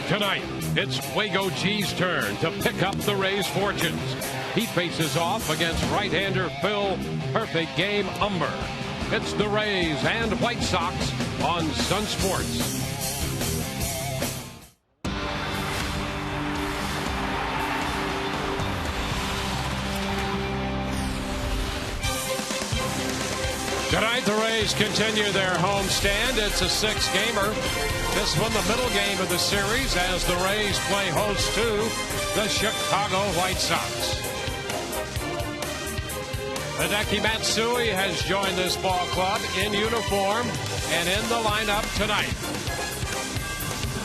Tonight, it's Wago G's turn to pick up the Rays' fortunes. He faces off against right-hander Phil Perfect Game Umber. It's the Rays and White Sox on Sun Sports. Tonight, the Rays continue their homestand. It's a six-gamer. This one, the middle game of the series, as the Rays play host to the Chicago White Sox. Hideki Matsui has joined this ball club in uniform and in the lineup tonight.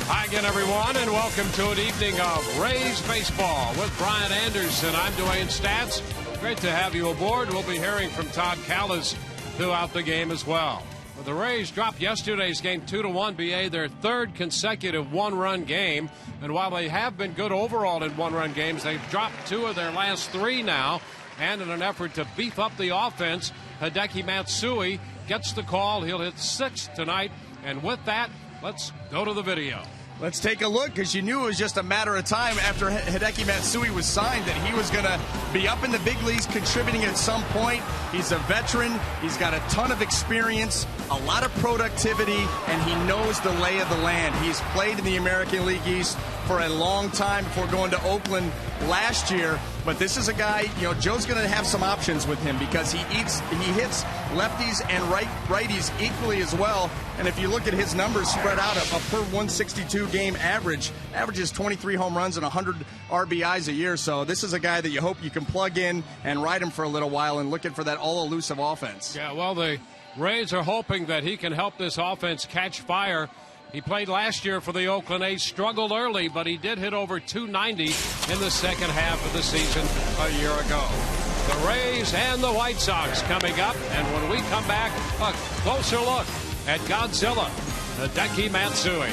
Hi again, everyone, and welcome to an evening of Rays baseball with Brian Anderson. I'm Dwayne Statz. Great to have you aboard. We'll be hearing from Todd Callis throughout the game as well. The Rays dropped yesterday's game 2-1, BA, their third consecutive one-run game. And while they have been good overall in one-run games, they've dropped two of their last three now. And in an effort to beef up the offense, Hideki Matsui gets the call. He'll hit sixth tonight. And with that, let's go to the video. Let's take a look, because you knew it was just a matter of time after Hideki Matsui was signed that he was going to be up in the big leagues contributing at some point. He's a veteran. He's got a ton of experience, a lot of productivity, and he knows the lay of the land. He's played in the American League East for a long time before going to Oakland last year. But this is a guy, Joe's going to have some options with him because he hits lefties and righties equally as well. And if you look at his numbers spread out, a per 162 game averages 23 home runs and 100 RBIs a year. So this is a guy that you hope you can plug in and ride him for a little while and looking for that all-elusive offense. Yeah, well, the Rays are hoping that he can help this offense catch fire. He played last year for the Oakland A's, struggled early, but he did hit over 290 in the second half of the season a year ago. The Rays and the White Sox coming up, and when we come back, a closer look at Godzilla, Hideki Matsui.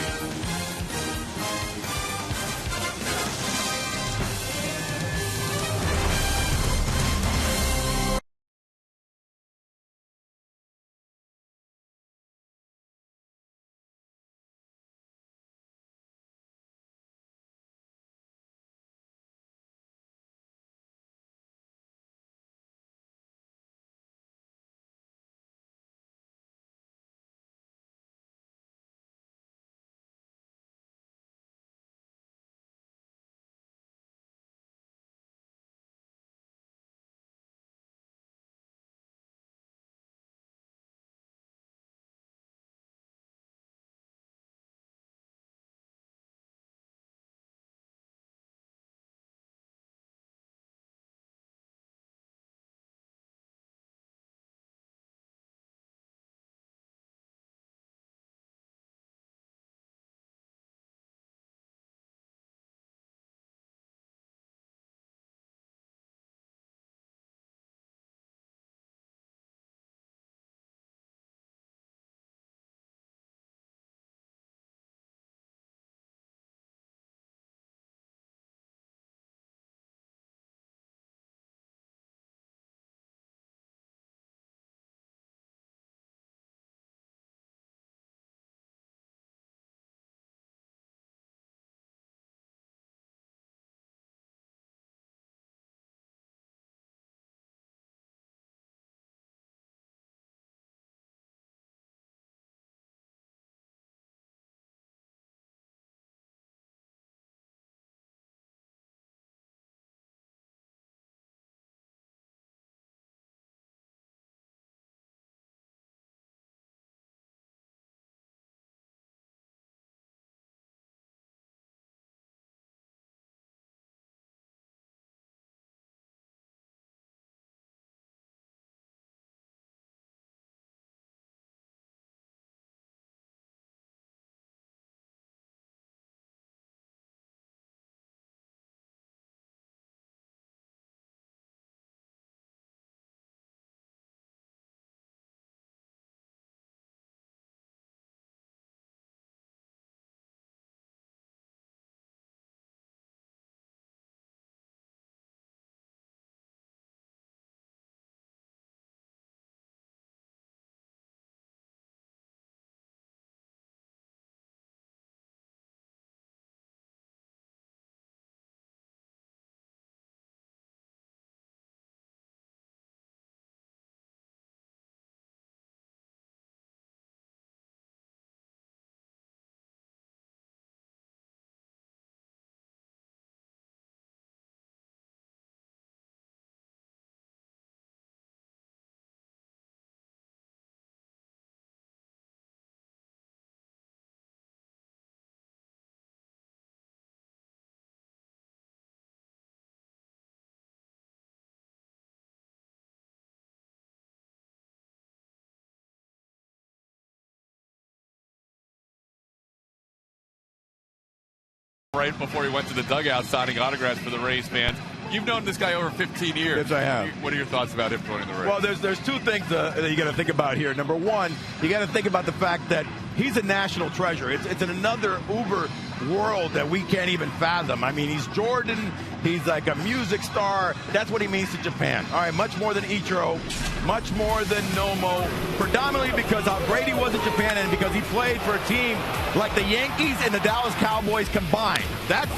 right before he went to the dugout signing autographs for the Rays fans. You've known this guy over 15 years. Yes, I have. What are your thoughts about him joining the Rays? Well, there's two things that you got to think about here. Number one, you got to think about the fact that he's a national treasure. It's in another uber world that we can't even fathom. I mean, he's Jordan. He's like a music star. That's what he means to Japan. All right, much more than Ichiro, much more than Nomo, predominantly because how great he was in Japan and because he played for a team like the Yankees and the Dallas Cowboys combined. That's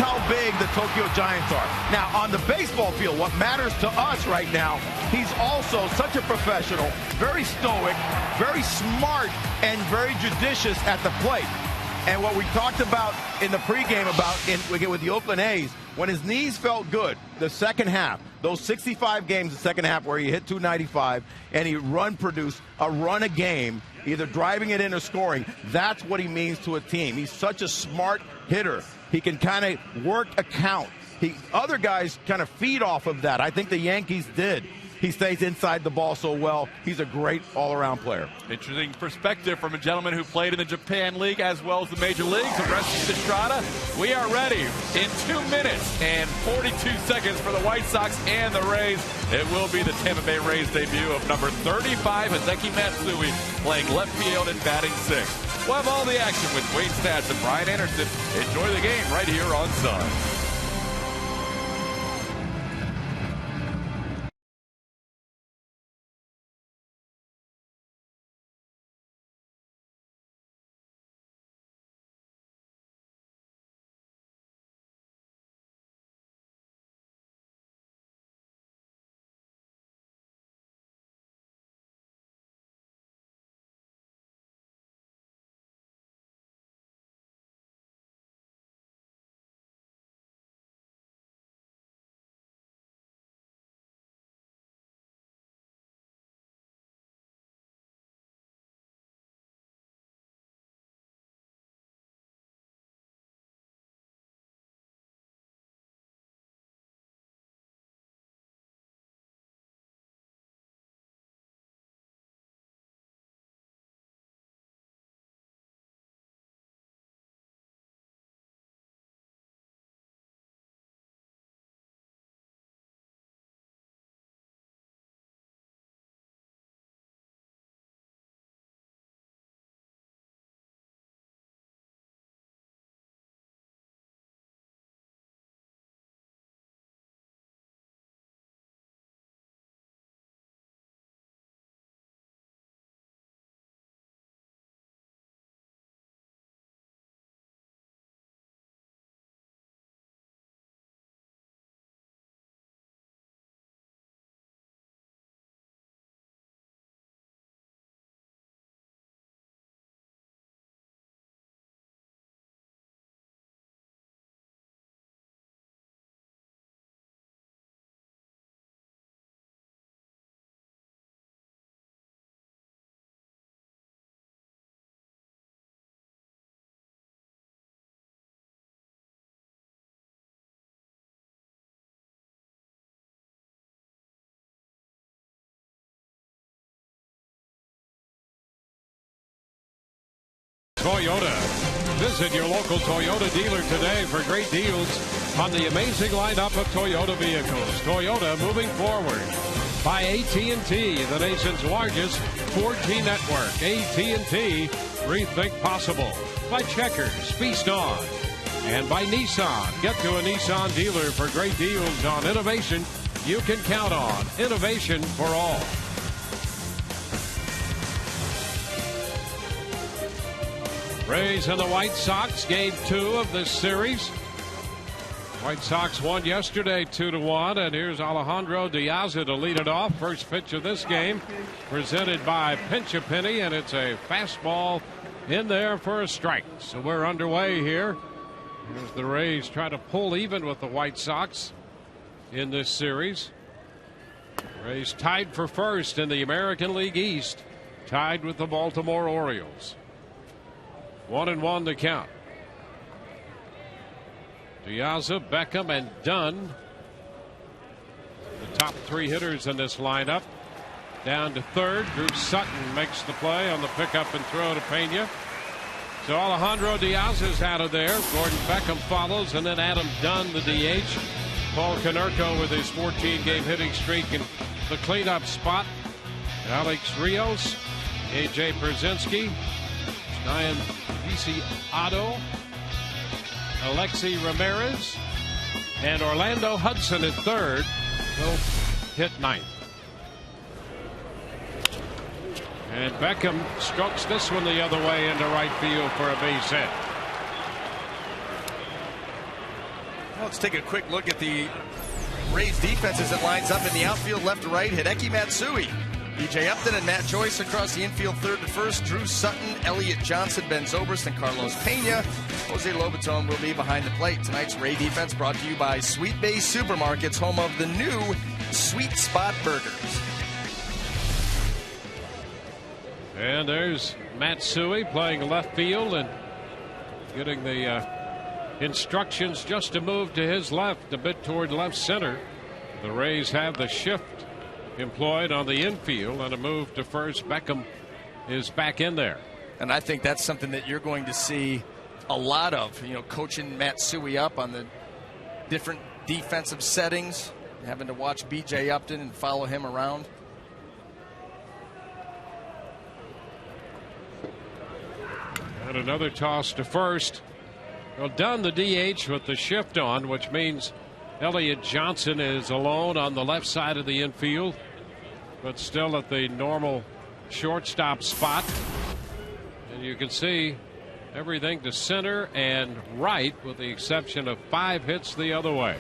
how big the Tokyo Giants are. Now, on the baseball field, what matters to us right now, he's also such a professional, very stoic, very smart, and very judicious at the plate. And what we talked about in the pregame with the Oakland A's, when his knees felt good, the second half, those 65 games the second half where he hit 295 and he produced a run a game, either driving it in or scoring, that's what he means to a team. He's such a smart hitter. He can kind of work a count. Other guys kind of feed off of that. I think the Yankees did. He stays inside the ball so well. He's a great all-around player. Interesting perspective from a gentleman who played in the Japan League as well as the Major Leagues. Orestes Estrada, we are ready in 2 minutes and 42 seconds for the White Sox and the Rays. It will be the Tampa Bay Rays debut of number 35, Hideki Matsui, playing left field and batting sixth. We'll have all the action with Wayne Stats and Brian Anderson. Enjoy the game right here on Sun. Toyota. Visit your local Toyota dealer today for great deals on the amazing lineup of Toyota vehicles. Toyota moving forward. By AT&T, the nation's largest 4G network. AT&T, rethink possible. By Checkers, feast on. And by Nissan. Get to a Nissan dealer for great deals on innovation you can count on. Innovation for all. Rays and the White Sox, game 2 of this series. White Sox won yesterday 2-1, and here's Alejandro Diaz to lead it off. First pitch of this game presented by Pinch a Penny, and it's a fastball in there for a strike. So we're underway here. Here's the Rays trying to pull even with the White Sox in this series. Rays tied for first in the American League East, tied with the Baltimore Orioles. 1-1 to count. Diaz, Beckham, and Dunn, the top 3 hitters in this lineup. Down to third. Drew Sutton makes the play on the pickup and throw to Pena. So Alejandro Diaz is out of there. Gordon Beckham follows, and then Adam Dunn, the DH. Paul Konerko with his 14-game hitting streak in the cleanup spot. Alex Rios, A.J. Brzezinski, Ryan Otto, Alexi Ramirez, and Orlando Hudson at third will hit ninth. And Beckham strokes this one the other way into right field for a base hit. Well, let's take a quick look at the Rays defense as it lines up in the outfield left to right. Hideki Matsui, B.J. Upton, and Matt Joyce across the infield third to first. Drew Sutton, Elliott Johnson, Ben Zobrist, and Carlos Pena. Jose Lobaton will be behind the plate. Tonight's Ray defense brought to you by Sweet Bay Supermarkets, home of the new Sweet Spot Burgers. And there's Matsui playing left field and getting the instructions just to move to his left, a bit toward left center. The Rays have the shift employed on the infield, and a move to first. Beckham is back in there. And I think that's something that you're going to see a lot of, coaching Matsui up on the different defensive settings, having to watch B.J. Upton and follow him around. And another toss to first. Well, Dunn, the DH, with the shift on, which means Elliott Johnson is alone on the left side of the infield, but still at the normal shortstop spot. And you can see everything to center and right, with the exception of 5 hits the other way.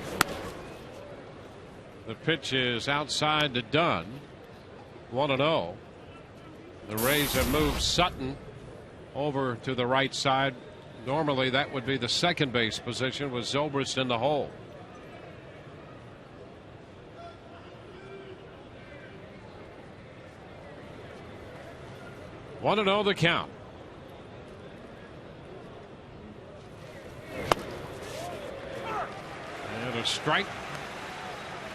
The pitch is outside to Dunn. 1-0. The Rays have moved Sutton over to the right side. Normally that would be the second base position, with Zobrist in the hole. One and 0 the count. And a strike.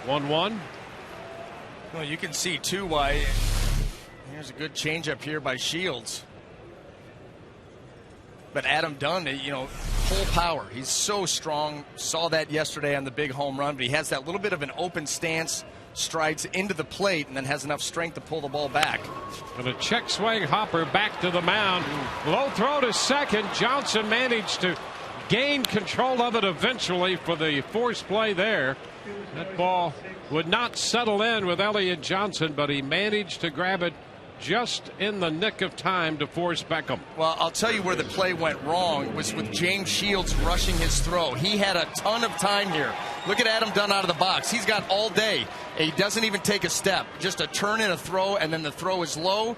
1-1. Well, you can see too why. Here's a good changeup here by Shields. But Adam Dunn, full power. He's so strong. Saw that yesterday on the big home run. But he has that little bit of an open stance, strides into the plate, and then has enough strength to pull the ball back. And a check swing hopper back to the mound. Low throw to second. Johnson managed to gain control of it eventually for the force play there. That ball would not settle in with Elliott Johnson, but he managed to grab it just in the nick of time to force Beckham. Well, I'll tell you where the play went wrong was with James Shields rushing his throw. He had a ton of time here. Look at Adam Dunn out of the box. He's got all day. He doesn't even take a step. Just a turn and a throw, and then the throw is low.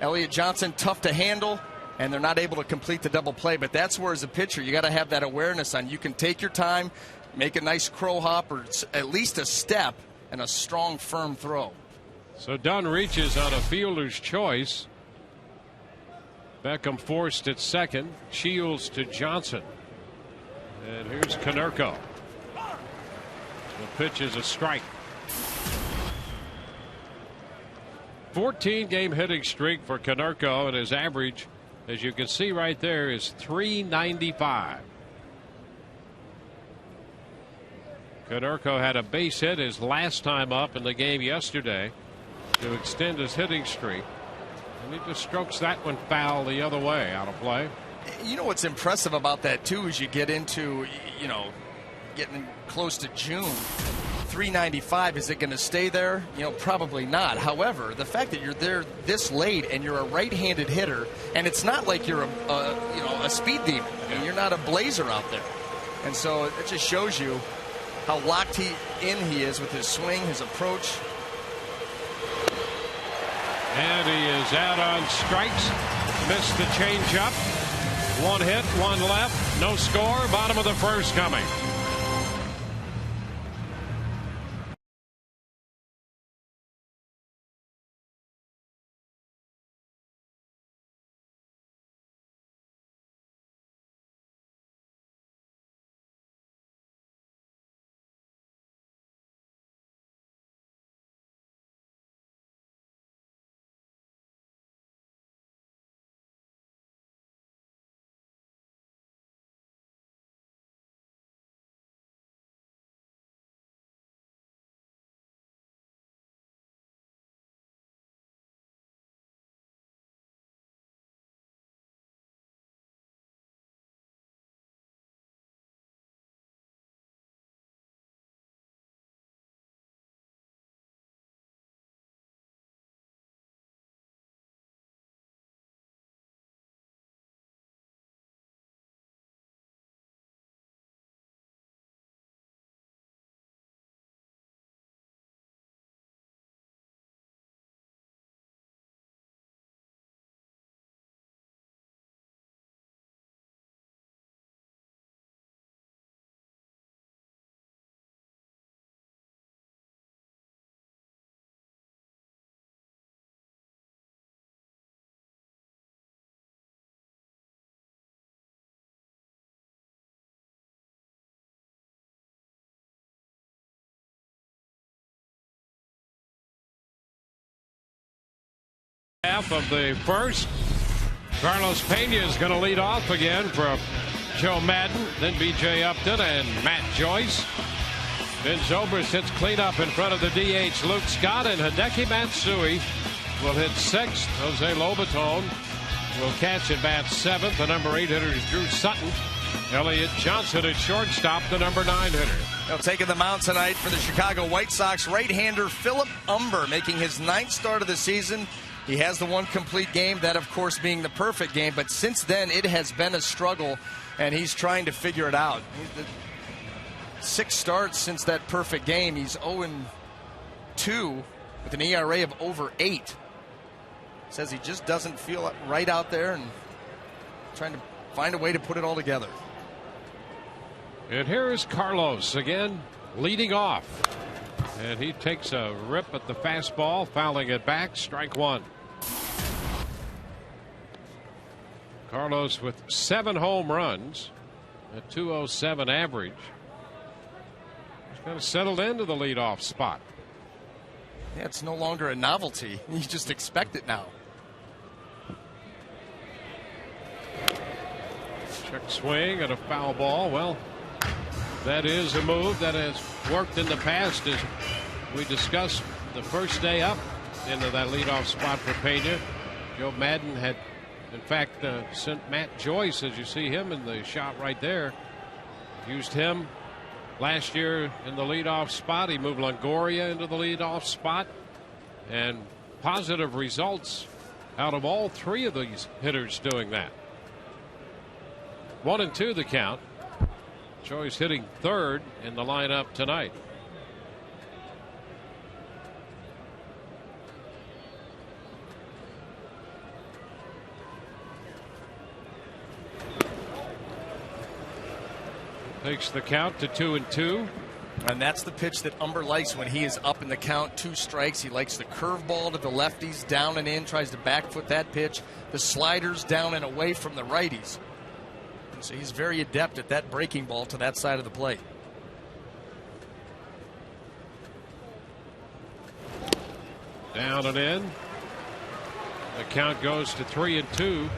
Elliott Johnson, tough to handle, and they're not able to complete the double play. But that's where, as a pitcher, you got to have that awareness on. You can take your time, make a nice crow hop, or at least a step, and a strong, firm throw. So Dunn reaches on a fielder's choice. Beckham forced at second. Shields to Johnson. And here's Konerko. The pitch is a strike. 14-game hitting streak for Konerko, and his average, as you can see right there, is .395. Konerko had a base hit his last time up in the game yesterday to extend his hitting streak, and he just strokes that one foul the other way, out of play. You know what's impressive about that too is you get into getting close to June. 395, is it going to stay there? Probably not. However, the fact that you're there this late and you're a right-handed hitter, and it's not like you're a speed demon. I mean, you're not a blazer out there, and so it just shows you how locked he is with his swing, his approach. And he is out on strikes. Missed the changeup. 1 hit, 1 left. No score. Bottom of the first coming. half of the first. Carlos Pena is going to lead off again for Joe Madden, then B.J. Upton and Matt Joyce. Ben Zobrist hits cleanup in front of the DH Luke Scott, and Hideki Matsui will hit sixth. Jose Lobaton will catch at bat seventh. The number 8 hitter is Drew Sutton. Elliott Johnson at shortstop, the number 9 hitter. Now taking the mound tonight for the Chicago White Sox, right-hander Philip Umber, making his 9th start of the season. He has the one complete game, that of course being the perfect game, but since then it has been a struggle, and he's trying to figure it out. 6 starts since that perfect game. He's 0-2 with an ERA of over 8. Says he just doesn't feel right out there and trying to find a way to put it all together. And here is Carlos again leading off. And he takes a rip at the fastball, fouling it back, strike 1. Carlos with 7 home runs, a .207 average. He's kind of settled into the leadoff spot. Yeah, it's no longer a novelty. You just expect it now. Check swing and a foul ball. Well, that is a move that has worked in the past, as we discussed the first day up into that leadoff spot for Pena. Joe Madden had, in fact, sent Matt Joyce, as you see him in the shot right there. Used him last year in the leadoff spot. He moved Longoria into the leadoff spot, and positive results out of all 3 of these hitters doing that. 1-2 the count. Joyce hitting 3rd in the lineup tonight. Takes the count to 2-2. And that's the pitch that Umber likes when he is up in the count. 2 strikes. He likes the curveball to the lefties, down and in, tries to back foot that pitch. The sliders down and away from the righties. And so he's very adept at that breaking ball to that side of the plate. Down and in. The count goes to 3-2.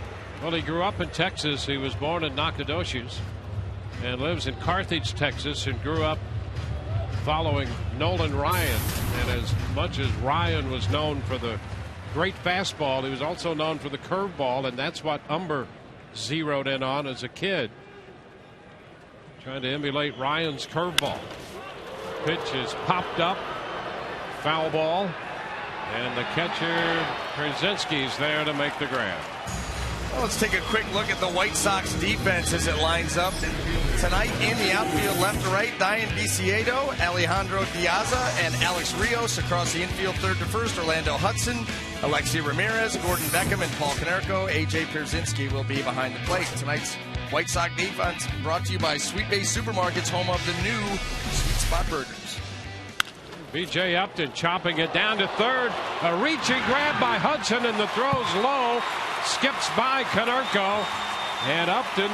Well, he grew up in Texas. He was born in Nacogdoches and lives in Carthage, Texas, and grew up following Nolan Ryan. And as much as Ryan was known for the great fastball, he was also known for the curveball, and that's what Umber zeroed in on as a kid, trying to emulate Ryan's curveball. Pitch is popped up, foul ball, and the catcher Krasinski's there to make the grab. Well, let's take a quick look at the White Sox defense as it lines up tonight. In the outfield, left to right, Diane Viciedo, Alejandro Diaza, and Alex Rios. Across the infield, 3rd to 1st, Orlando Hudson, Alexi Ramirez, Gordon Beckham, and Paul Konerko. A.J. Pierzynski will be behind the plate. Tonight's White Sox defense brought to you by Sweet Bay Supermarkets, home of the new Sweet Spot Burgers. B.J. Upton chopping it down to 3rd. A reaching grab by Hudson, and the throw's low. Skips by Konerko, and Upton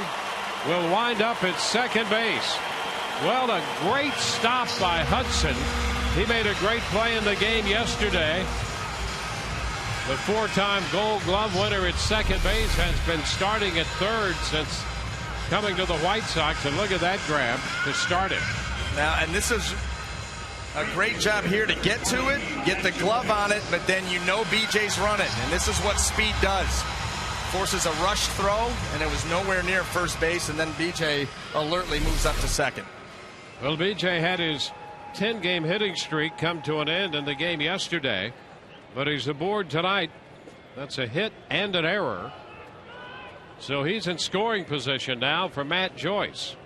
will wind up at second base. Well, a great stop by Hudson. He made a great play in the game yesterday. The 4-time Gold Glove winner at second base has been starting at 3rd since coming to the White Sox, and look at that grab to start it. Now, and this is a great job here to get to it, get the glove on it, but then you know BJ's running, and this is what speed does. Forces a rush throw, and it was nowhere near first base, and then BJ alertly moves up to second. Well, BJ had his 10-game hitting streak come to an end in the game yesterday, but he's aboard tonight. That's a hit and an error. So he's in scoring position now for Matt Joyce.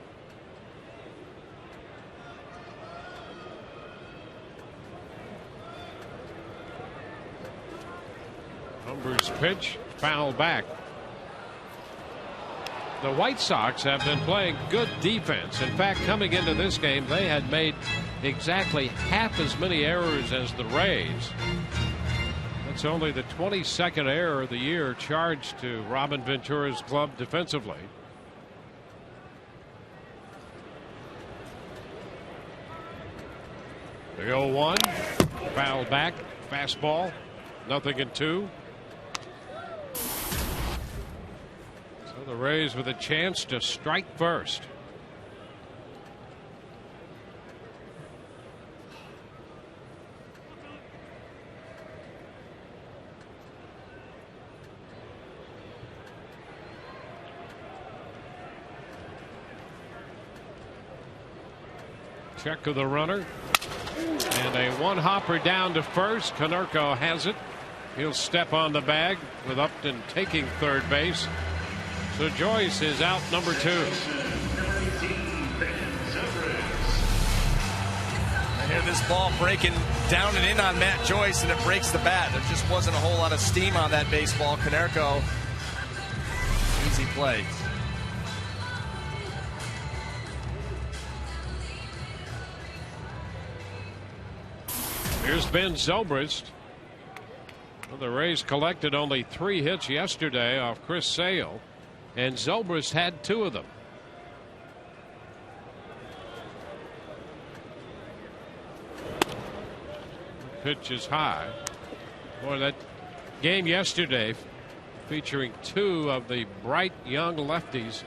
Umber's pitch foul back. The White Sox have been playing good defense. In fact, coming into this game, they had made exactly half as many errors as the Rays. That's only the 22nd error of the year charged to Robin Ventura's club defensively. The 0-1, foul back, fastball, 0-2. Rays with a chance to strike first. Check of the runner. And a one-hopper down to first. Konerko has it. He'll step on the bag with Upton taking third base. So Joyce is out number 2. I hear this ball breaking down and in on Matt Joyce, and it breaks the bat. There just wasn't a whole lot of steam on that baseball. Konerko, easy play. Here's Ben Zobrist. Well, the Rays collected only 3 hits yesterday off Chris Sale, and Zobrist had 2 of them. Pitch is high. Boy, that game yesterday featuring 2 of the bright young lefties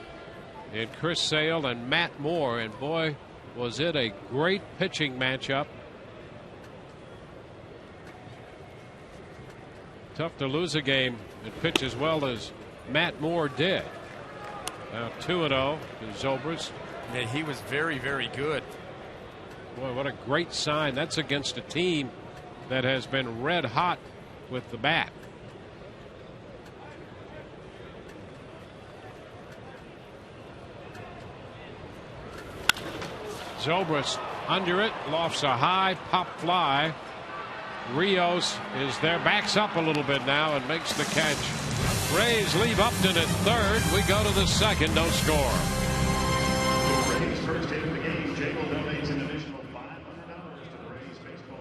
in Chris Sale and Matt Moore, and boy, was it a great pitching matchup. Tough to lose a game and pitch as well as Matt Moore did. Now 2-0 to Zobrist. Yeah, he was very, very good. Boy, what a great sign. That's against a team that has been red hot with the bat. Zobrist under it, lofts a high pop fly. Rios is there, backs up a little bit now and makes the catch. Rays leave Upton at third. We go to the second, no score. Rays first hit of the game. Jay will donate an additional $500 to the Rays baseball.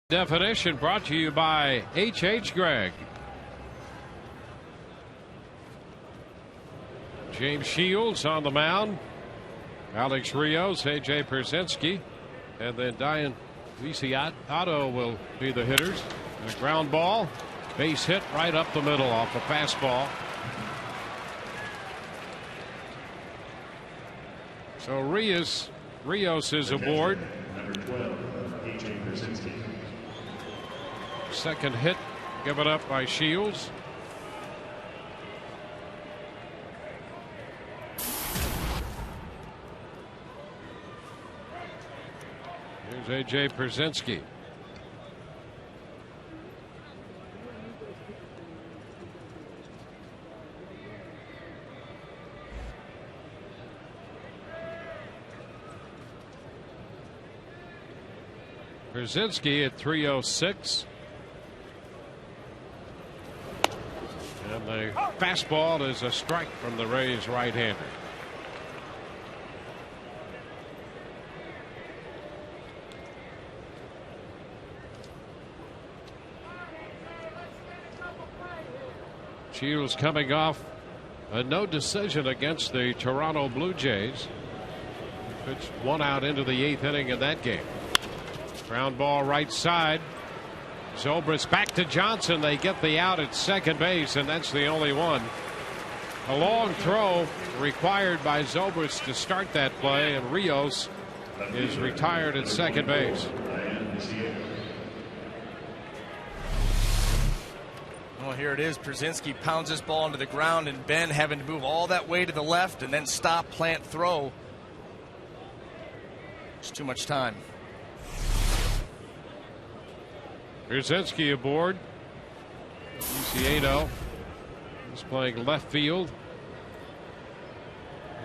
Definition brought to you by H.H. Gregg. James Shields on the mound. Alex Rios, A.J. Pierzynski, and then Diane Visiato will be the hitters. And a ground ball, base hit right up the middle off a fastball. So Rios is aboard. Number 12, A.J. Pierzynski. Second hit given up by Shields. Here's A.J. Pierzynski. Pierzynski at 306. And they fastball is a strike from the Rays right-hander. Shields coming off a no decision against the Toronto Blue Jays. Pitched 1 out into the 8th inning in that game. Ground ball right side. Zobrist back to Johnson. They get the out at second base, and that's the only one. A long throw required by Zobrist to start that play, and Rios is retired at second base. Well, here it is. Przinsky pounds this ball into the ground, and Ben having to move all that way to the left and then stop, plant, throw. It's too much time. Przinsky aboard. Luciano is playing left field.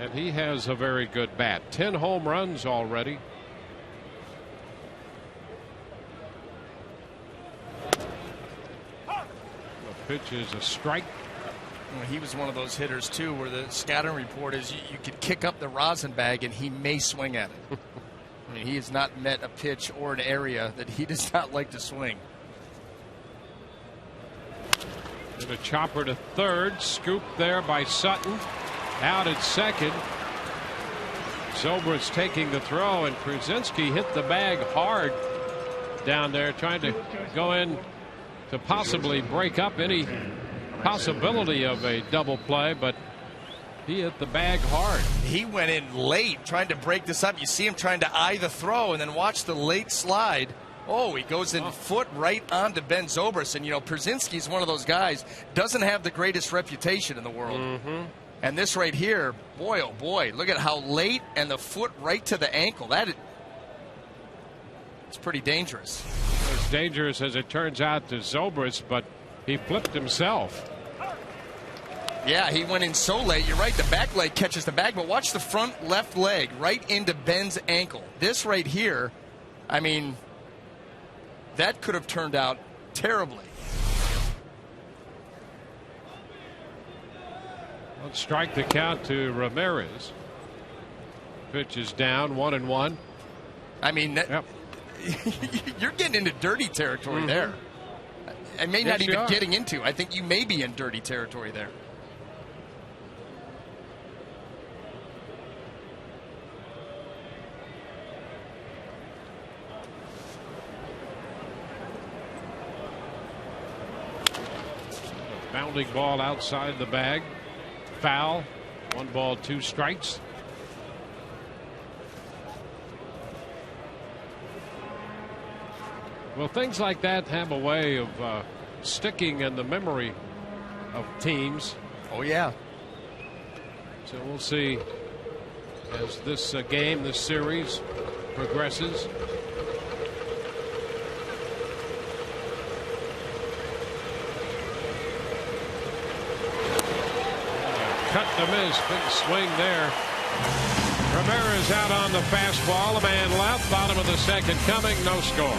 And he has a very good bat. 10 home runs already. The pitch is a strike. Well, he was one of those hitters, too, where the scouting report is you could kick up the rosin bag and he may swing at it. I mean, he has not met a pitch or an area that he does not like to swing. And a chopper to third. Scoop there by Sutton. Out at second. Zobrist taking the throw, and Przinsky hit the bag hard down there, trying to go in to possibly break up any possibility of a double play, but he hit the bag hard. He went in late trying to break this up. You see him trying to eye the throw and then watch the late slide. Oh, he goes in foot right onto Ben Zobrist. And, you know, Przinsky is one of those guys, doesn't have the greatest reputation in the world. And this right here, boy, oh boy, look at how late, and the foot right to the ankle. It's pretty dangerous. As dangerous as it turns out to Zobrist, but he flipped himself. Yeah, he went in so late. You're right, the back leg catches the bag, but watch the front left leg right into Ben's ankle. This right here, I mean, that could have turned out terribly. Let's strike the count to Ramirez. Pitch is down, 1-1. I mean, you're getting into dirty territory there. I may not even getting into. I think you may be in dirty territory there. Bounding ball outside the bag. Foul. 1 ball, 2 strikes. Well, things like that have a way of sticking in the memory of teams. Oh, yeah. So we'll see as this game, this series progresses. Cut to miss. Big swing there. Ramirez out on the fastball. A man left. Bottom of the second coming. No score.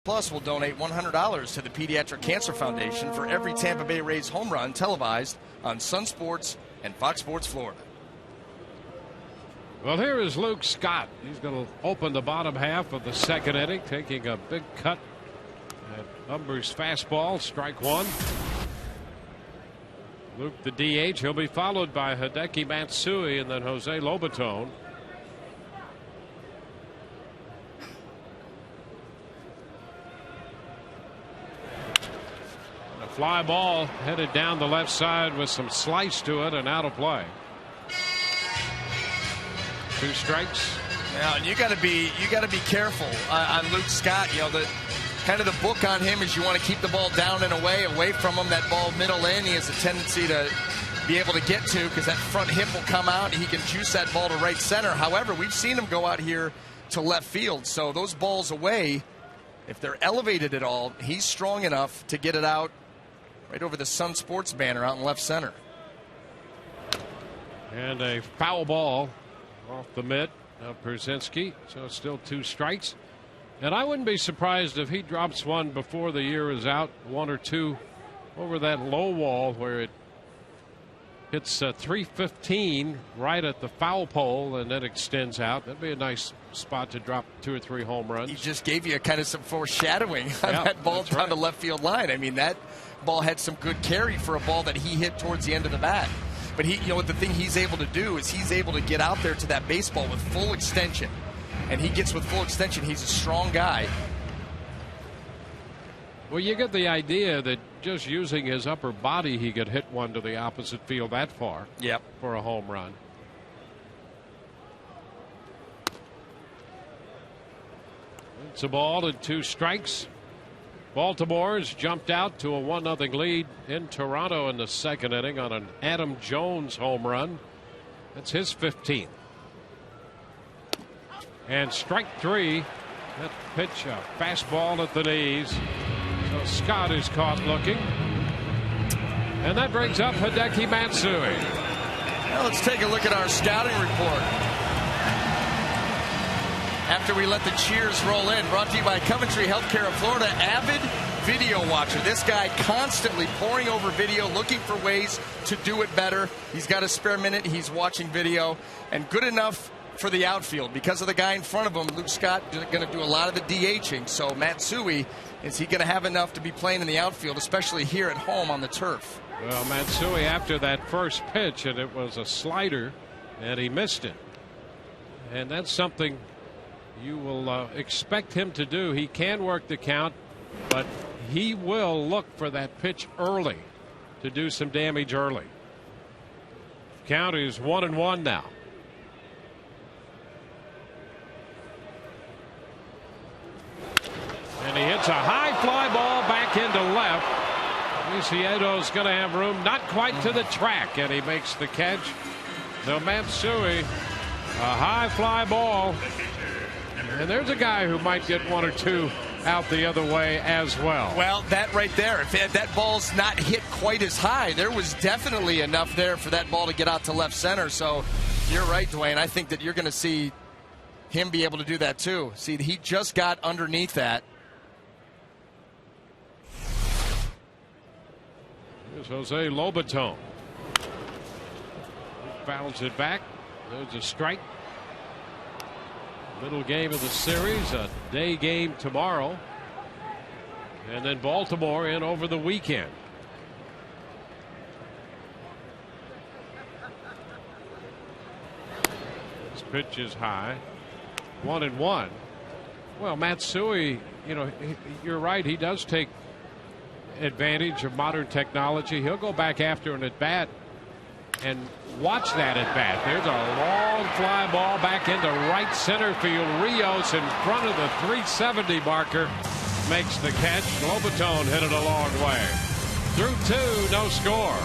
Plus will donate $100 to the Pediatric Cancer Foundation for every Tampa Bay Rays home run televised on Sun Sports and Fox Sports Florida. Well, here is Luke Scott. He's going to open the bottom half of the second inning, taking a big cut at Humber's fastball, strike one. Luke the DH. He'll be followed by Hideki Matsui and then Jose Lobaton. A fly ball headed down the left side with some slice to it and out of play. 2 strikes. Now you got to be careful on Luke Scott. You know, the kind of the book on him is you want to keep the ball down and away from him. That ball middle in, he has a tendency to be able to get to because that front hip will come out and he can juice that ball to right center. However, we've seen him go out here to left field. So those balls away, if they're elevated at all, he's strong enough to get it out right over the Sun Sports banner out in left center. And a foul ball off the mitt of Brzezinski, so it's still 2 strikes. And I wouldn't be surprised if he drops one before the year is out, 1 or 2 over that low wall where it hits 315 right at the foul pole and then extends out. That'd be a nice spot to drop 2 or 3 home runs. He just gave you kind of some foreshadowing on that ball down the left field line. I mean, that ball had some good carry for a ball that he hit towards the end of the bat. But he, you know, the thing he's able to do is he's able to get out there to that baseball with full extension. And he gets with full extension. He's a strong guy. Well, you get the idea that just using his upper body, he could hit one to the opposite field that far. Yep. For a home run. It's a ball and 2 strikes. Baltimore's jumped out to a 1-0 lead in Toronto in the second inning on an Adam Jones home run. That's his 15th. And strike 3. That pitch, a fastball at the knees. So Scott is caught looking. And that brings up Hideki Matsui. Now let's take a look at our scouting report. After we let the cheers roll in, brought to you by Coventry Healthcare of Florida, avid video watcher. This guy constantly poring over video, looking for ways to do it better. He's got a spare minute. He's watching video, and good enough for the outfield. Because of the guy in front of him, Luke Scott is going to do a lot of the DHing. So Matsui, is he going to have enough to be playing in the outfield, especially here at home on the turf? Well, Matsui, after that first pitch, and it was a slider, and he missed it. And that's something you will expect him to do. He can work the count, but he will look for that pitch early to do some damage early. Count is 1-1 now. And he hits a high fly ball back into left. Luciedo's going to have room, not quite to the track, and he makes the catch. So Matsui, a high fly ball. And there's a guy who might get 1 or 2 out the other way as well. Well, that right there, if that ball's not hit quite as high, there was definitely enough there for that ball to get out to left center. So you're right, Dwayne. I think that you're going to see him be able to do that too. See, he just got underneath that. Here's Jose Lobaton. Fouls it back. There's a strike. Middle game of the series, a day game tomorrow. And then Baltimore in over the weekend. This pitch is high. 1-1. Well, Matsui, you know, you're right. He does take advantage of modern technology. He'll go back after an at bat and watch that at bat. There's a long fly ball back into right center field. Rios in front of the 370 marker makes the catch. Lobaton hit it a long way. Through 2, no score.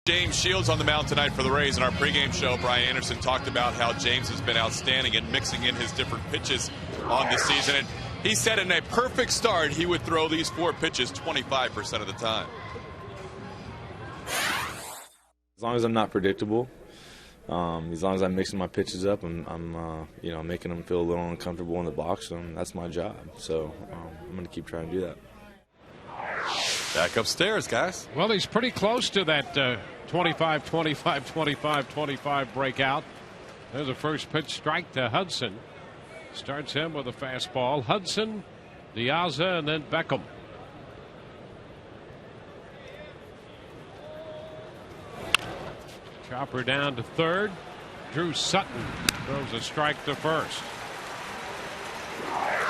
James Shields on the mound tonight for the Rays. In our pregame show, Brian Anderson talked about how James has been outstanding at mixing in his different pitches on this season. And he said in a perfect start, he would throw these 4 pitches 25% of the time. As long as I'm not predictable, as long as I'm mixing my pitches up, I'm making them feel a little uncomfortable in the box, and that's my job. So I'm going to keep trying to do that. Back upstairs, guys. Well, he's pretty close to that 25, 25, 25, 25 breakout. There's a first pitch strike to Hudson. Starts him with a fastball. Hudson, De Aza, and then Beckham. Chopper down to third. Drew Sutton throws a strike to first.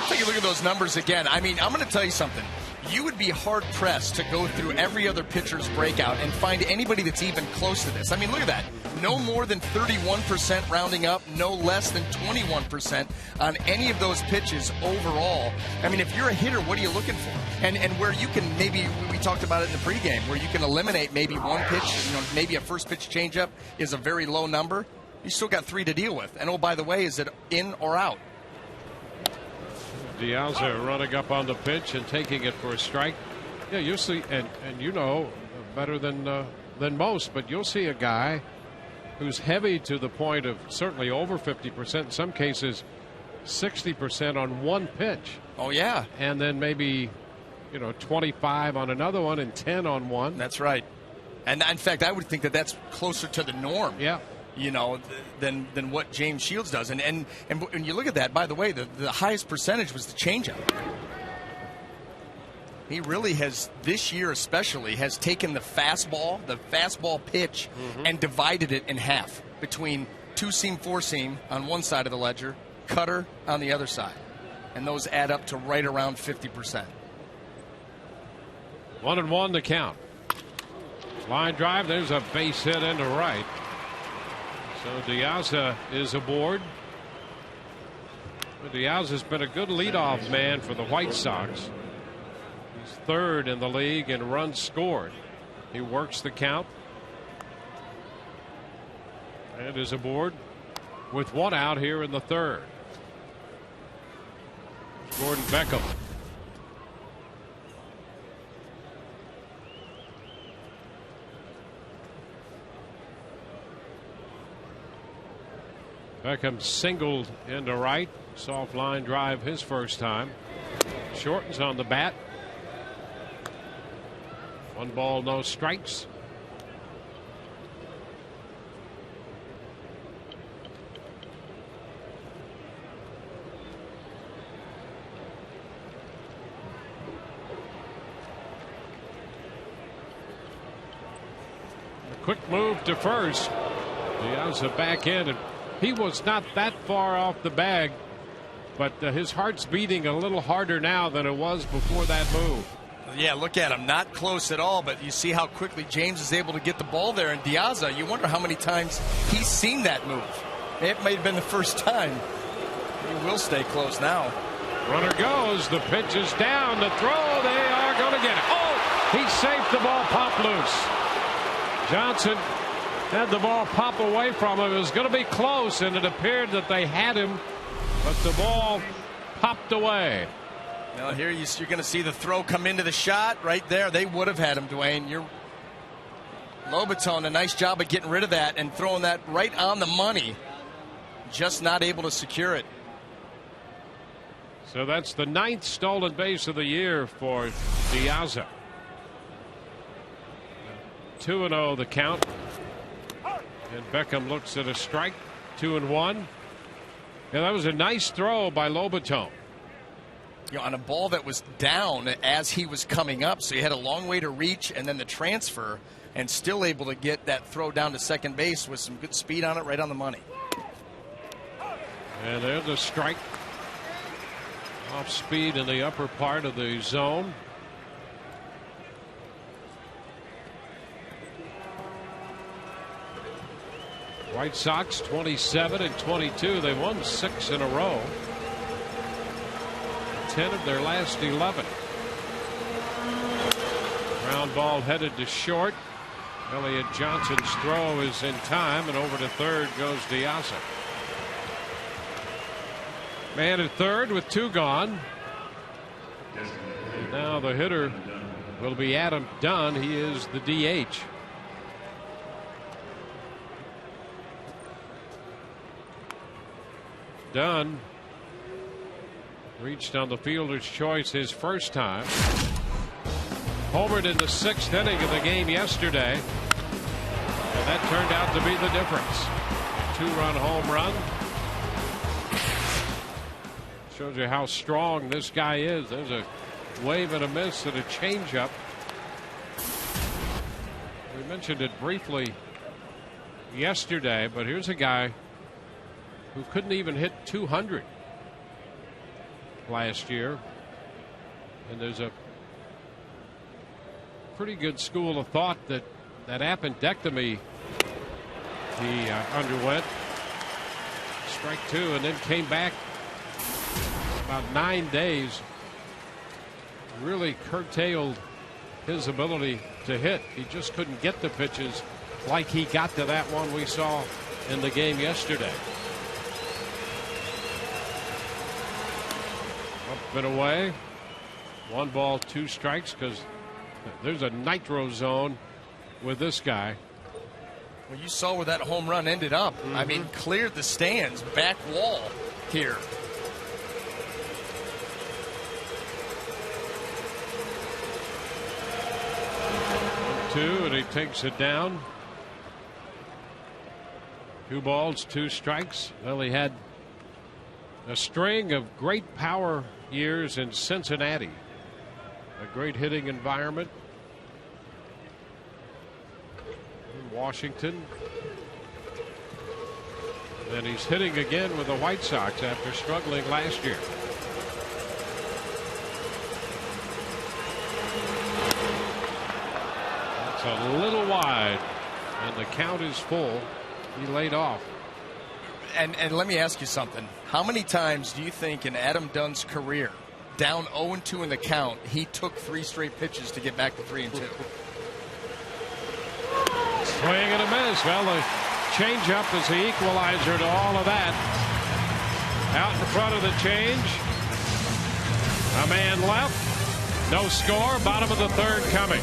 Take a look at those numbers again. I mean, I'm going to tell you something. You would be hard-pressed to go through every other pitcher's breakout and find anybody that's even close to this. I mean, look at that. No more than 31% rounding up, no less than 21% on any of those pitches overall. I mean, if you're a hitter, what are you looking for? And where you can maybe, we talked about it in the pregame, where you can eliminate maybe one pitch, maybe a first pitch changeup is a very low number. You still got 3 to deal with. And, oh, by the way, is it in or out? De Aza running up on the pitch and taking it for a strike. Yeah, you'll see, and better than most, but you'll see a guy who's heavy to the point of certainly over 50%, in some cases 60% on one pitch. Oh, yeah. And then maybe 25 on another one and 10 on one. That's right. And in fact, I would think that that's closer to the norm. Yeah. Than what James Shields does. And when you look at that, by the way, the highest percentage was the changeup. He really has, this year especially, has taken the fastball pitch, and divided it in half between 2-seam, 4-seam on one side of the ledger, cutter on the other side. And those add up to right around 50%. 1-1 the count. Line drive, there's a base hit into right. So De Aza is aboard. De Aza's been a good leadoff man for the White Sox. He's third in the league in runs scored. He works the count and is aboard with 1 out here in the third. Gordon Beckham. Beckham singled into right. Soft line drive his first time. Shortens on the bat. 1 ball, no strikes. A quick move to first. Diaz back in, and he was not that far off the bag, but his heart's beating a little harder now than it was before that move. Yeah, look at him. Not close at all, but you see how quickly James is able to get the ball there. And De Aza, you wonder how many times he's seen that move. It may have been the first time. He will stay close now. Runner goes. The pitch is down. The throw. They are going to get it. Oh, he saved the ball pop loose. Johnson had the ball pop away from him. It was going to be close, and it appeared that they had him, but the ball popped away. Now here you're going to see the throw come into the shot right there. They would have had him, Dwayne. Lobaton, a nice job of getting rid of that and throwing that right on the money. Just not able to secure it. So that's the 9th stolen base of the year for De Aza. 2-0 the count. And Beckham looks at a strike. 2-1. Yeah, that was a nice throw by Lobaton. On a ball that was down as he was coming up, so he had a long way to reach, and then the transfer, and still able to get that throw down to second base with some good speed on it, right on the money. And there's a strike. Off speed in the upper part of the zone. White Sox 27-22. They won 6 in a row. 10 of their last 11. Ground ball headed to short. Elliott Johnson's throw is in time, and over to third goes DeAssa. Man at third with 2 gone. And now the hitter will be Adam Dunn. He is the DH. Dunn reached on the fielder's choice his first time. Homered in the 6th inning of the game yesterday. And that turned out to be the difference. 2-run home run. Shows you how strong this guy is. There's a wave and a miss and a changeup. We mentioned it briefly yesterday, but here's a guy who couldn't even hit 200 last year. And there's a pretty good school of thought that appendectomy he underwent. Strike 2, and then came back about 9 days. Really curtailed his ability to hit. He just couldn't get the pitches like he got to that one we saw in the game yesterday. Up and away. 1 ball, 2 strikes, because there's a nitro zone with this guy. Well, you saw where that home run ended up. I mean, cleared the stands, back wall here. 1-2, and he takes it down. 2 balls, 2 strikes. Well, he had a string of great power years in Cincinnati. A great hitting environment. In Washington. And he's hitting again with the White Sox after struggling last year. That's a little wide, and the count is full. He laid off. And let me ask you something. How many times do you think in Adam Dunn's career, down 0-2 in the count, he took 3 straight pitches to get back to 3-2? Swing and a miss. Well, the changeup is the equalizer to all of that. Out in front of the change. A man left. No score. Bottom of the 3rd coming.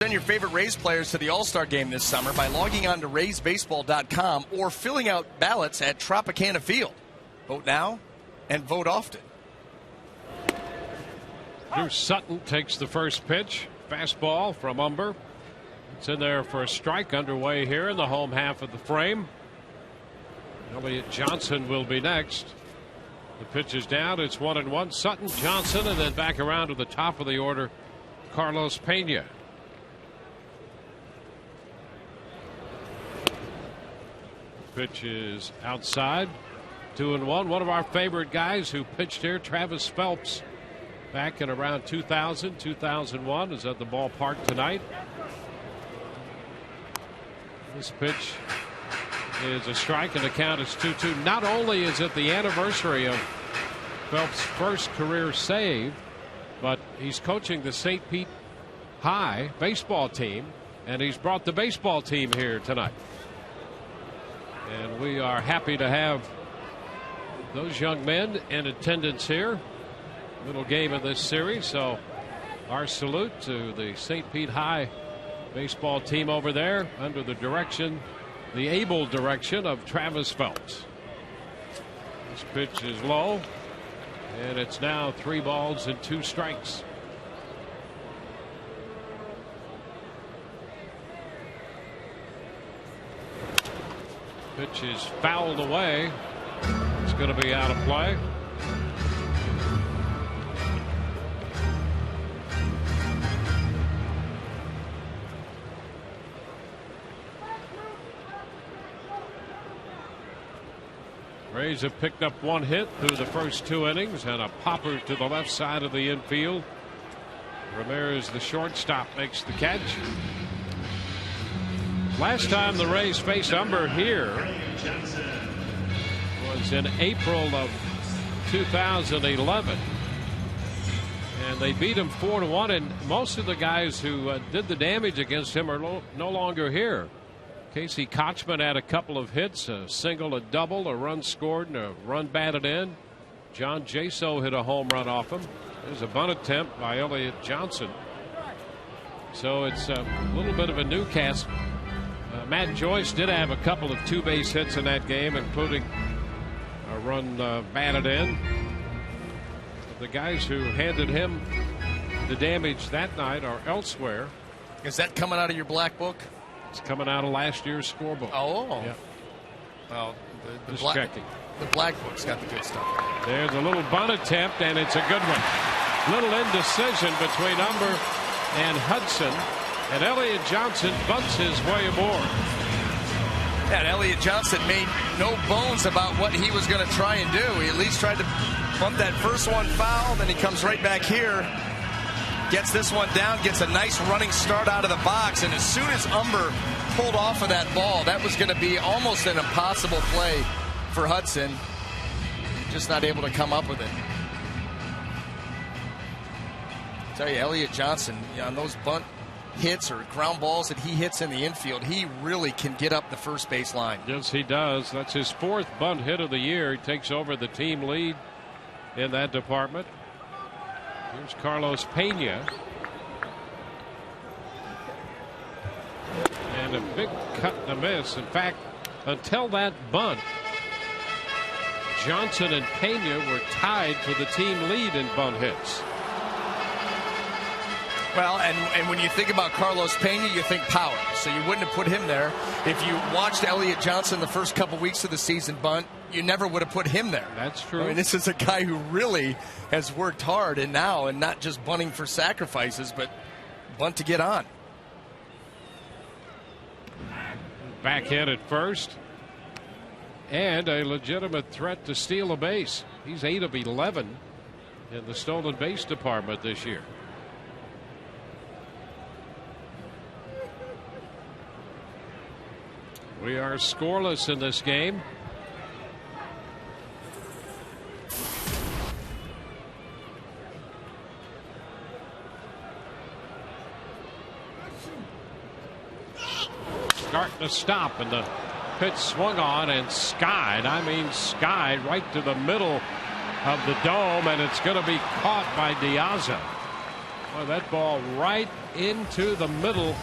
Send your favorite Rays players to the All-Star game this summer by logging on to RaysBaseball.com or filling out ballots at Tropicana Field. Vote now and vote often. Drew Sutton takes the first pitch. Fastball from Umber. It's in there for a strike underway here in the home half of the frame. Elliott Johnson will be next. The pitch is down. It's 1-1. Sutton, Johnson, and then back around to the top of the order, Carlos Pena. Pitch is outside. 2-1. One of our favorite guys who pitched here, Travis Phelps, back in around 2000, 2001, is at the ballpark tonight. This pitch is a strike and the count is 2-2. Not only is it the anniversary of Phelps' first career save, but he's coaching the St. Pete High baseball team, and he's brought the baseball team here tonight. And we are happy to have those young men in attendance here. Middle game of this series, so our salute to the St. Pete High baseball team over there under the direction, the able direction of Travis Phelps. This pitch is low, and it's now 3 balls and 2 strikes. Pitch is fouled away. It's going to be out of play. Rays have picked up 1 hit through the first 2 innings and a popper to the left side of the infield. Ramirez, the shortstop, makes the catch. Last time the Rays faced Umber here was in April of 2011, and they beat him 4-1. And most of the guys who did the damage against him are no longer here. Casey Kochman had a couple of hits, a single, a double, a run scored, and a run batted in. John Jaso hit a home run off him. There's a bunt attempt by Elliott Johnson. So it's a little bit of a new cast. Matt Joyce did have a couple of 2-base hits in that game, including a run batted in. The guys who handed him the damage that night are elsewhere. Is that coming out of your black book? It's coming out of last year's scorebook. Oh. Yeah. Well, Just checking. The black book's got the good stuff. There's a little bunt attempt, and it's a good one. Little indecision between Umber and Hudson, and Elliott Johnson bunts his way aboard. And Elliott Johnson made no bones about what he was going to try and do. He at least tried to bump that first one foul, then he comes right back here, gets this one down, gets a nice running start out of the box, and as soon as Umber pulled off of that ball, that was going to be almost an impossible play for Hudson. Just not able to come up with it. I tell you, Elliott Johnson, on those bunt hits or ground balls that he hits in the infield, he really can get up the first base line. Yes, he does. That's his 4th bunt hit of the year. He takes over the team lead in that department. Here's Carlos Pena. And a big cut and a miss. In fact, until that bunt, Johnson and Pena were tied for the team lead in bunt hits. Well, and when you think about Carlos Pena, you think power. So you wouldn't have put him there. If you watched Elliott Johnson the first couple weeks of the season bunt, you never would have put him there. That's true. I mean, this is a guy who really has worked hard and not just bunting for sacrifices, but bunt to get on. Back hit at first. And a legitimate threat to steal a base. He's 8 of 11 in the stolen base department this year. We are scoreless in this game. Starting to stop, and the pitch swung on and skied. I mean, skied right to the middle of the dome, and it's going to be caught by Diaza. Well, that ball right into the middle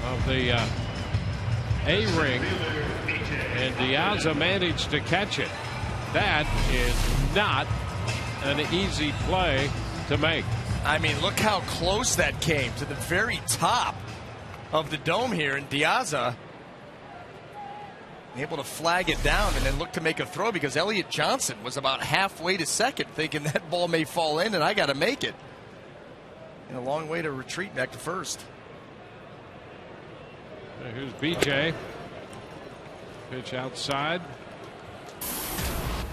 of the A-ring, and Diaza managed to catch it. That is not an easy play to make. I mean, look how close that came to the very top of the dome here, and Diaza able to flag it down and then look to make a throw because Elliott Johnson was about halfway to second, thinking that ball may fall in and I got to make it. And a long way to retreat back to first. Here's BJ. Pitch outside.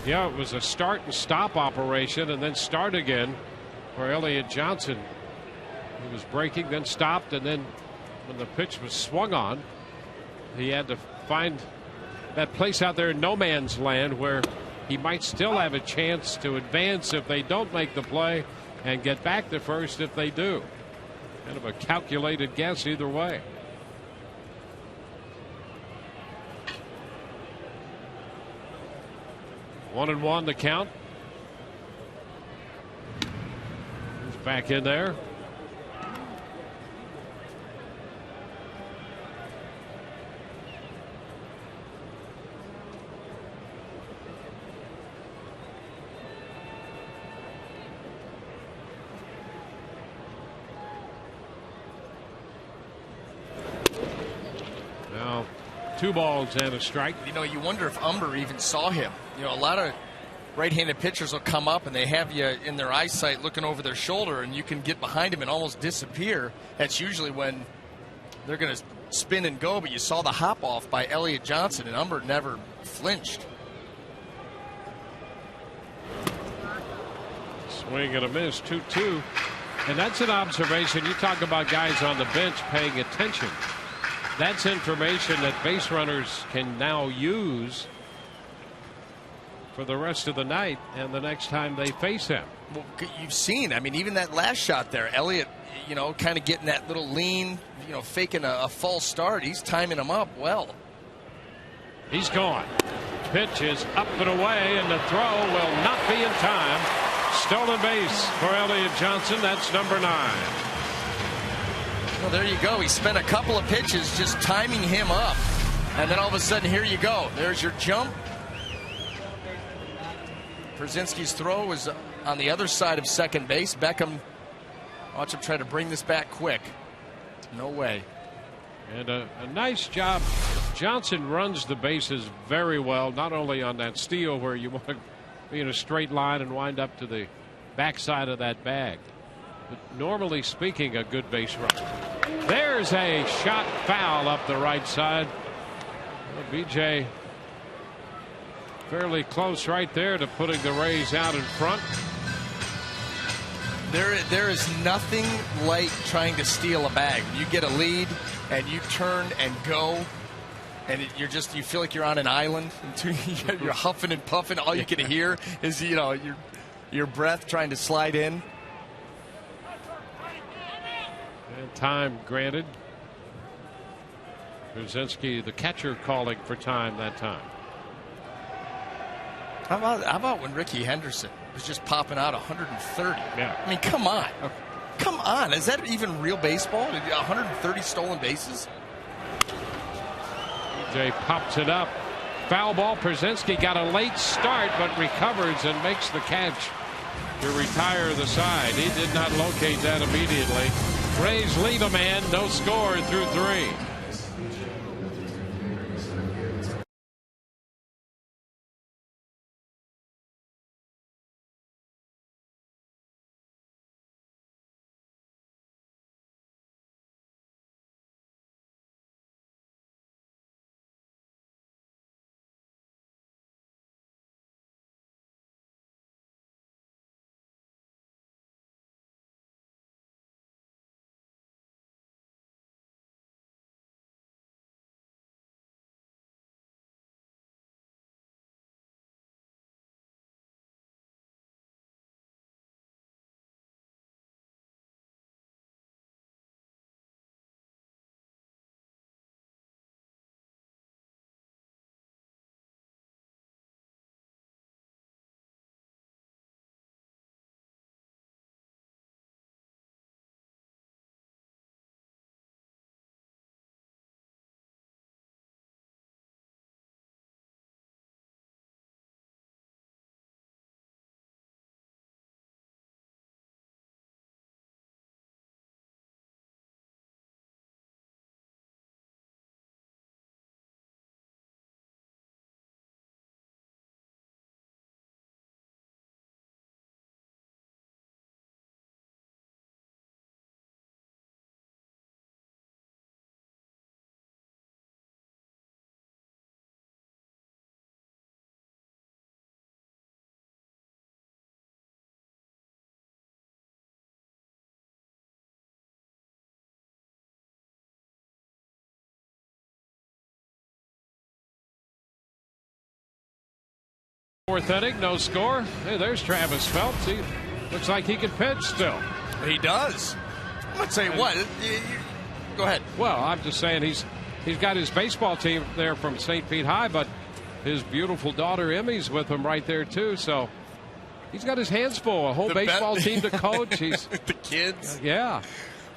Yeah, it was a start and stop operation and then start again for Elliott Johnson. He was breaking, then stopped, and then when the pitch was swung on, he had to find that place out there in no man's land where he might still have a chance to advance if they don't make the play and get back to first if they do. Kind of a calculated guess either way. 1-1 the count. He's back in there. Now 2 balls and a strike. You know, you wonder if Umber even saw him. You know, a lot of right-handed pitchers will come up and they have you in their eyesight looking over their shoulder, and you can get behind him and almost disappear. That's usually when they're going to spin and go, but you saw the hop off by Elliott Johnson, and Umber never flinched. Swing and a miss, 2-2. And that's an observation. You talk about guys on the bench paying attention. That's information that base runners can now use for the rest of the night and the next time they face him. Well, you've seen, I mean, even that last shot there, Elliott, you know, kind of getting that little lean, you know, faking a false start. He's timing him up well. He's gone. Pitch is up and away, and the throw will not be in time. Stolen base for Elliott Johnson. That's number 9. Well, there you go. He spent a couple of pitches just timing him up. And then all of a sudden, here you go. There's your jump. Brzezinski's throw was on the other side of second base. Beckham, watch him try to bring this back quick. No way. And a nice job. Johnson runs the bases very well, not only on that steal where you want to be in a straight line and wind up to the backside of that bag. But normally speaking, a good base run. There's a shot foul up the right side. Well, BJ fairly close right there to putting the Rays out in front. There is nothing like trying to steal a bag. You get a lead and you turn and go, and you feel like you're on an island. You're huffing and puffing. All you can hear is, you know, your breath trying to slide in. And time granted. Brzezinski, the catcher, calling for time that time. How about when Ricky Henderson was just popping out 130? Yeah. I mean, come on. Come on. Is that even real baseball? 130 stolen bases? BJ pops it up. Foul ball. Brzezinski got a late start, but recovers and makes the catch to retire the side. He did not locate that immediately. Rays lead a man. No score through 3. fourth inning, no score. Hey, there's Travis Phelps. He looks like he can pitch still. He does. I'm going to tell you what. Go ahead. Well, I'm just saying he's got his baseball team there from St. Pete High, but his beautiful daughter Emmy's with him right there too. So he's got his hands full. A whole baseball team to coach. He's the kids. Yeah.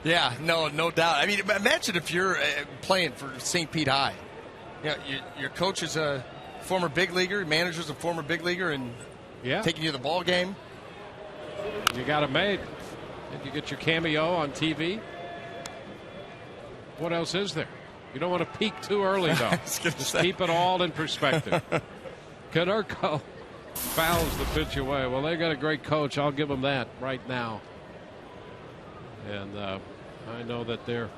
Yeah, no doubt. I mean, imagine if you're playing for St. Pete High. You know, your coach is a former big leaguer, manager's a former big leaguer, and taking you to the ball game. You got it made. Did you get your cameo on TV? What else is there? You don't want to peak too early, though. Just keep it all in perspective. Konerko fouls the pitch away. Well, they got a great coach. I'll give them that right now. And I know that they're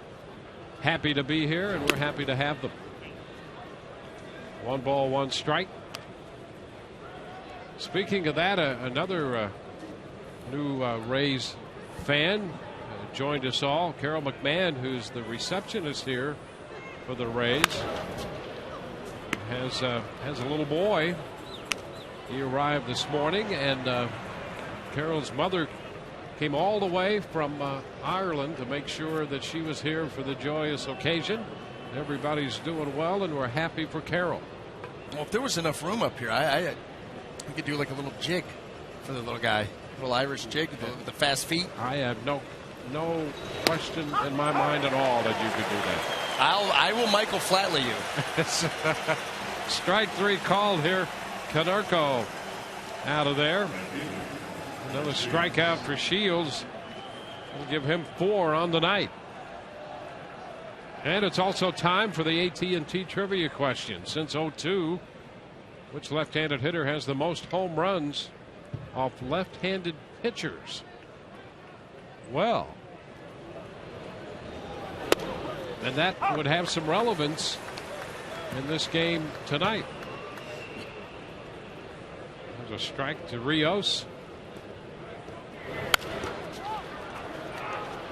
happy to be here, and we're happy to have them. 1 ball, 1 strike. Speaking of that, another new Rays fan joined us all. Carol McMahon, who's the receptionist here for the Rays, has a little boy. He arrived this morning, and Carol's mother came all the way from Ireland to make sure that she was here for the joyous occasion. Everybody's doing well, and we're happy for Carol. Well, if there was enough room up here, we could do like a little jig for the little guy, a little Irish jig with the fast feet. I have no question in my mind at all that you could do that. I will Michael Flatley you. Strike 3 called here. Konerko out of there. Another strikeout for Shields. We'll give him 4 on the night. And it's also time for the AT trivia question. Since 2002, which left-handed hitter has the most home runs off left-handed pitchers? Well, and that would have some relevance in this game tonight. There's a strike to Rios.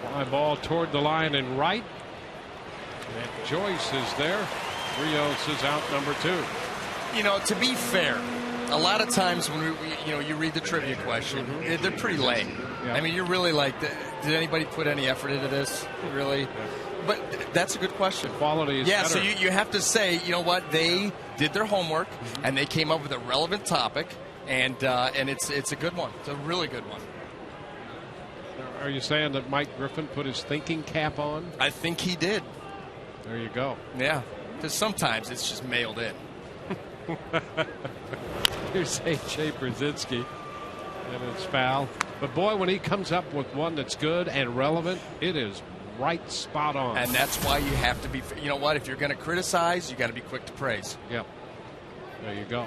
Fly ball toward the line and right. And Joyce is there. Rios is out, number 2. You know, to be fair, a lot of times when you read the trivia question, they're pretty lame. Yeah. I mean, you're really like, did anybody put any effort into this? Really? Yeah. But that's a good question. Quality is better. So you have to say, you know what, they did their homework and they came up with a relevant topic, and it's a good one. It's a really good one. Are you saying that Mike Griffin put his thinking cap on? I think he did. There you go. Yeah, because sometimes it's just mailed in. Here's A.J. Brzezinski, and it's foul. But boy, when he comes up with one that's good and relevant, it is right spot on. And that's why you have to be, you know what, if you're going to criticize, you got to be quick to praise. Yep. There you go.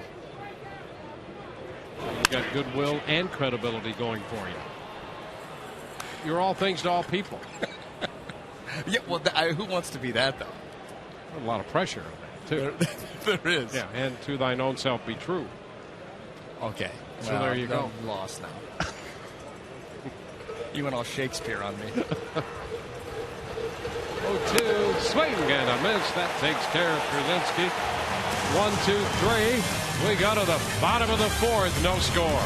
You've got goodwill and credibility going for you. You're all things to all people. Yeah, well, who wants to be that, though? A lot of pressure on that, too. There is. Yeah, and to thine own self be true. Okay. So there you go. I'm lost now. You went all Shakespeare on me. 0-2, swing and a miss. That takes care of Krasinski. 1, 2, 3. We go to the bottom of the 4th. No score.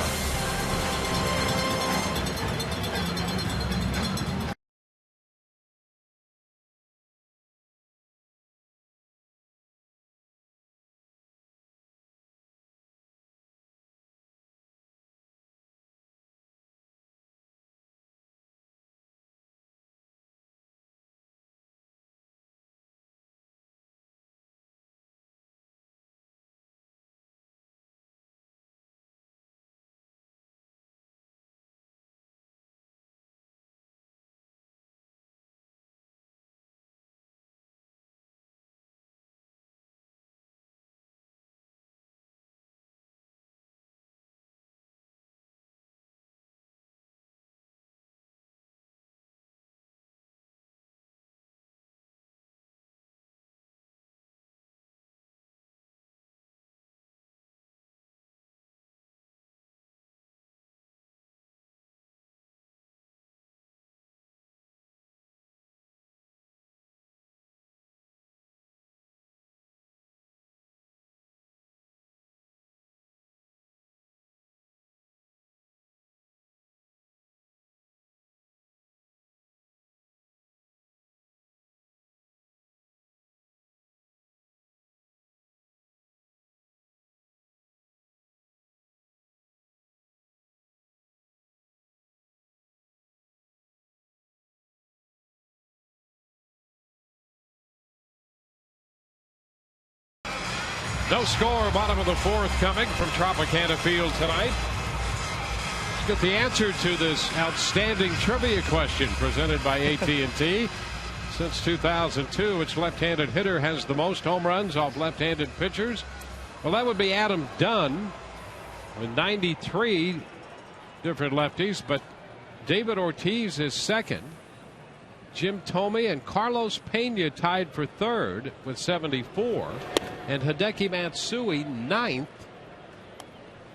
No score, bottom of the fourth coming from Tropicana Field tonight. Let's get the answer to this outstanding trivia question presented by AT&T. Since 2002, which left-handed hitter has the most home runs off left-handed pitchers? Well, that would be Adam Dunn with 93 different lefties, but David Ortiz is second. Jim Thome and Carlos Pena tied for third with 74. And Hideki Matsui ninth,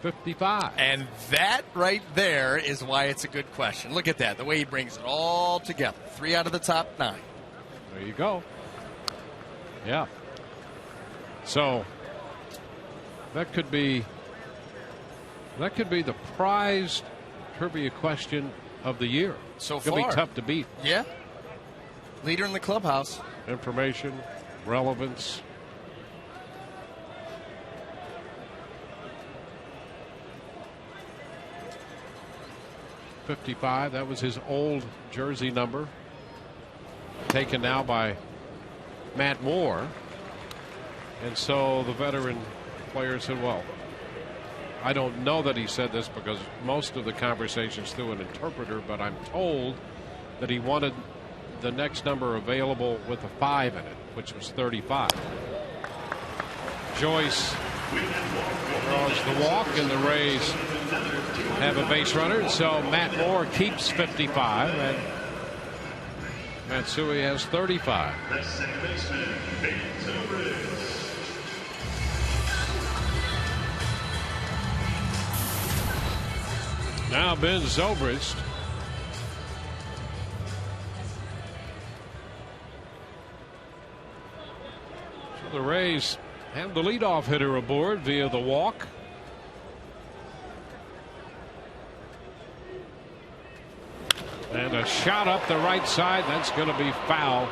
55. And that right there is why it's a good question. Look at that, the way he brings it all together. 3 out of the top 9. There you go. Yeah. So that could be the prized trivia question of the year. So it's going to be tough to beat. Yeah. Leader in the clubhouse. Information, relevance. .55, that was his old jersey number, taken now by Matt Moore. And so the veteran player said, well, I don't know that he said this because most of the conversation's through an interpreter, but I'm told that he wanted the next number available with a 5 in it, which was 35. Joyce draws the walk, and the Rays have a base runner. So Matt Moore keeps 55, and Matsui has 35. Now Ben Zobrist. So the Rays have the leadoff hitter aboard via the walk. And a shot up the right side. That's going to be foul.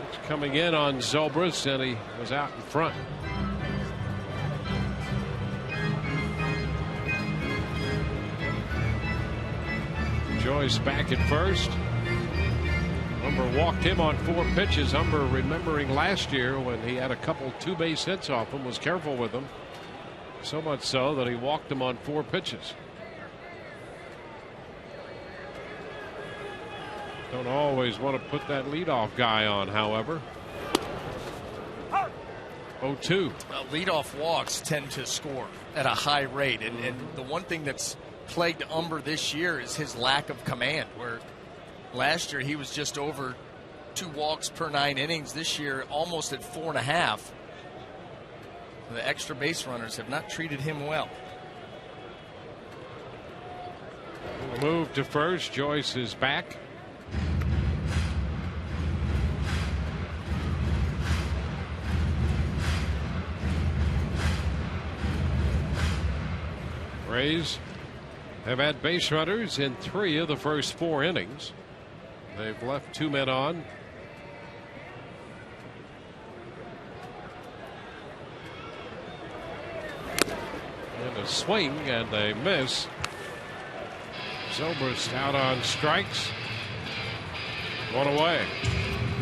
It's coming in on Zobrist, and he was out in front. Joyce back at first. Humber walked him on 4 pitches. Humber, remembering last year when he had a couple 2-base hits off him, was careful with him. So much so that he walked him on 4 pitches. Don't always want to put that leadoff guy on, however. 0-2. Well, leadoff walks tend to score at a high rate. And the one thing that's plagued Humber this year is his lack of command, where last year he was just over 2 walks per 9 innings. This year almost at 4.5. The extra base runners have not treated him well. Move to first. Joyce is back. Rays have had base runners in 3 of the first 4 innings. They've left 2 men on. And a swing, and they miss. Zobrist out on strikes. 1 away.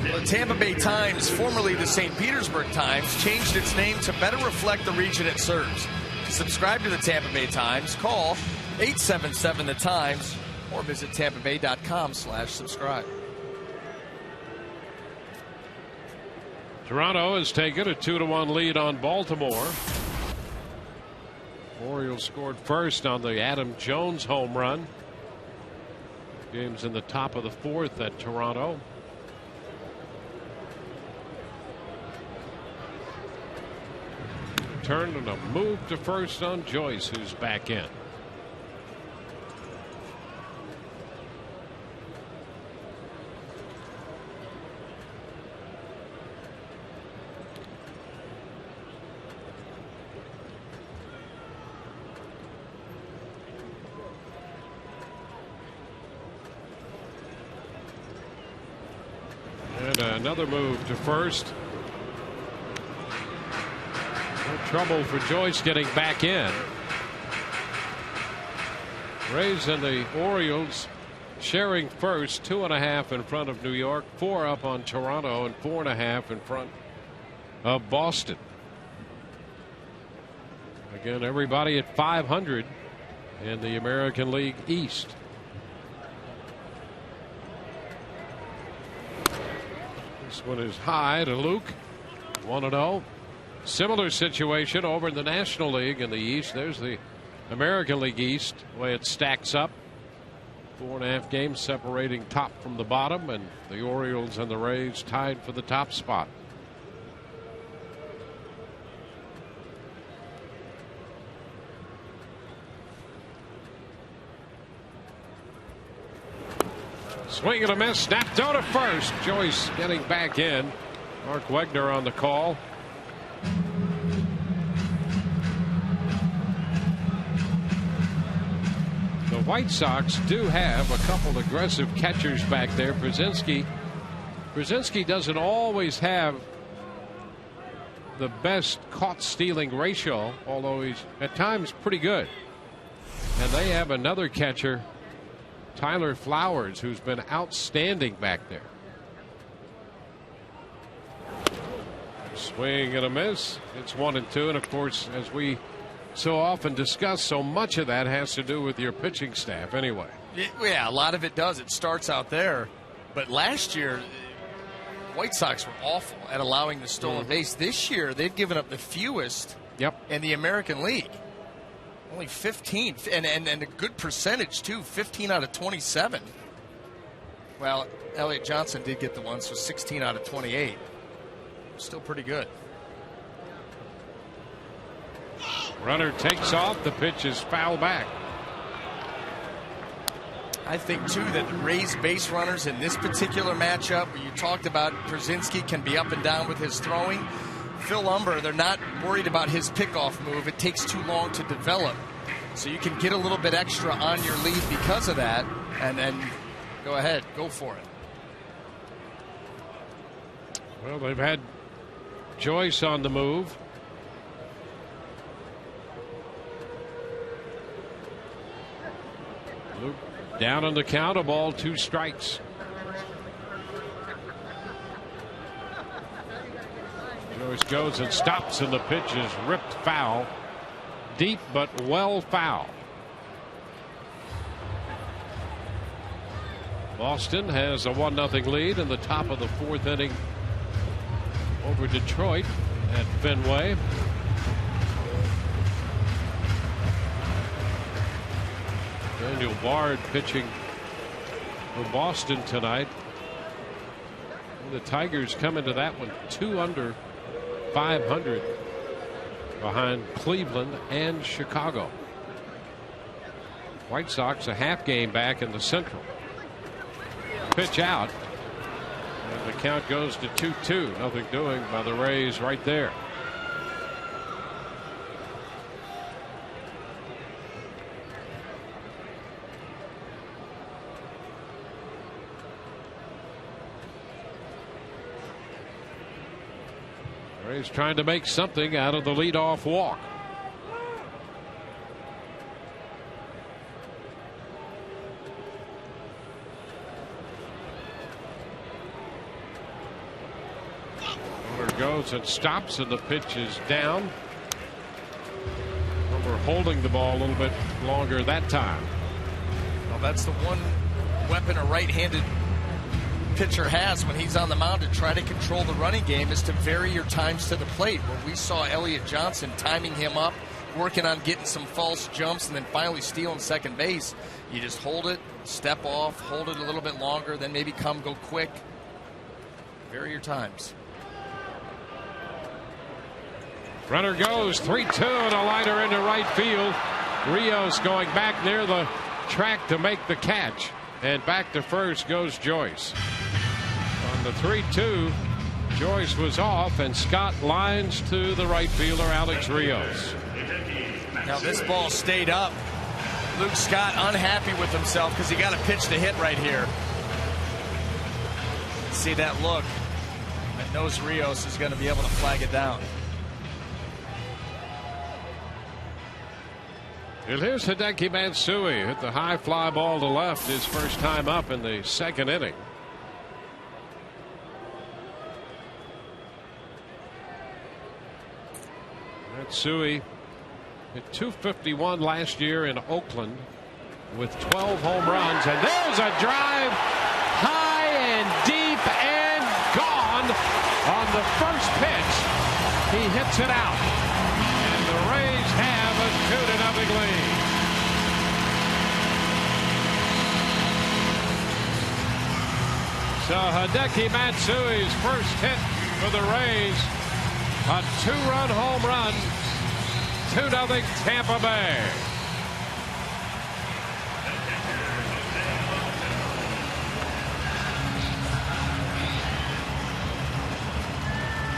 The Tampa Bay Times, formerly the St. Petersburg Times, changed its name to better reflect the region it serves. To subscribe to the Tampa Bay Times, call 877-THE-TIMES or visit tampabay.com/subscribe. Toronto has taken a 2-1 lead on Baltimore. Orioles scored first on the Adam Jones home run. Game's in the top of the 4th at Toronto. Turn and a move to first on Joyce, who's back in. And another move to first. No trouble for Joyce getting back in. Rays and the Orioles sharing first, 2.5 in front of New York, 4 up on Toronto, and 4.5 in front of Boston. Again, everybody at 500 in the American League East. This one is high to Luke. 1-0. Similar situation over in the National League in the East. There's the American League East, the way it stacks up. 4.5 games separating top from the bottom, and the Orioles and the Rays tied for the top spot. Swing and a miss, snapped out at first. Joyce getting back in. Mark Wegner on the call. The White Sox do have a couple aggressive catchers back there. Brzezinski doesn't always have the best caught stealing ratio, although he's at times pretty good. And they have another catcher, Tyler Flowers, who's been outstanding back there. Swing and a miss. It's 1-2, and of course, as we so often discuss, so much of that has to do with your pitching staff anyway. Yeah, a lot of it does. It starts out there. But last year, White Sox were awful at allowing the stolen base. This year, they've given up the fewest in the American League. Only 15, and a good percentage, too, 15 out of 27. Well, Elliott Johnson did get the one, so 16 out of 28. Still pretty good. Runner takes off. The pitch is foul back. I think, too, that the Rays base runners in this particular matchup, where you talked about Brzezinski can be up and down with his throwing, Phil Umber, they're not worried about his pickoff move. It takes too long to develop. So you can get a little bit extra on your lead because of that, and then go ahead, go for it. Well, they've had Joyce on the move. Luke down on the count, a ball, 2 strikes. Joyce goes and stops, and the pitch is ripped foul. Deep but well foul. Boston has a 1-0 lead in the top of the 4th inning over Detroit at Fenway. Daniel Bard pitching for Boston tonight. The Tigers come into that one 2 under 500 behind Cleveland and Chicago. White Sox a half game back in the Central. Pitch out, and the count goes to 2-2. Nothing doing by the Rays right there. Rays trying to make something out of the leadoff walk. Runner goes and stops, and the pitch is down. We're holding the ball a little bit longer that time. Well, that's the one weapon a right-handed pitcher has when he's on the mound to try to control the running game, is to vary your times to the plate. Where we saw Elliott Johnson timing him up, working on getting some false jumps, and then finally stealing second base. You just hold it, step off, hold it a little bit longer, then maybe go quick. Vary your times. Runner goes 3-2, and a liner into right field. Rios going back near the track to make the catch, and back to first goes Joyce. On the 3-2, Joyce was off, and Scott lines to the right fielder, Alex Rios. Now this ball stayed up. Luke Scott unhappy with himself because he got a pitch to hit right here. See that look, and knows Rios is going to be able to flag it down. And here's Hideki Matsui. Hit the high fly ball to left his first time up in the 2nd inning. Matsui Hit .251 last year in Oakland with 12 home runs. And there's a drive high and deep and gone on the first pitch. He hits it out. And the Rays have a 2-0 lead. So Hideki Matsui's first hit for the Rays. A 2-run home run. 2-0 Tampa Bay.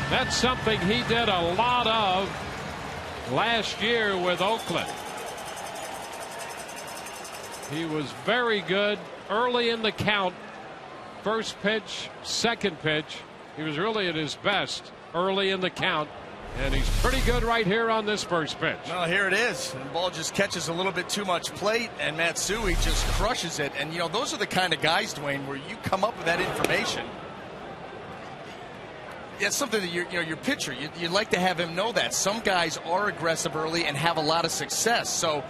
That's something he did a lot of last year with Oakland. He was very good early in the count. First pitch, second pitch. He was really at his best early in the count. And he's pretty good right here on this first pitch. Well, here it is. The ball just catches a little bit too much plate, and Matsui just crushes it. And, you know, those are the kind of guys, Dwayne, where you come up with that information. It's something that your pitcher, you'd like to have him know that. Some guys are aggressive early and have a lot of success. So,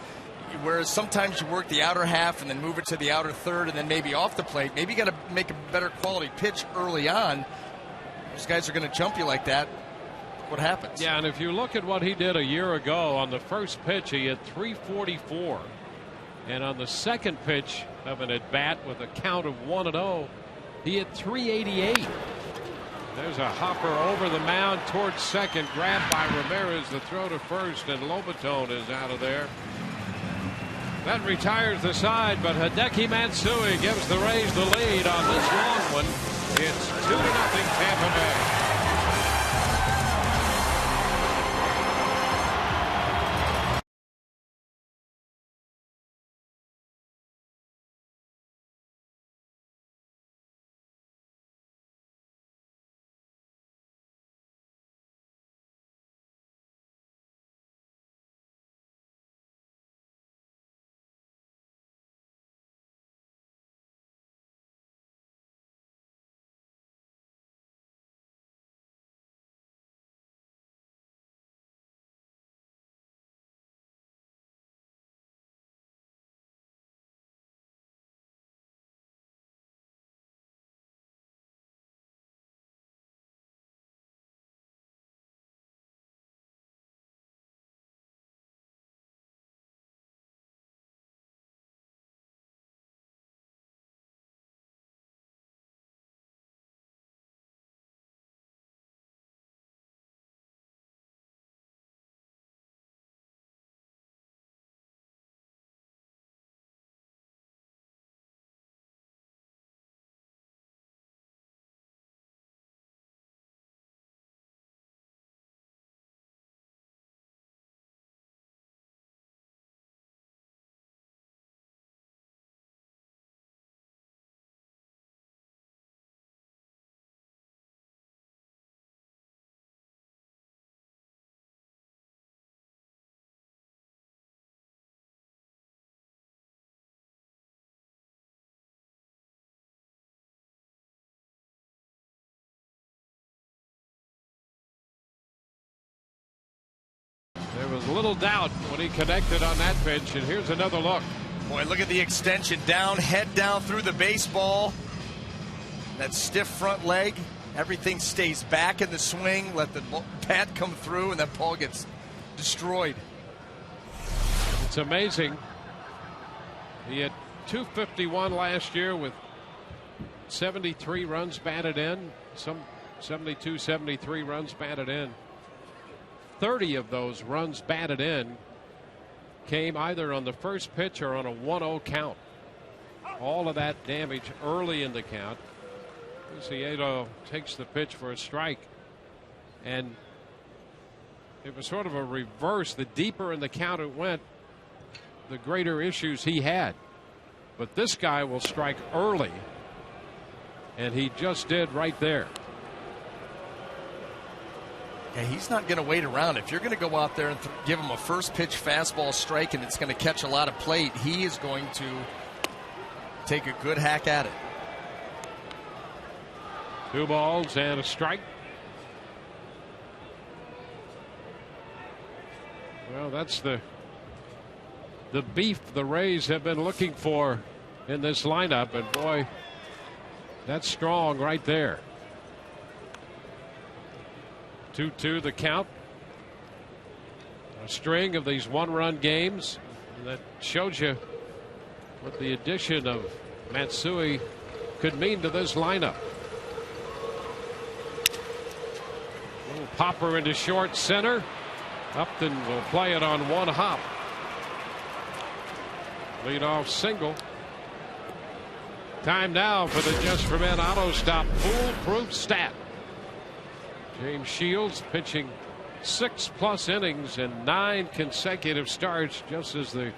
whereas sometimes you work the outer half and then move it to the outer third and then maybe off the plate, maybe you got to make a better quality pitch early on. Those guys are going to jump you like that. What happens? Yeah, and if you look at what he did a year ago, on the first pitch he hit .344, and on the second pitch of an at bat with a count of 1-0, he hit .388. There's a hopper over the mound towards second, grabbed by Ramirez. The throw to first, and Lobaton is out of there. That retires the side, but Hideki Matsui gives the Rays the lead on this long one. It's 2-0 Tampa Bay. There was little doubt when he connected on that pitch, and here's another look. Boy, look at the extension down, head down through the baseball. That stiff front leg. Everything stays back in the swing. Let the bat come through, and that ball gets destroyed. It's amazing. He had .251 last year with 73 runs batted in. Some 72, 73 runs batted in. 30 of those runs batted in came either on the first pitch or on a 1-0 count. All of that damage early in the count. Ciedo takes the pitch for a strike, and it was sort of a reverse. The deeper in the count it went, the greater issues he had. But this guy will strike early, and he just did right there. Yeah, he's not going to wait around. If you're going to go out there and give him a first pitch fastball strike and it's going to catch a lot of plate, he is going to take a good hack at it. 2 balls and a strike. Well, that's the beef the Rays have been looking for in this lineup, and boy, that's strong right there. 2-2 the count. A string of these one-run games that shows you what the addition of Matsui could mean to this lineup. Little popper into short center. Upton will play it on one hop. Leadoff single. Time now for the Just for Men auto stop foolproof stat. James Shields pitching 6+ innings and 9 consecutive starts. Just as the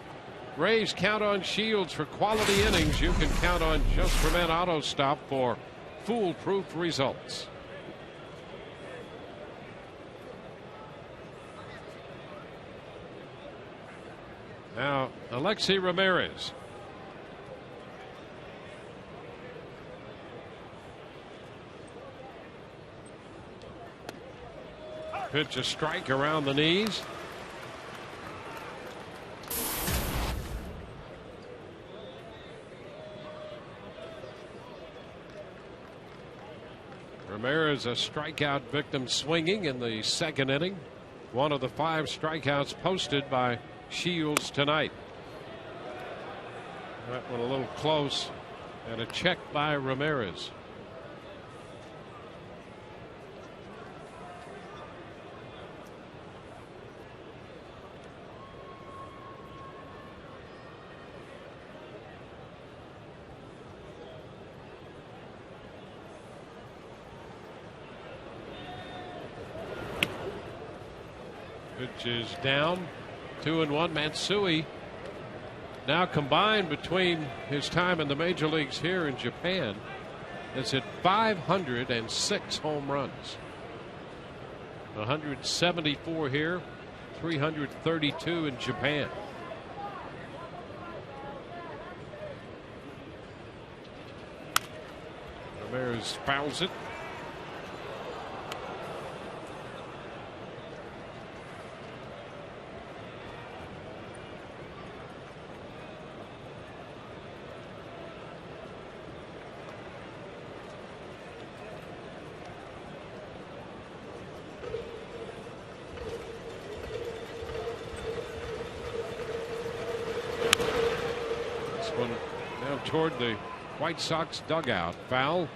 Rays count on Shields for quality innings, you can count on Just for Men auto stop for foolproof results. Now, Alexi Ramirez. Pitch a strike around the knees. Ramirez, a strikeout victim, swinging in the second inning. One of the 5 strikeouts posted by Shields tonight. That one a little close, and a check by Ramirez. Pitch is down. 2-1. Matsui now combined between his time in the major leagues here in Japan has hit 506 home runs. 174 here, 332 in Japan. Ramirez fouls it. Toward the White Sox dugout. Foul.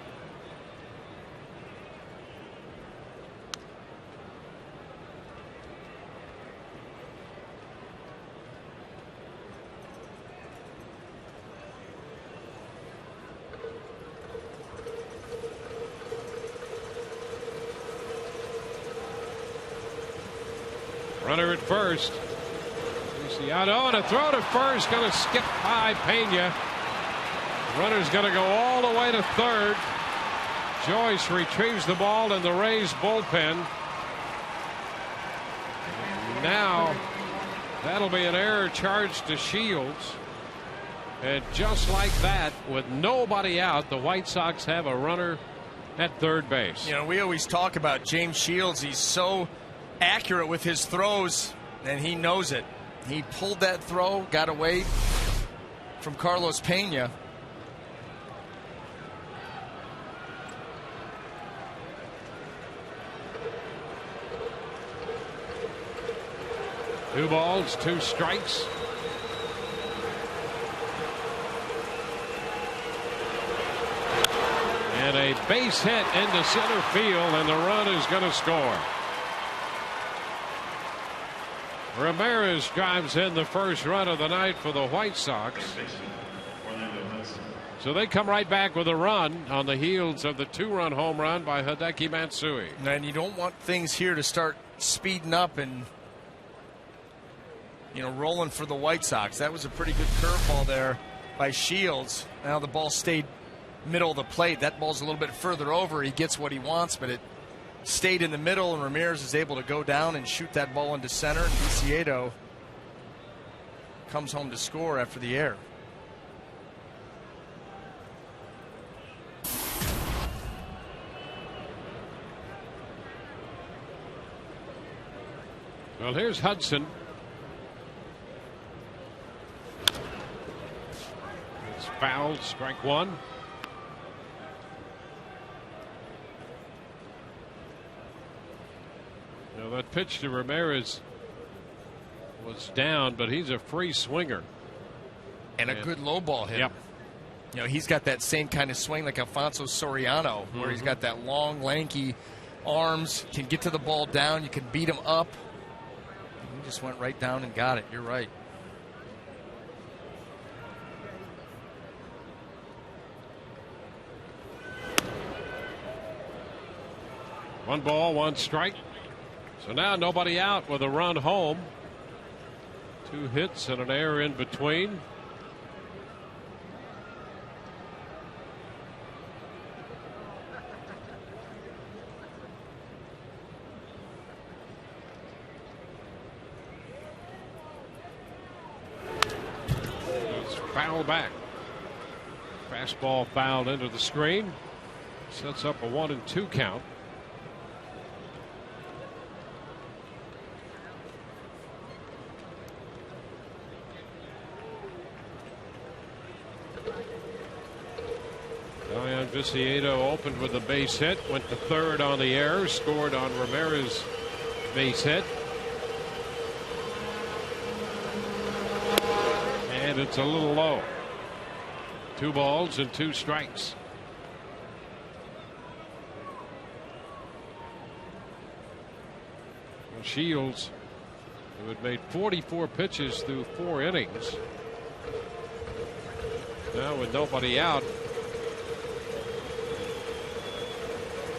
Runner at first. Luciano, and a throw to first, going to skip by Pena. Runner's going to go all the way to third. Joyce retrieves the ball in the Rays bullpen. Now that'll be an error charged to Shields. And just like that, with nobody out, the White Sox have a runner at third base. You know, we always talk about James Shields. He's so accurate with his throws, and he knows it. He pulled that throw, got away from Carlos Pena. 2 balls, 2 strikes. And a base hit into center field, and the run is going to score. Ramirez drives in the first run of the night for the White Sox. So they come right back with a run on the heels of the 2-run home run by Hideki Matsui. And you don't want things here to start speeding up and, you know, rolling for the White Sox. That was a pretty good curveball there by Shields. Now the ball stayed middle of the plate. That ball's a little bit further over. He gets what he wants, but it stayed in the middle, and Ramirez is able to go down and shoot that ball into center. And Viciedo comes home to score after the error. Well, here's Hudson. fouled, strike one. Now that pitch to Ramirez was down, but he's a free swinger. And a good low ball hit. Yep. You know, he's got that same kind of swing like Alfonso Soriano, where he's got that long, lanky arms, can get to the ball down, you can beat him up. He just went right down and got it. You're right. One ball, one strike. So now nobody out with a run home. 2 hits and an error in between. It's foul back. Fastball fouled into the screen. Sets up a 1-2 count. Viciato opened with a base hit, went to third on the error, scored on Ramirez's base hit. And it's a little low. 2 balls and 2 strikes. Well, Shields, who had made 44 pitches through 4 innings, now with nobody out,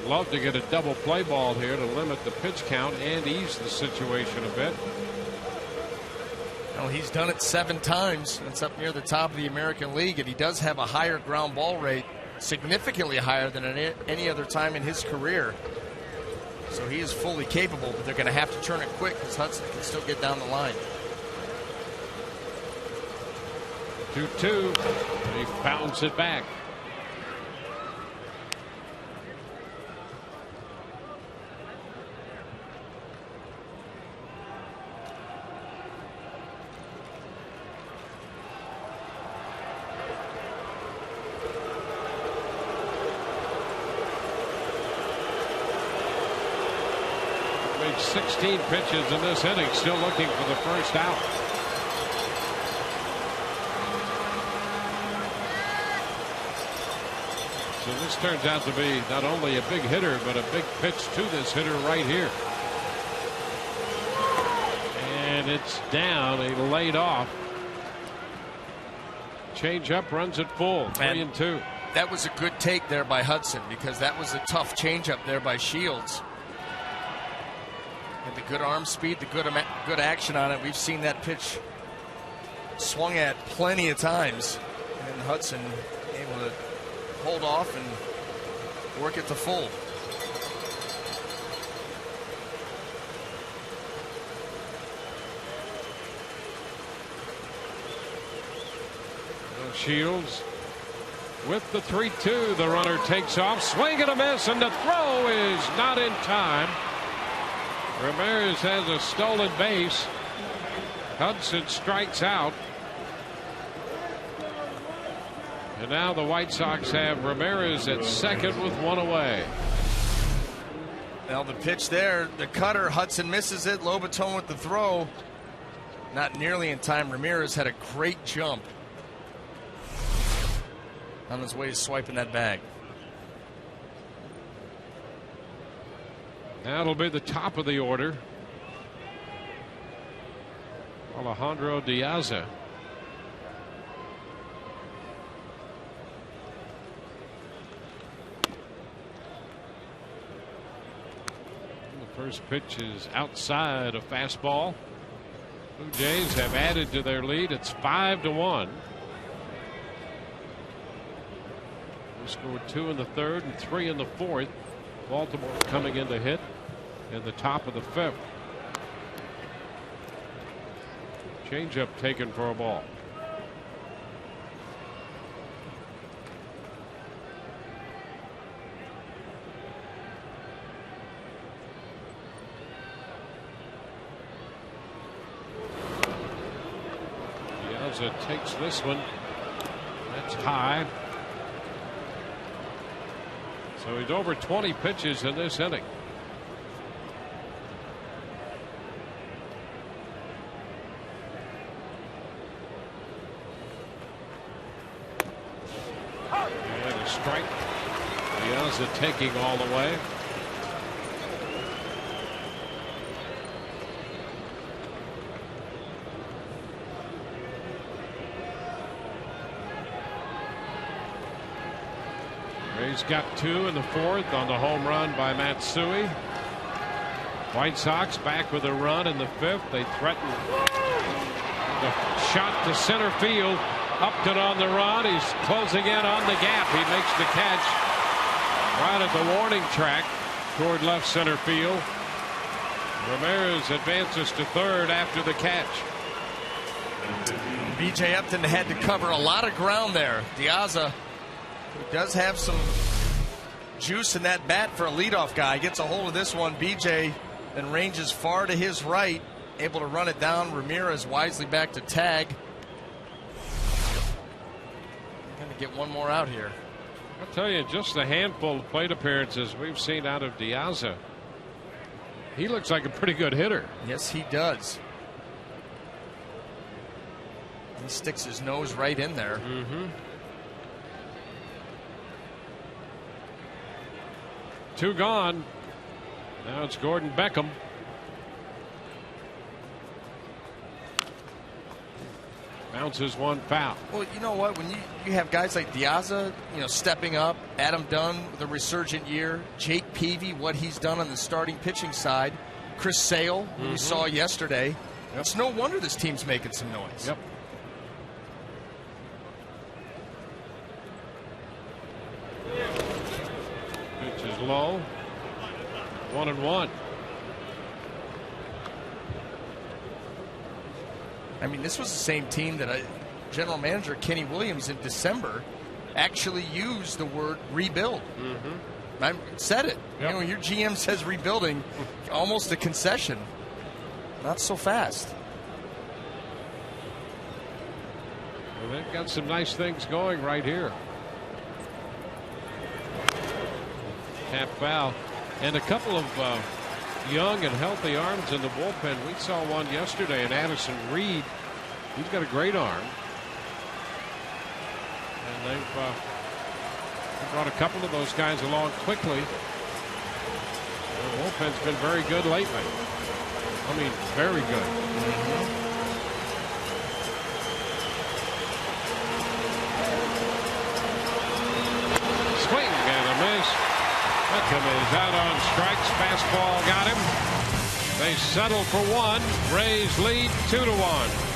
love to get a double play ball here to limit the pitch count and ease the situation a bit. Well, he's done it 7 times. That's up near the top of the American League, and he does have a higher ground ball rate, significantly higher than any other time in his career. So he is fully capable, but they're going to have to turn it quick because Hudson can still get down the line. 2-2. He bounces it back. Made 16 pitches in this inning, still looking for the first out. So this turns out to be not only a big hitter, but a big pitch to this hitter right here. And it's down. He laid off. Change up, runs it full. 3-2. That was a good take there by Hudson, because that was a tough change up there by Shields. And the good arm speed, the good action on it. We've seen that pitch swung at plenty of times. And Hudson able to hold off and work it to full. Shields with the 3-2. The runner takes off. Swing and a miss, and the throw is not in time. Ramirez has a stolen base. Hudson strikes out. And now the White Sox have Ramirez at second with 1 away. Now the pitch there, the cutter, Hudson misses it. Lobaton with the throw. Not nearly in time. Ramirez had a great jump on his way to swiping that bag. That'll be the top of the order. Alejandro Diaza. The first pitch is outside a fastball. Blue Jays have added to their lead. It's 5-1. They scored 2 in the third and 3 in the fourth. Baltimore coming in to hit in the top of the 5th. Changeup taken for a ball. Piazza takes this one. That It's high. So he's over 20 pitches in this inning. And a strike. Piazza taking all the way. He's got 2 in the 4th on the home run by Matsui. White Sox back with a run in the 5th. They threaten the shot to center field. Upton on the run. He's closing in on the gap. He makes the catch right at the warning track toward left center field. Ramirez advances to 3rd after the catch. B.J. Upton had to cover a lot of ground there. Piazza, who does have some juice in that bat for a leadoff guy, gets a hold of this one. B.J. then ranges far to his right, able to run it down. Ramirez wisely back to tag. Going to get one more out here. I'll tell you, just a handful of plate appearances we've seen out of Piazza. He looks like a pretty good hitter. Yes, he does. He sticks his nose right in there. Mm-hmm. 2 gone. Now it's Gordon Beckham. Bounces one foul. Well, you know what? When you have guys like Piazza, stepping up, Adam Dunn with a resurgent year, Jake Peavy, what he's done on the starting pitching side, Chris Sale, who we saw yesterday. Yep. It's no wonder this team's making some noise. Yep. Pitch is low. 1-1. I mean, this was the same team that General Manager Kenny Williams in December actually used the word rebuild. I said it. Yep. When your GM says rebuilding, almost a concession. Not so fast. Well, they've got some nice things going right here. Tap foul. And a couple of young and healthy arms in the bullpen. We saw one yesterday in Addison Reed. He's got a great arm. And they've brought a couple of those guys along quickly. The bullpen's been very good lately. I mean, very good. Swing and a miss. Beckham is out on strikes. Fastball got him. They settle for 1. Rays lead 2-1.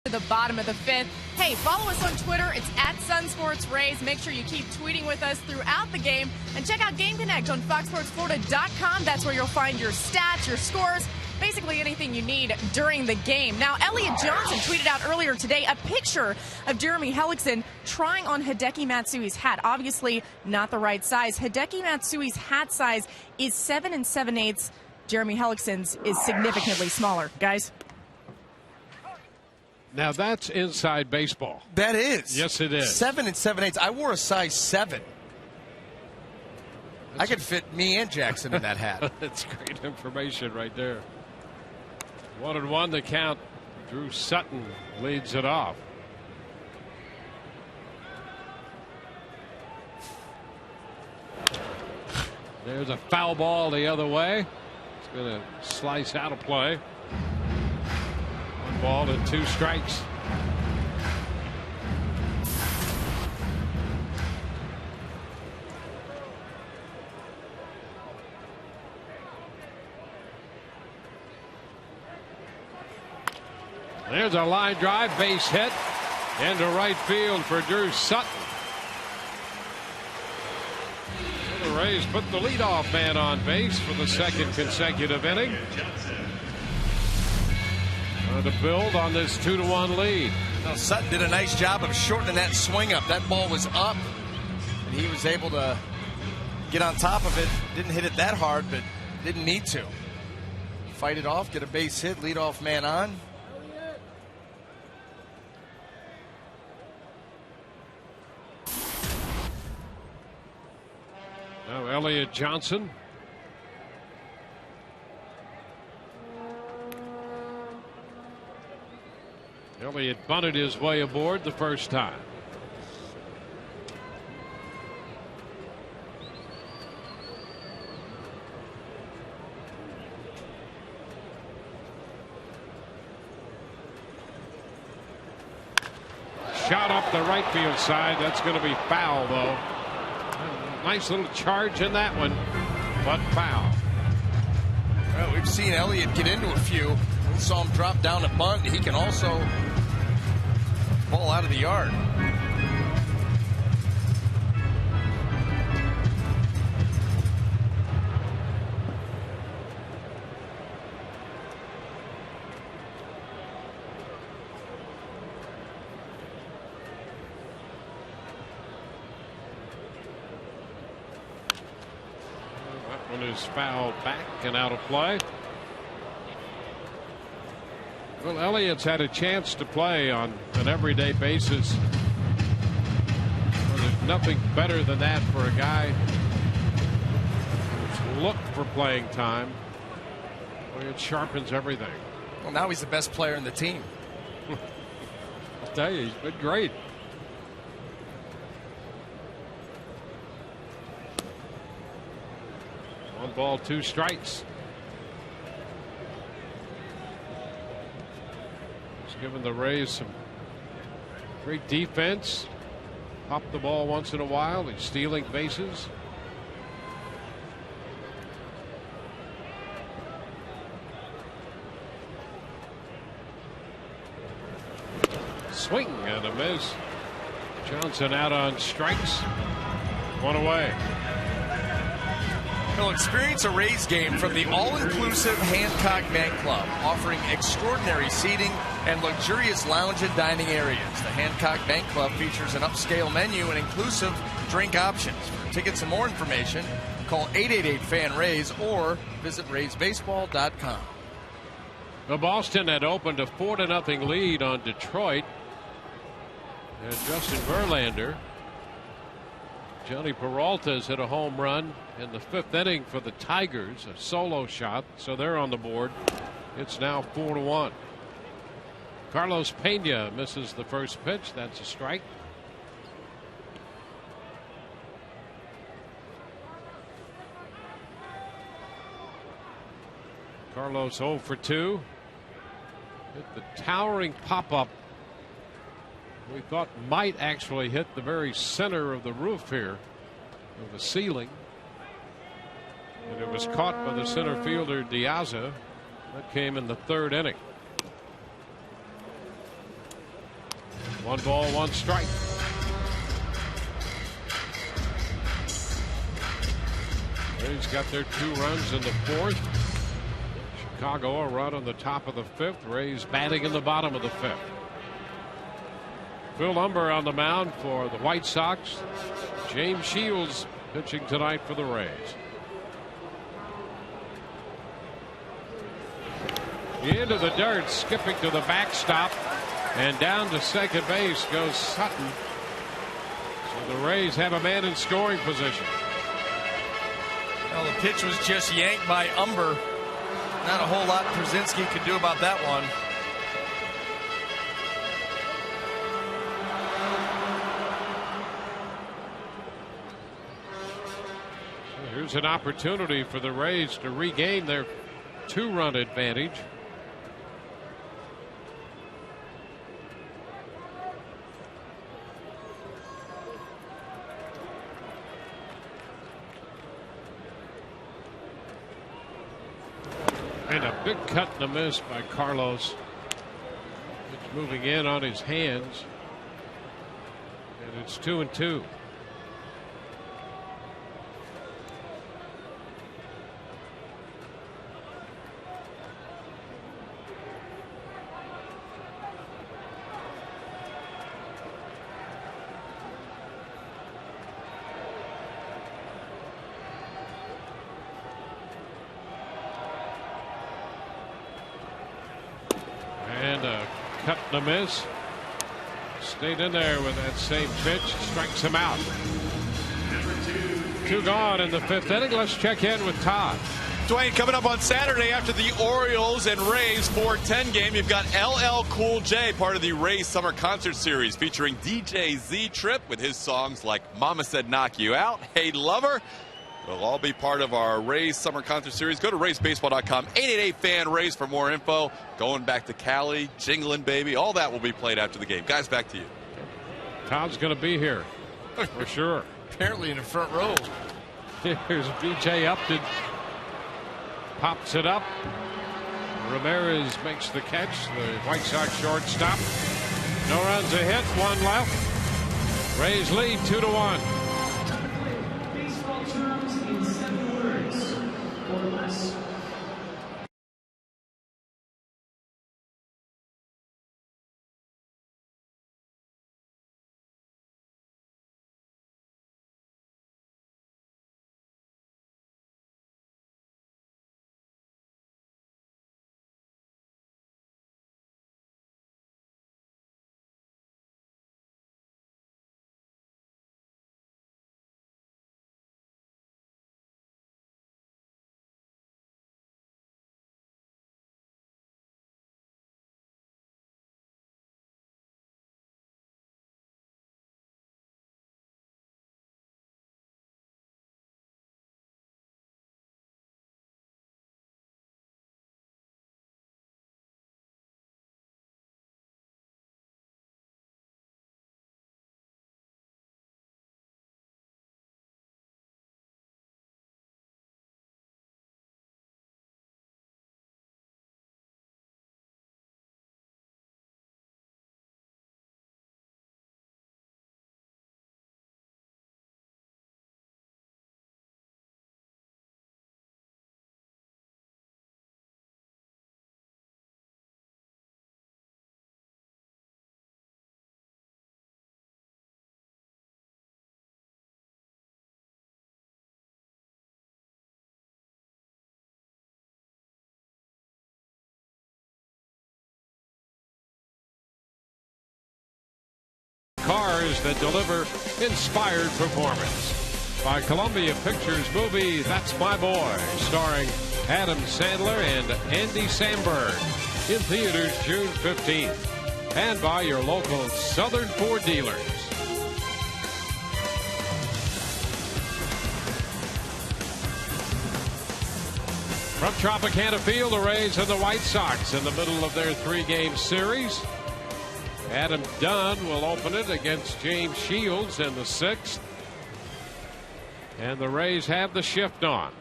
to the bottom of the 5th. Hey, follow us on Twitter. It's @SunSportsRays. Make sure you keep tweeting with us throughout the game. And check out Game Connect on FoxSportsFlorida.com. That's where you'll find your stats, your scores, basically anything you need during the game. Now, Elliot Johnson tweeted out earlier today a picture of Jeremy Hellickson trying on Hideki Matsui's hat. Obviously not the right size. Hideki Matsui's hat size is 7 7/8. Jeremy Hellickson's is significantly smaller. Guys? Now that's inside baseball. That is. Yes, it is. 7 7/8. I wore a size 7. I could fit me and Jackson in that hat. That's great information right there. 1-1 the count. Drew Sutton leads it off. There's a foul ball the other way. It's going to slice out of play. 1 ball and 2 strikes. There's a line drive, base hit into right field for Drew Sutton. The Rays put the leadoff man on base for the 2nd consecutive inning. To build on this 2-1 lead. Now, Sutton did a nice job of shortening that swing up. That ball was up, and he was able to get on top of it. Didn't hit it that hard, but didn't need to. Fight it off, get a base hit, leadoff man on. Now Elliot Johnson. Elliott bunted his way aboard the first time. Shot up the right field side. That's going to be foul, though. Nice little charge in that one, but foul. Well, we've seen Elliott get into a few. We saw him drop down a bunt. He can also ball out of the yard. That one is fouled back and out of play. Well, Elliott's had a chance to play on an everyday basis. Well, there's nothing better than that for a guy who's looked for playing time. Well, it sharpens everything. Well, now he's the best player in the team. I'll tell you, he's been great. One ball, 2 strikes. Giving the Rays some great defense. Pop the ball once in a while. He's stealing bases. Swing and a miss. Johnson out on strikes. 1 away. You'll experience a Rays game from the all-inclusive Hancock Bank Club, offering extraordinary seating and luxurious lounge and dining areas. The Hancock Bank Club features an upscale menu and inclusive drink options. For tickets and more information, call 888-FAN-RAYS or visit RaysBaseball.com. Well, Boston had opened a 4-0 lead on Detroit. And Justin Verlander, Johnny Peralta's hit a home run in the 5th inning for the Tigers, a solo shot, so they're on the board. It's now 4-1. Carlos Pena misses the first pitch. That's a strike. Carlos 0 for 2. Hit the towering pop-up we thought might actually hit the very center of the roof here of the ceiling. And it was caught by the center fielder Diaza. That came in the 3rd inning. 1 ball, 1 strike. Rays got their 2 runs in the 4th. Chicago a run on the top of the 5th. Rays batting in the bottom of the 5th. Phil Humber on the mound for the White Sox. James Shields pitching tonight for the Rays. Into the dirt, skipping to the backstop, and down to second base goes Sutton. So the Rays have a man in scoring position. Well, the pitch was just yanked by Humber. Not a whole lot Przinsky could do about that one. So here's an opportunity for the Rays to regain their 2-run advantage. And a big cut and a miss by Carlos. It's moving in on his hands. And it's 2-2. And a cut and a miss. Stayed in there with that same pitch. Strikes him out. 2 gone in the 5th inning. Let's check in with Todd. Dwayne, coming up on Saturday after the Orioles and Rays 4-10 game, you've got LL Cool J, part of the Rays Summer Concert Series, featuring DJ Z-Trip with his songs like Mama Said Knock You Out, Hey Lover. It'll all be part of our Rays Summer Concert Series. Go to RaysBaseball.com, 888-FAN-RAYS for more info. Going back to Cali, Jingling Baby, all that will be played after the game. Guys, back to you. Todd's going to be here for sure. Apparently in the front row. Here's BJ Upton. Pops it up. Ramirez makes the catch. The White Sox shortstop. No runs, a hit, 1 left. Rays lead 2-1. Baseball terms in 7 words or less. Cars that deliver inspired performance. By Columbia Pictures movie That's My Boy, starring Adam Sandler and Andy Samberg, in theaters June 15th. And by your local Southern Ford dealers. From Tropicana Field, the Rays and the White Sox in the middle of their 3-game series. Adam Dunn will open it against James Shields in the 6th. And the Rays have the shift on.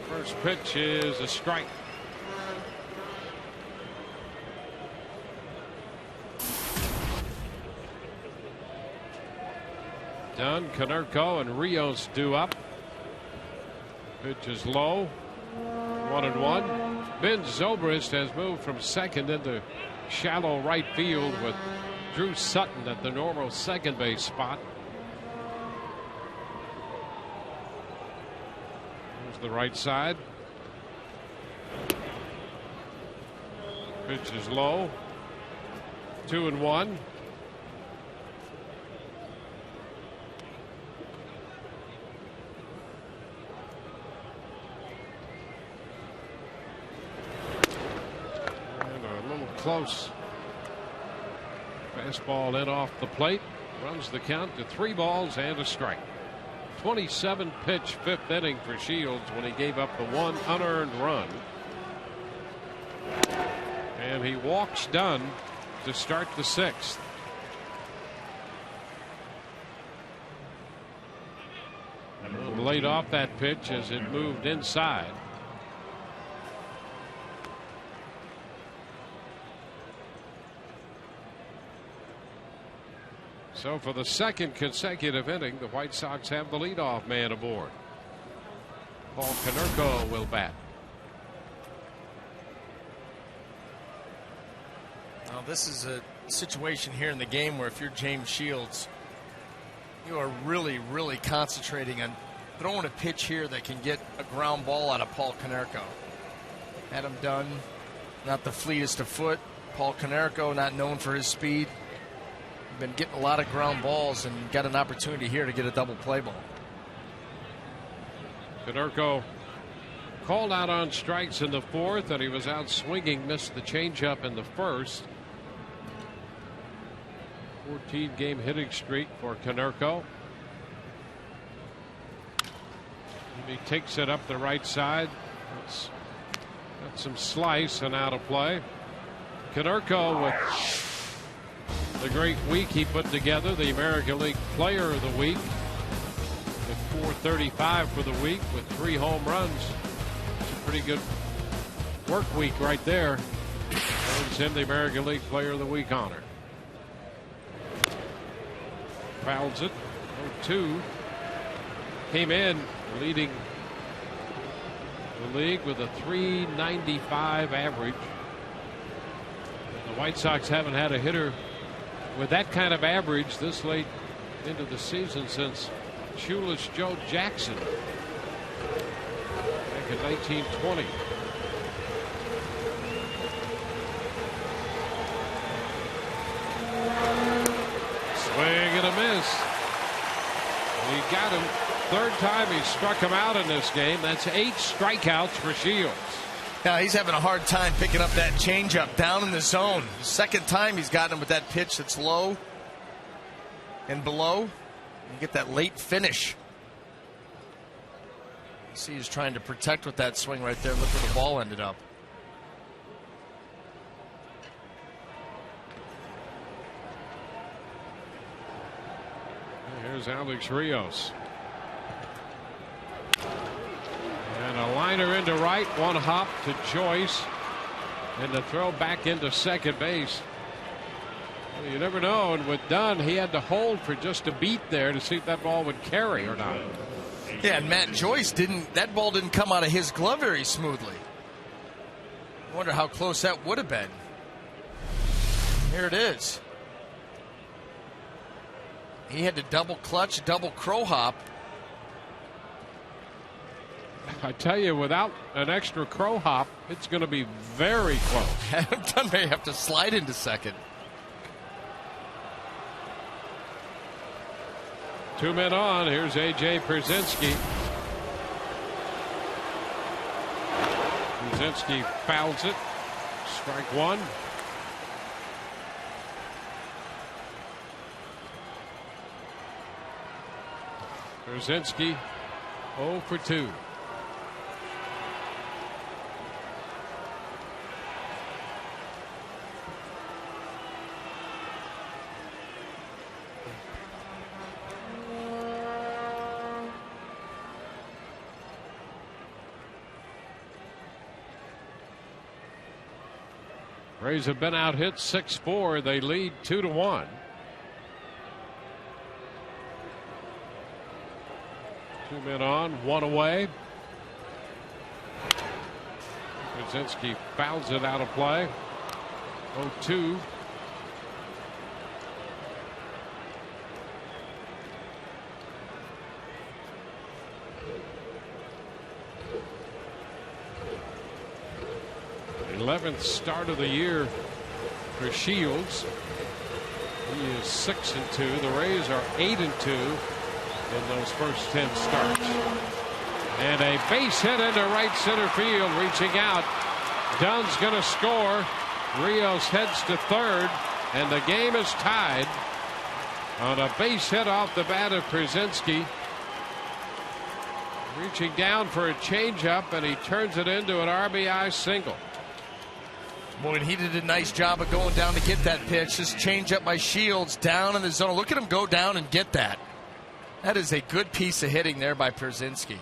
First pitch is a strike. Dunn, Konerko, and Rios due up. Pitch is low. 1-1. Ben Zobrist has moved from second into shallow right field with Drew Sutton at the normal second base spot. There's the right side. Pitch is low. 2-1. Close. Fastball in off the plate. Runs the count to 3 balls and a strike. 27 pitch 5th inning for Shields when he gave up the 1 unearned run. And he walks Dunn to start the 6th. Laid off that pitch as it moved inside. So for the 2nd consecutive inning, the White Sox have the leadoff man aboard. Paul Konerko will bat. Now this is a situation here in the game where if you're James Shields, you are really, really concentrating on throwing a pitch here that can get a ground ball out of Paul Konerko. Adam Dunn, not the fleetest of foot. Paul Konerko, not known for his speed. Been getting a lot of ground balls and got an opportunity here to get a double play ball. Konerko called out on strikes in the 4th, and he was out swinging, missed the changeup in the 1st. 14-game hitting streak for Konerko. He takes it up the right side. It's got some slice and out of play. Konerko with the great week he put together, the American League Player of the Week, with 435 for the week with 3 home runs. It's a pretty good work week right there. Earns him the American League Player of the Week honor. Fouls it. 0-2. Came in leading the league with a .395 average. The White Sox haven't had a hitter with that kind of average this late into the season since Shoeless Joe Jackson back in 1920. Swing and a miss. He got him. 3rd time he struck him out in this game. That's 8 strikeouts for Shields. Now he's having a hard time picking up that changeup down in the zone. 2nd time he's gotten him with that pitch that's low and below. You get that late finish. You see he's trying to protect with that swing right there. Look where the ball ended up. Here's Alex Rios. And a liner into right, 1 hop to Joyce, and the throw back into second base. Well, you never know, and with Dunn, he had to hold for just a beat there to see if that ball would carry or not. Yeah, and Matt Joyce that ball didn't come out of his glove very smoothly. I wonder how close that would have been. Here it is. He had to double clutch, double crow hop. I tell you, without an extra crow hop, it's going to be very close. Dunn may have to slide into second. 2 men on. Here's A.J. Pierzynski. Pierzynski fouls it. Strike 1. Pierzynski 0 for 2. Rays have been out hit 6-4. They lead 2-1. 2 men on, 1 away. Brzezinski fouls it out of play. 0-2. The 11th start of the year for Shields. He is 6-2. The Rays are 8-2 in those first 10 starts. And a base hit into right center field, reaching out. Dunn's going to score. Rios heads to third, and the game is tied on a base hit off the bat of Brzezinski. Reaching down for a changeup, and he turns it into an RBI single. Boy, he did a nice job of going down to get that pitch. This changeup by Shields down in the zone. Look at him go down and get that. That is a good piece of hitting there by Brzezinski.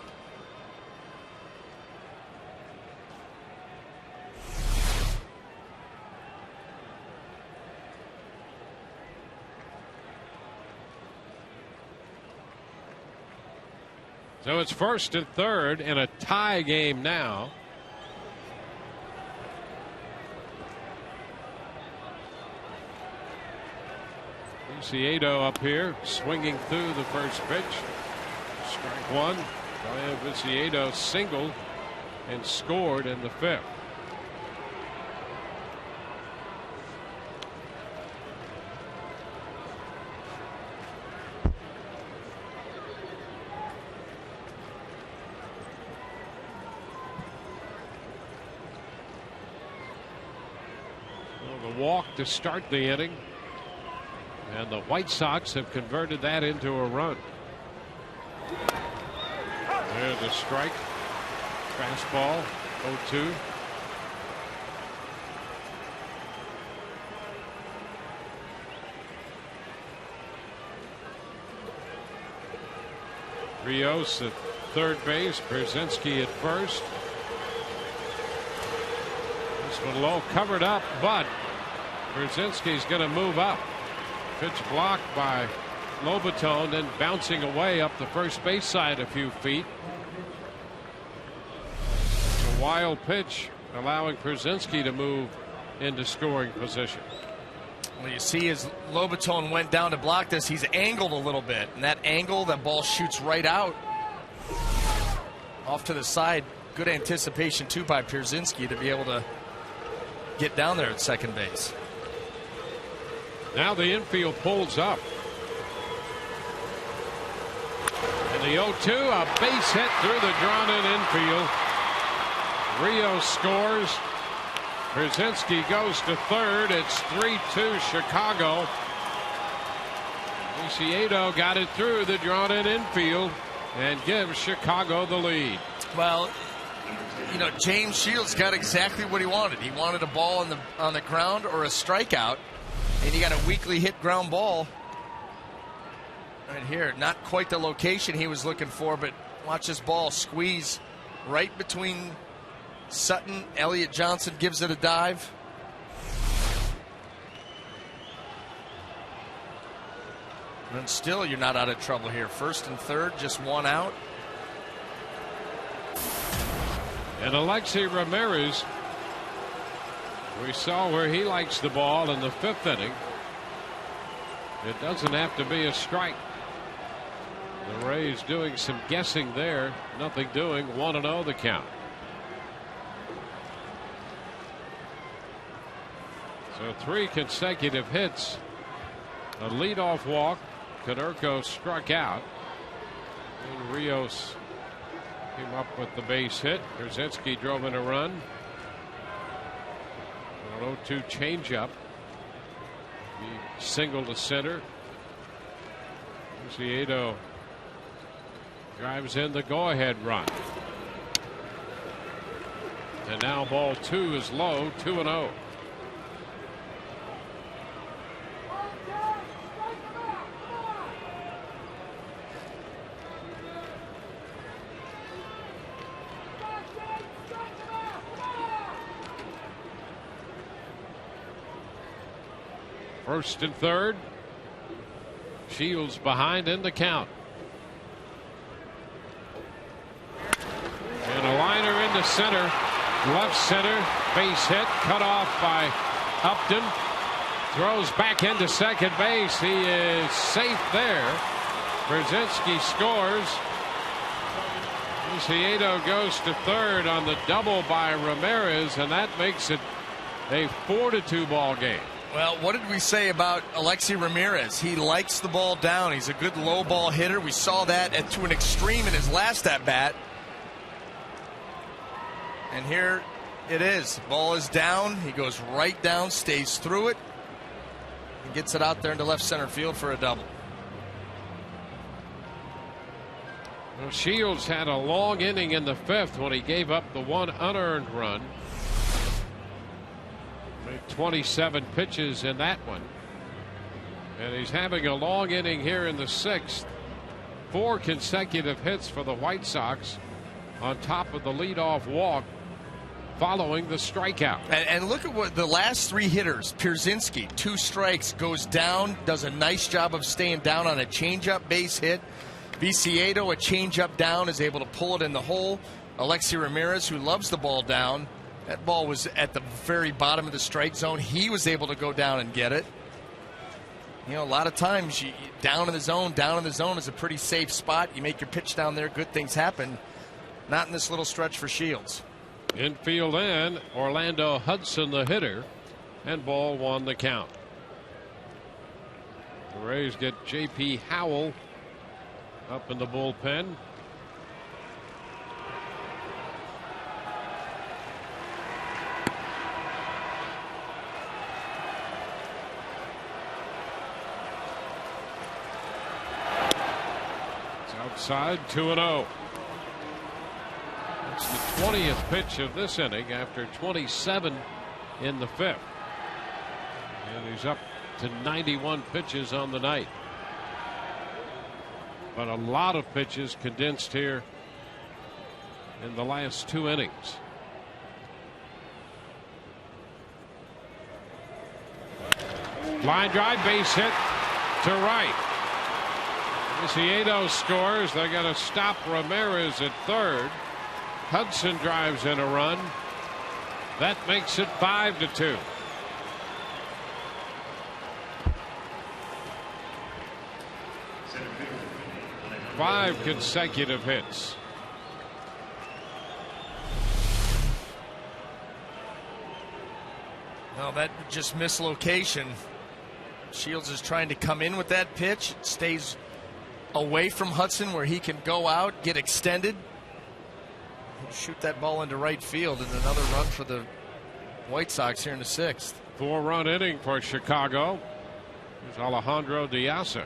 So it's first and third in a tie game now. Viciedo up here, swinging through the first pitch. Strike one. Brian Viciedo singled and scored in the 5th. Well, the walk to start the inning. And the White Sox have converted that into a run. There's the strike. Fastball. 0-2. Rios at third base. Brzezinski at first. This one low, covered up, but Brzezinski's going to move up. Pitch blocked by Lobaton, then bouncing away up the first base side a few feet. It's a wild pitch, allowing Brzezinski to move into scoring position. Well, you see as Lobaton went down to block this, he's angled a little bit. And that angle, that ball shoots right out. Off to the side. Good anticipation, too, by Brzezinski to be able to get down there at second base. Now the infield pulls up. And the 0-2, a base hit through the drawn-in infield. Rios scores. Brzezinski goes to third. It's 3-2 Chicago. Viciedo got it through the drawn-in infield and gives Chicago the lead. Well, you know, James Shields got exactly what he wanted. He wanted a ball on the ground or a strikeout. And you got a weakly hit ground ball right here. Not quite the location he was looking for, but watch this ball squeeze right between Sutton. Elliott Johnson gives it a dive. And still, you're not out of trouble here. First and third, just one out. And Alexei Ramirez, we saw where he likes the ball in the 5th inning. It doesn't have to be a strike. The Rays doing some guessing there. Nothing doing. 1-0 the count. So 3 consecutive hits. A leadoff walk. Konerko struck out. And Rios came up with the base hit. Brzezinski drove in a run. 0-2 changeup. He singled to center. Viciedo drives in the go-ahead run. And now ball 2 is low, 2-0. First and third. Shields behind in the count. into center. Left center. Base hit. Cut off by Upton. Throws back into second base. He is safe there. Brzezinski scores. Viciedo goes to third on the double by Ramirez, and that makes it a 4-2 ball game. Well, what did we say about Alexi Ramirez? He likes the ball down. He's a good low ball hitter. We saw that to an extreme in his last at bat. And here it is. Ball is down. He goes right down, stays through it, and gets it out there into left center field for a double. Well, Shields had a long inning in the fifth when he gave up the one unearned run. Made 27 pitches in that one. And he's having a long inning here in the sixth. 4 consecutive hits for the White Sox on top of the leadoff walk following the strikeout. And look at what the last 3 hitters. Pierzynski, 2 strikes, goes down, does a nice job of staying down on a changeup base hit. Viciedo, a changeup down, is able to pull it in the hole. Alexi Ramirez, who loves the ball down, that ball was at the very bottom of the strike zone. He was able to go down and get it. You know, a lot of times, down in the zone is a pretty safe spot. You make your pitch down there, good things happen. Not in this little stretch for Shields. Infield in, Orlando Hudson the hitter, and ball 1 the count. The Rays get J.P. Howell up in the bullpen. It's outside, 2-0. It's the 20th pitch of this inning after 27 in the fifth. And he's up to 91 pitches on the night. But a lot of pitches condensed here in the last 2 innings. Line drive, base hit to right. Viciedo scores. They're going to stop Ramirez at third. Hudson drives in a run. That makes it 5-2. Five consecutive hits. No, that just mislocation. Shields is trying to come in with that pitch. It stays away from Hudson where he can go out, get extended, and shoot that ball into right field, and another run for the White Sox here in the sixth. 4-run inning for Chicago. There's Alejandro Diaz.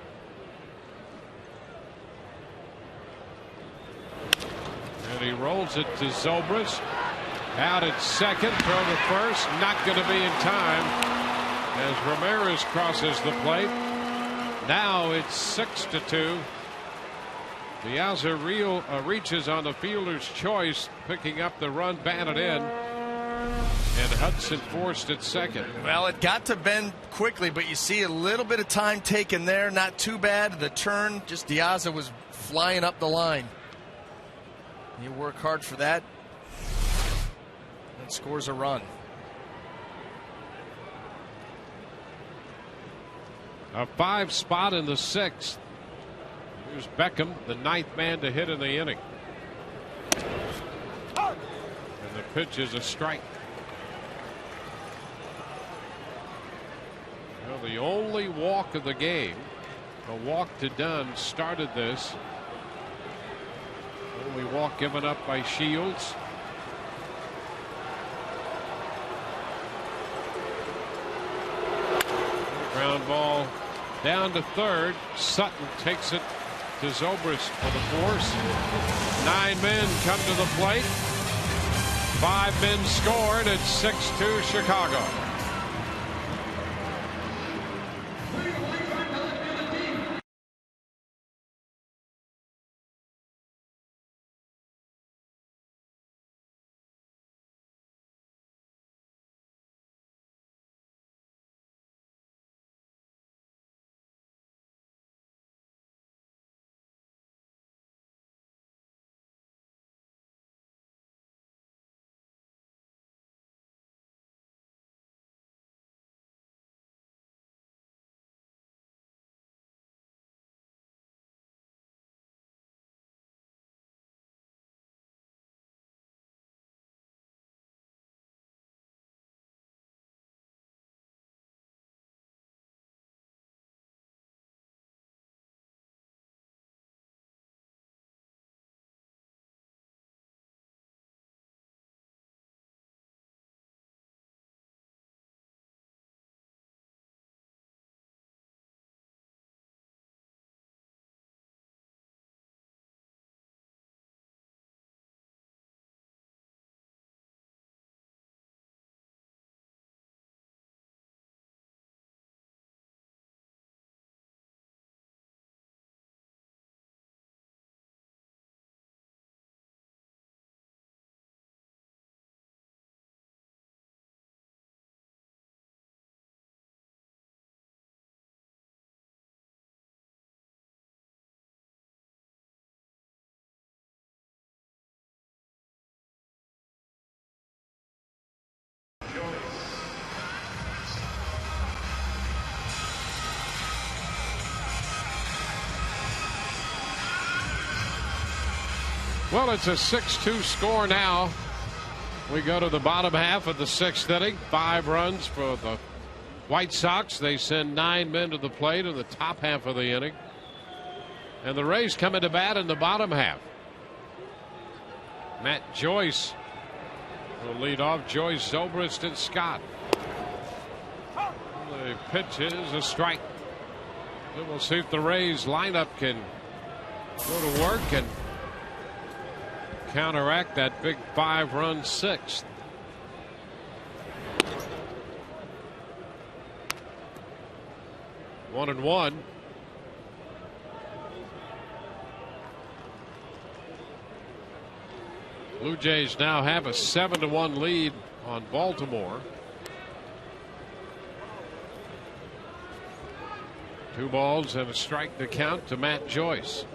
And he rolls it to Zobrist. Out at second, throw to first, not going to be in time as Ramirez crosses the plate. Now it's 6-2. Diaz reaches on the fielder's choice, picking up the run batted in, and Hudson forced at second. Well, it got to bend quickly, but you see a little bit of time taken there. Not too bad. The turn, just Diaz was flying up the line. You work hard for that. And scores a run. A 5 spot in the sixth. Here's Beckham, the 9th man to hit in the inning. And the pitch is a strike. Well, the only walk of the game, a walk to Dunn, started this. Only walk given up by Shields. Ground ball down to third. Sutton takes it to Zobrist for the force. 9 men come to the plate. 5 men scored. It's 6-2 Chicago. Well, it's a 6-2 score now. We go to the bottom half of the 6th inning. 5 runs for the White Sox. They send 9 men to the plate in the top half of the inning. And the Rays come into bat in the bottom half. Matt Joyce will lead off. Joyce, Zobrist, and Scott. The pitch is a strike. Then we'll see if the Rays lineup can go to work and counteract that big 5-run 6th. One and one. Blue Jays now have a 7-1 lead on Baltimore. 2 balls and a strike to count to Matt Joyce.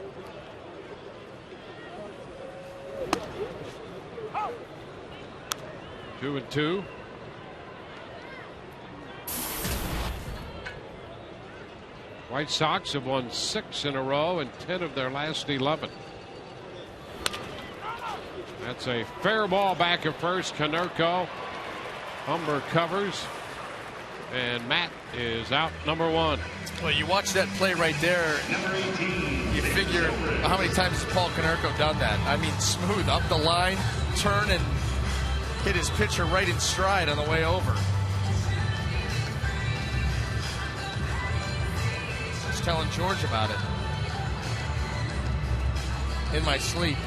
Two and two. White Sox have won 6 in a row and 10 of their last 11. That's a fair ball back at first. Konerko. Humber covers. And Matt is out number 1. Well, you watch that play right there. You figure how many times has Paul Konerko done that? I mean, smooth up the line, turn, and hit his pitcher right in stride on the way over. I was telling George about it in my sleep.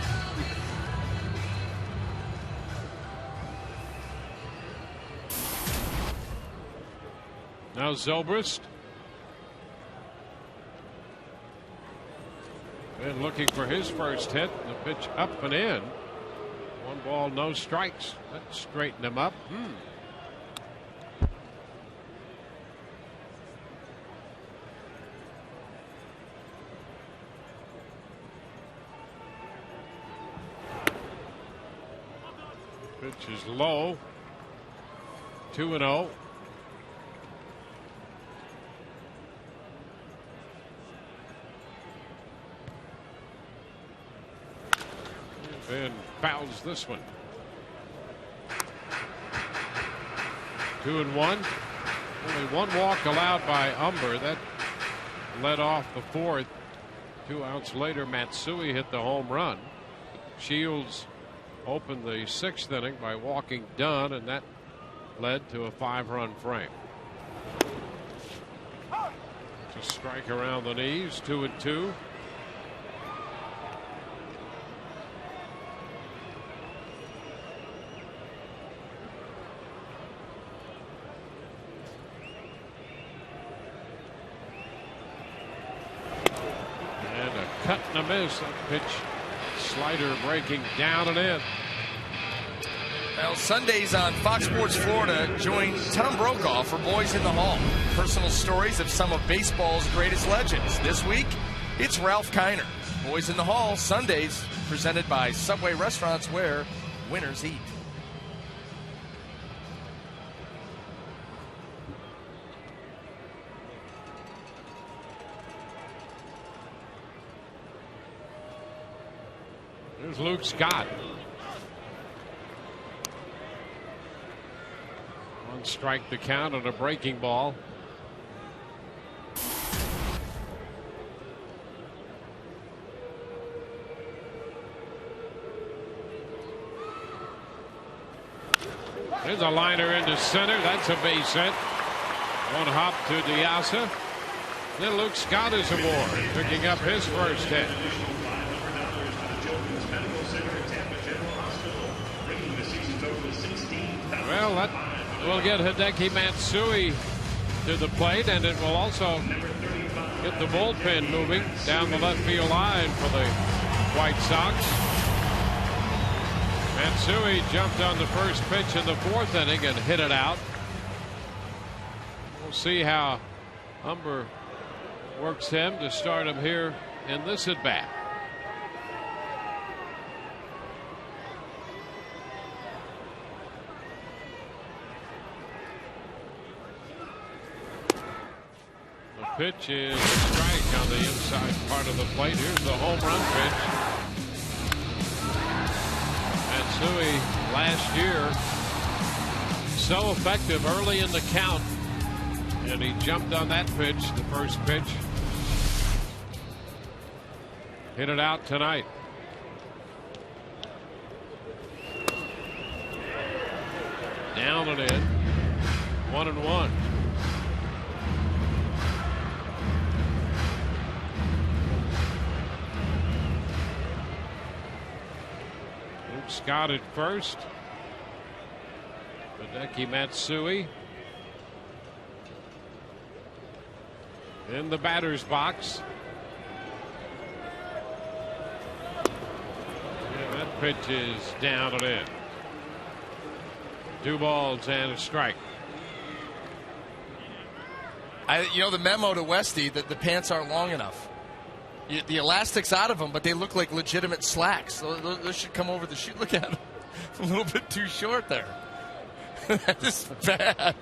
Now Zobrist. And looking for his first hit. The pitch up and in. 1 ball, no strikes. That straightened him up. Pitch is low. 2-0. And fouls this one. 2-1. Only 1 walk allowed by Umber. That led off the 4th. 2 outs later, Matsui hit the home run. Shields opened the 6th inning by walking Dunn, and that led to a 5-run frame. Just strike around the knees. 2-2. Cut and a miss. That pitch, slider breaking down and in. Well, Sundays on Fox Sports Florida, join Tom Brokaw for Boys in the Hall. Personal stories of some of baseball's greatest legends. This week, it's Ralph Kiner. Boys in the Hall, Sundays, presented by Subway Restaurants, where winners eat. There's Luke Scott. 1 strike to count on a breaking ball. There's a liner into center. That's a base hit. 1 hop to Diasa. Then Luke Scott is aboard, picking up his first hit. Well, that will get Hideki Matsui to the plate, and it will also get the bullpen moving down the left field line for the White Sox. Matsui jumped on the first pitch in the 4th inning and hit it out. We'll see how Humber works him to start him here in this at bat. Pitch is a strike on the inside part of the plate. Here's the home run pitch. Suey last year, so effective early in the count, and he jumped on that pitch, the first pitch. Hit it out tonight. Down and in. 1-1. Luke Scott at first. Hideki Matsui in the batter's box. And that pitch is down and in. 2 balls and a strike. The memo to Westy that the pants aren't long enough. The elastic's out of them, but they look like legitimate slacks. Those should come over the shoe. Look at them. A little bit too short there. That is bad.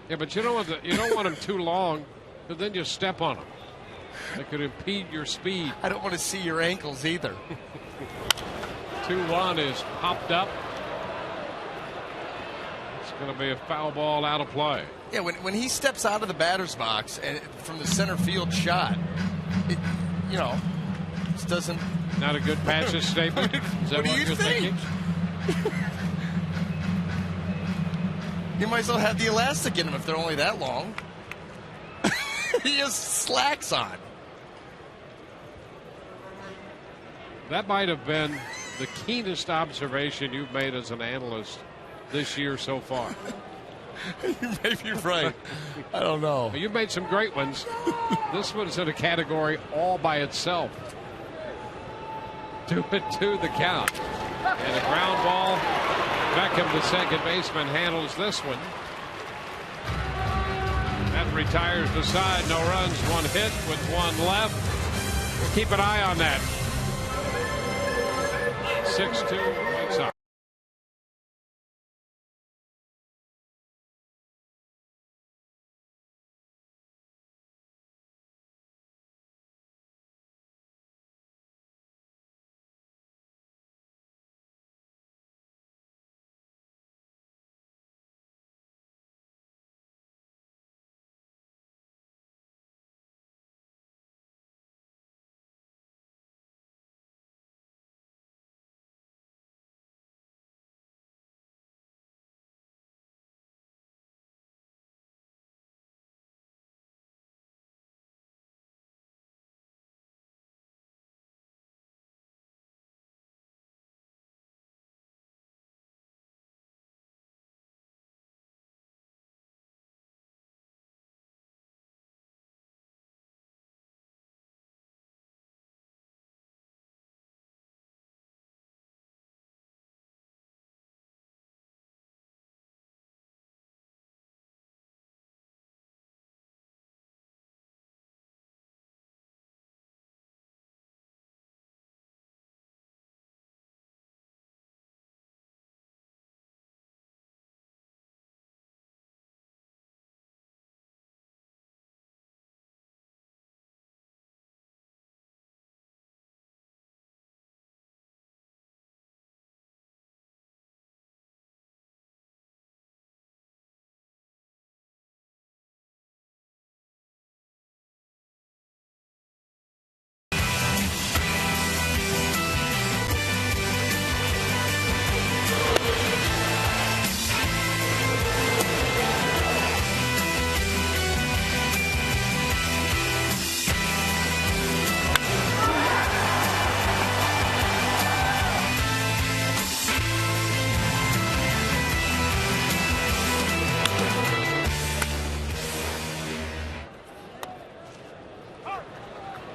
Yeah, but you don't want them too long, but then you step on them. They could impede your speed. I don't want to see your ankles either. 2-1 is popped up. It's going to be a foul ball out of play. Yeah, when he steps out of the batter's box and from the center field shot, it doesn't. Not a good passive statement. Is that what do you you're think? thinking? You might as well have the elastic in him if they're only that long. He has slacks on. That might have been the keenest observation you've made as an analyst this year so far. You may be right. I don't know. You've made some great ones. This one's in a category all by itself. 2-2 the count. And a ground ball. Beckham, the second baseman, handles this one. That retires the side. No runs, 1 hit with 1 left. We'll keep an eye on that. 6-2 White Sox.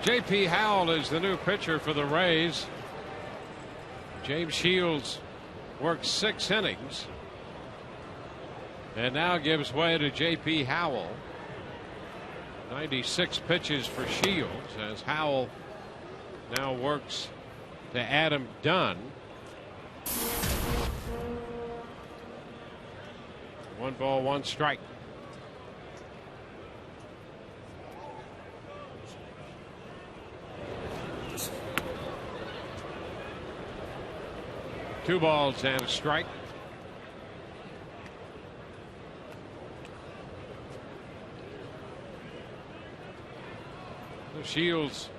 J.P. Howell is the new pitcher for the Rays. James Shields worked 6 innings and now gives way to J.P. Howell. 96 pitches for Shields as Howell now works to Adam Dunn. 1 ball, 1 strike. 2 balls and a strike. The Shields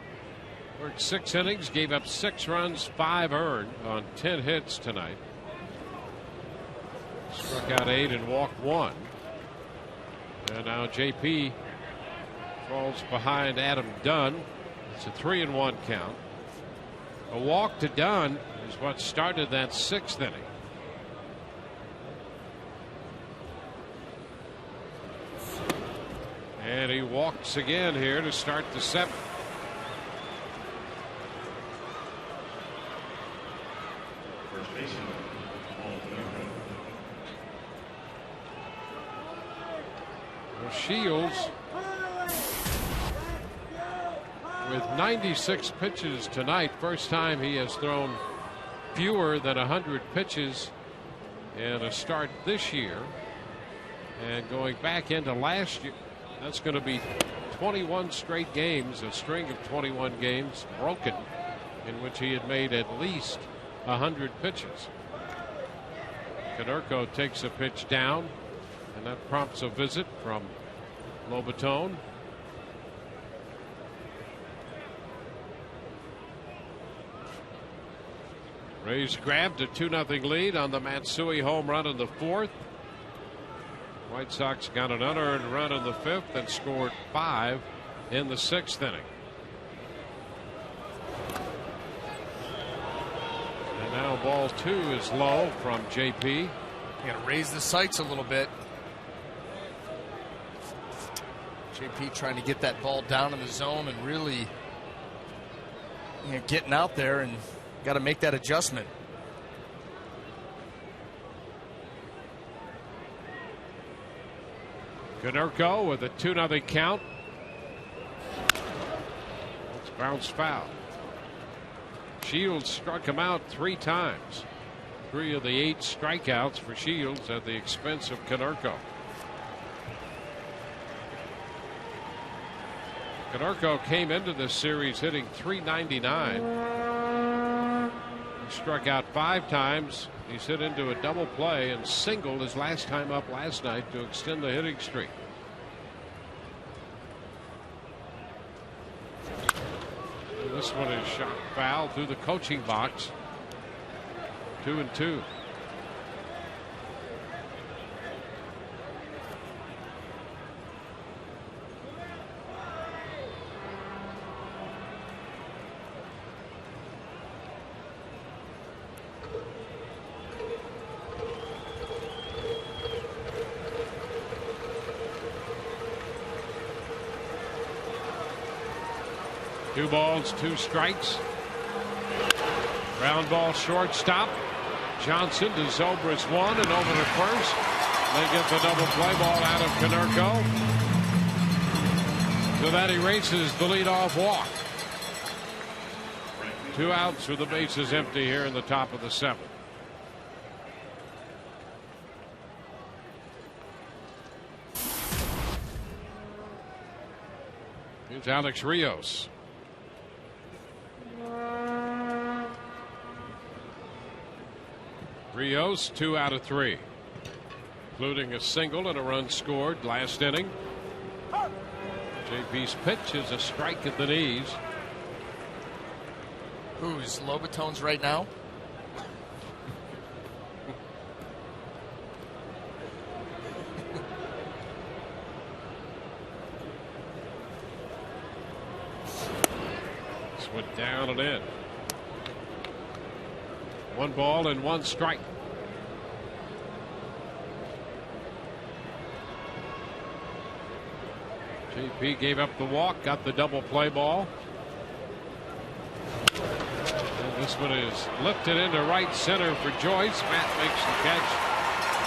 worked 6 innings, gave up 6 runs, 5 earned on 10 hits tonight. Struck out 8 and walked 1. And now JP falls behind Adam Dunn. It's a 3-1 count. A walk to Dunn is what started that 6th inning. And he walks again here to start the 7th. First baseman, Shields with 96 pitches tonight. First time he has thrown fewer than 100 pitches in a start this year. And going back into last year, that's going to be 21 straight games, a string of 21 games broken, in which he had made at least 100 pitches. Konerko takes a pitch down, and that prompts a visit from Lobaton. Rays grabbed a 2-0 lead on the Matsui home run in the 4th. White Sox got an unearned run in the 5th and scored 5 in the 6th inning. And now ball 2 is low from JP. You got to raise the sights a little bit. JP trying to get that ball down in the zone and really getting out there, and got to make that adjustment. Konerko with a 2-0 count. It's bounced foul. Shields struck him out 3 times. 3 of the 8 strikeouts for Shields at the expense of Konerko. Konerko came into this series hitting .399. He struck out 5 times. He's hit into a double play and singled his last time up last night to extend the hitting streak. And this one is shot foul through the coaching box. 2-2. Two balls, 2 strikes. Ground ball shortstop. Johnson to Zobrist 1 and over to first. They get the double play ball out of Konerko. So that erases the leadoff walk. 2 outs with the bases empty here in the top of the 7th. Here's Alex Rios. Rios 2 out of 3, including a single and a run scored last inning. JP's pitch is a strike at the knees. Who's Lobaton's right now? This went down and in. 1 ball and 1 strike. JP gave up the walk, got the double play ball. And this one is lifted into right center for Joyce. Matt makes the catch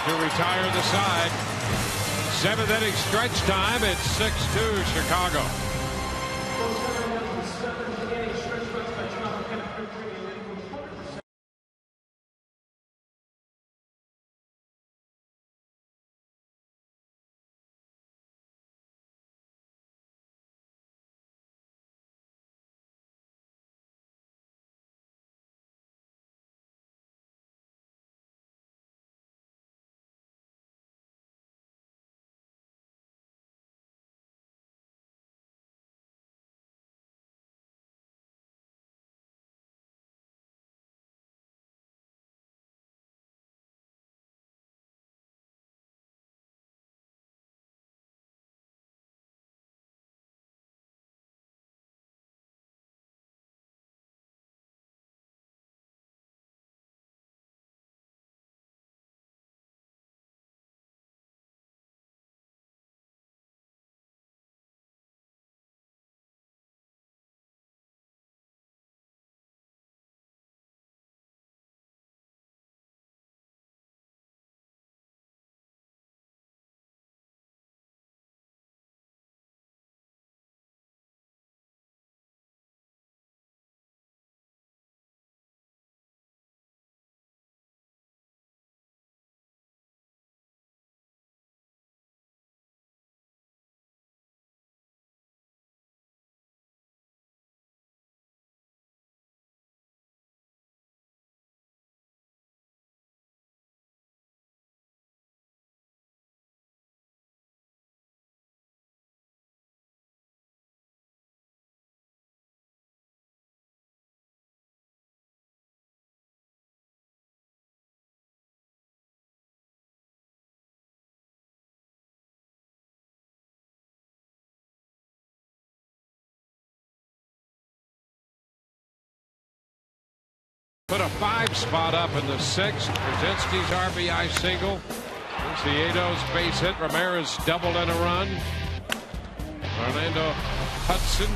to retire the side. 7th inning stretch time. It's 6-2 Chicago. Put a 5 spot up in the 6th. Brzezinski's RBI single. Ciedo's base hit. Ramirez doubled in a run. Orlando Hudson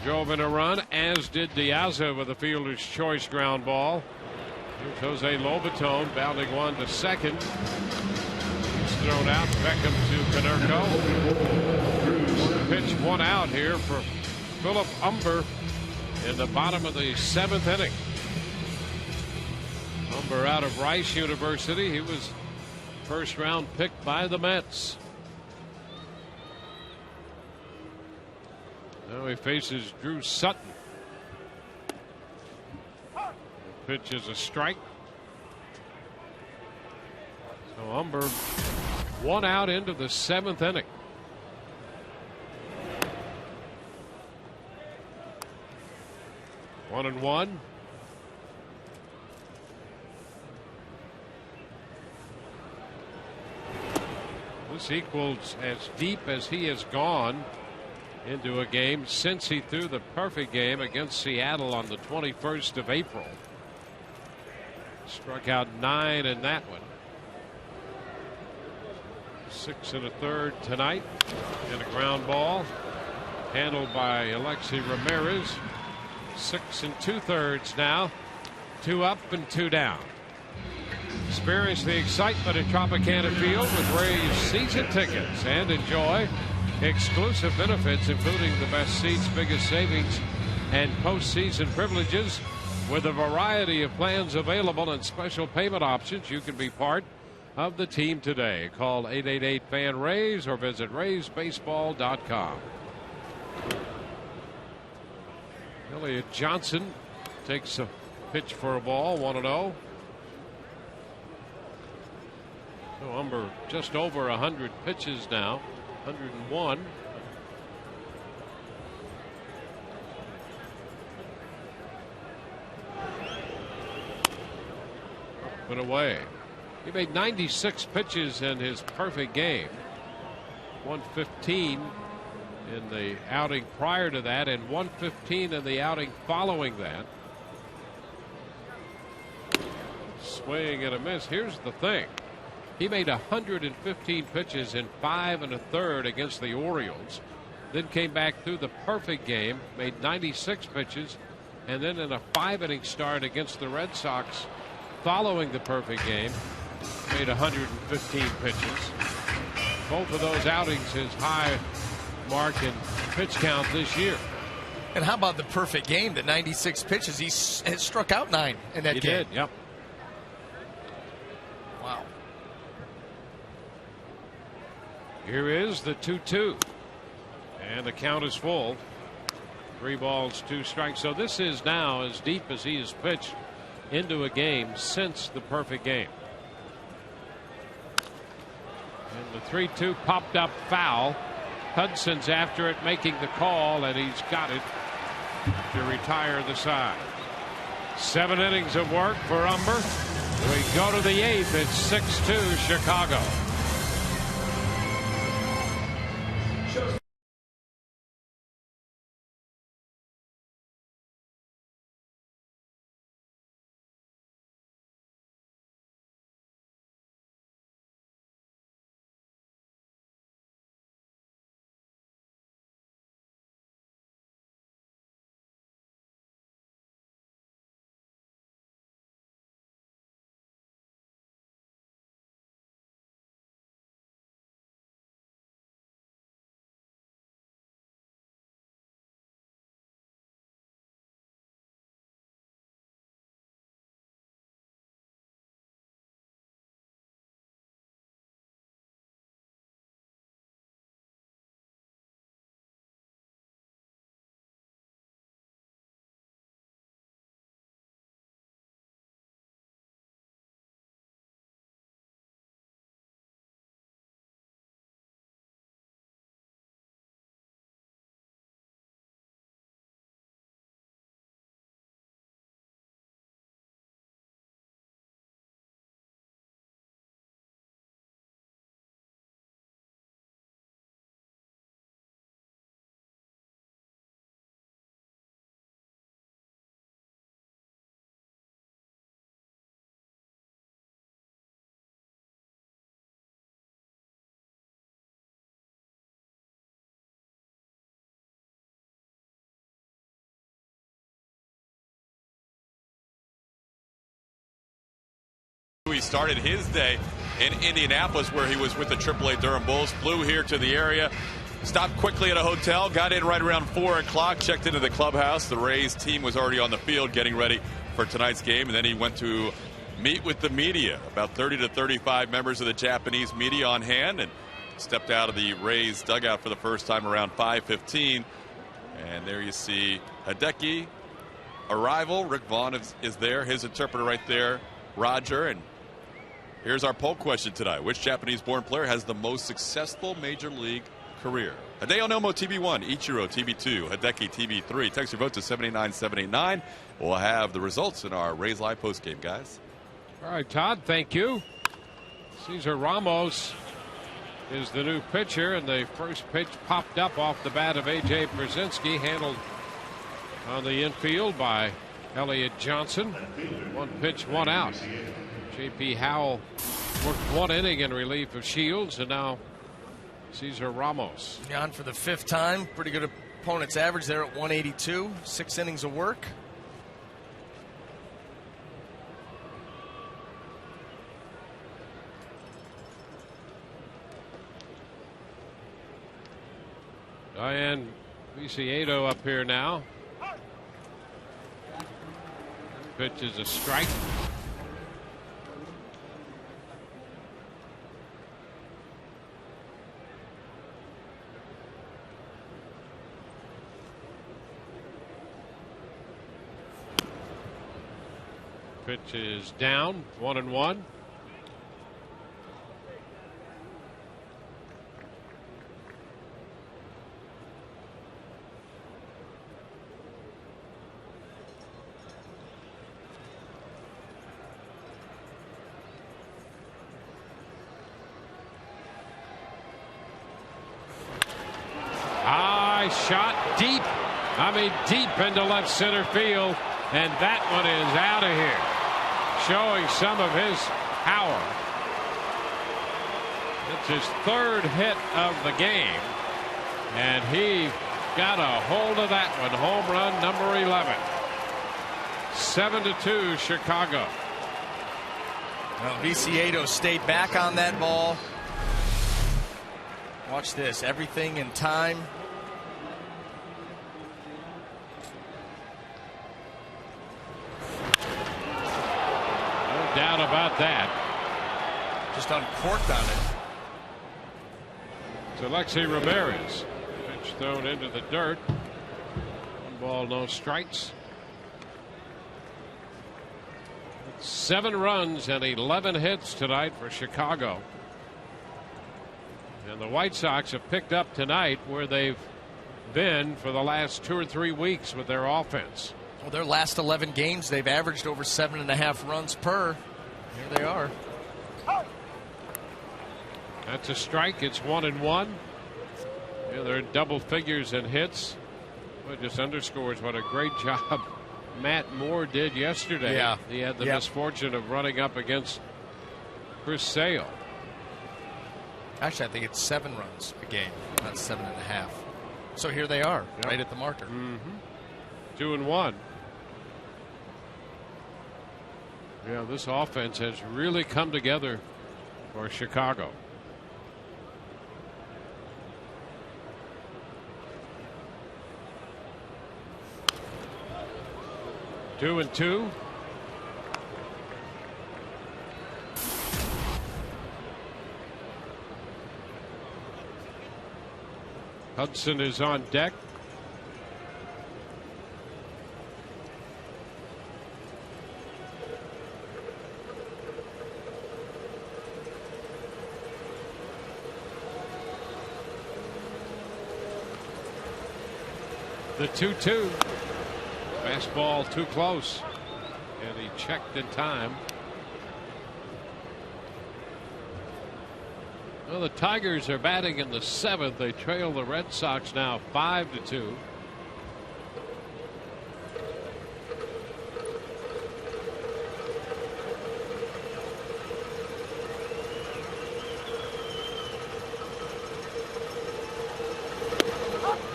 drove in a run, as did Diaza with a fielder's choice ground ball. Here's Jose Lobaton bounding one to second. He's thrown out. Beckham to Canerco. Pitch, one out here for Philip Umber in the bottom of the 7th inning. Umber out of Rice University. He was first round pick by the Mets. Now he faces Drew Sutton. The pitch is a strike. So Umber one out into the 7th inning. One and one. This equals as deep as he has gone into a game since he threw the perfect game against Seattle on the 21st of April. Struck out 9 in that one. 6 1/3 tonight, and a ground ball handled by Alexi Ramirez. 6 2/3 now. 2 up and 2 down. Experience the excitement at Tropicana Field with Rays season tickets and enjoy exclusive benefits, including the best seats, biggest savings, and postseason privileges. With a variety of plans available and special payment options, you can be part of the team today. Call 888-FAN-RAYS or visit RaysBaseball.com. Elliott Johnson takes a pitch for a ball, 1-0. So Umber just over 100 pitches now, 101. Up and away. He made 96 pitches in his perfect game. 115 in the outing prior to that, and 115 in the outing following that. Swing and a miss. Here's the thing. He made 115 pitches in 5 1/3 against the Orioles, then came back through the perfect game, made 96 pitches, and then in a 5-inning start against the Red Sox following the perfect game, made 115 pitches. Both of those outings his high mark in pitch count this year. And how about the perfect game? The 96 pitches. He has struck out 9 in that game. He did, yep. Wow. Here is the 2-2. And the count is full. 3 balls, 2 strikes. So this is now as deep as he has pitched into a game since the perfect game. And the 3-2 popped up foul. Hudson's after it, making the call, and he's got it to retire the side. 7 innings of work for Umber. We go to the 8th. It's 6-2 Chicago. started his day in Indianapolis, where he was with the AAA Durham Bulls. Flew here to the area, stopped quickly at a hotel, got in right around 4 o'clock, checked into the clubhouse. The Rays team was already on the field getting ready for tonight's game, and then he went to meet with the media. About 30 to 35 members of the Japanese media on hand, and stepped out of the Rays dugout for the first time around 5:15. And there you see Hideki arrival. Rick Vaughn is there, his interpreter right there, Roger. And here's our poll question tonight: which Japanese-born player has the most successful major league career? Hideo Nomo, TB1, Ichiro, TB2, Hideki, TB3. Text your vote to 789-789. We'll have the results in our Rays Live postgame, guys. All right, Todd, thank you. Cesar Ramos is the new pitcher, and the first pitch popped up off the bat of A.J. Brzezinski, handled on the infield by Elliott Johnson. 1 pitch, 1 out. J.P. Howell worked 1 inning in relief of Shields, and now Cesar Ramos. On for the 5th time. Pretty good opponent's average there at 182. 6 innings of work. Diane Viciedo up here now. Pitch is a strike. Pitch is down, 1-1. Shot deep, deep into left center field, and that one is out of here, showing some of his power. It's his 3rd hit of the game, and he got a hold of that one. Home run number 11. 7-2 Chicago. Well, Viciedo stayed back on that ball. Watch this, everything in time. Doubt about that. Just uncorked on it. To Alexei Ramirez. Pitch thrown into the dirt. 1 ball, no strikes. 7 runs and 11 hits tonight for Chicago. And the White Sox have picked up tonight where they've been for the last 2 or 3 weeks with their offense. Well, their last 11 games, they've averaged over 7.5 runs per. Here they are. That's a strike. It's 1-1. Yeah, they're in double figures in hits. Well, it just underscores what a great job Matt Moore did yesterday. Yeah. He had the misfortune of running up against Chris Sale. Actually, I think it's 7 runs a game, not 7.5. So here they are, right at the marker. 2-1. Yeah, this offense has really come together for Chicago. Two and two. Hudson is on deck. The 2-2. Fastball too close. And he checked in time. Well, the Tigers are batting in the 7th. They trail the Red Sox now 5-2.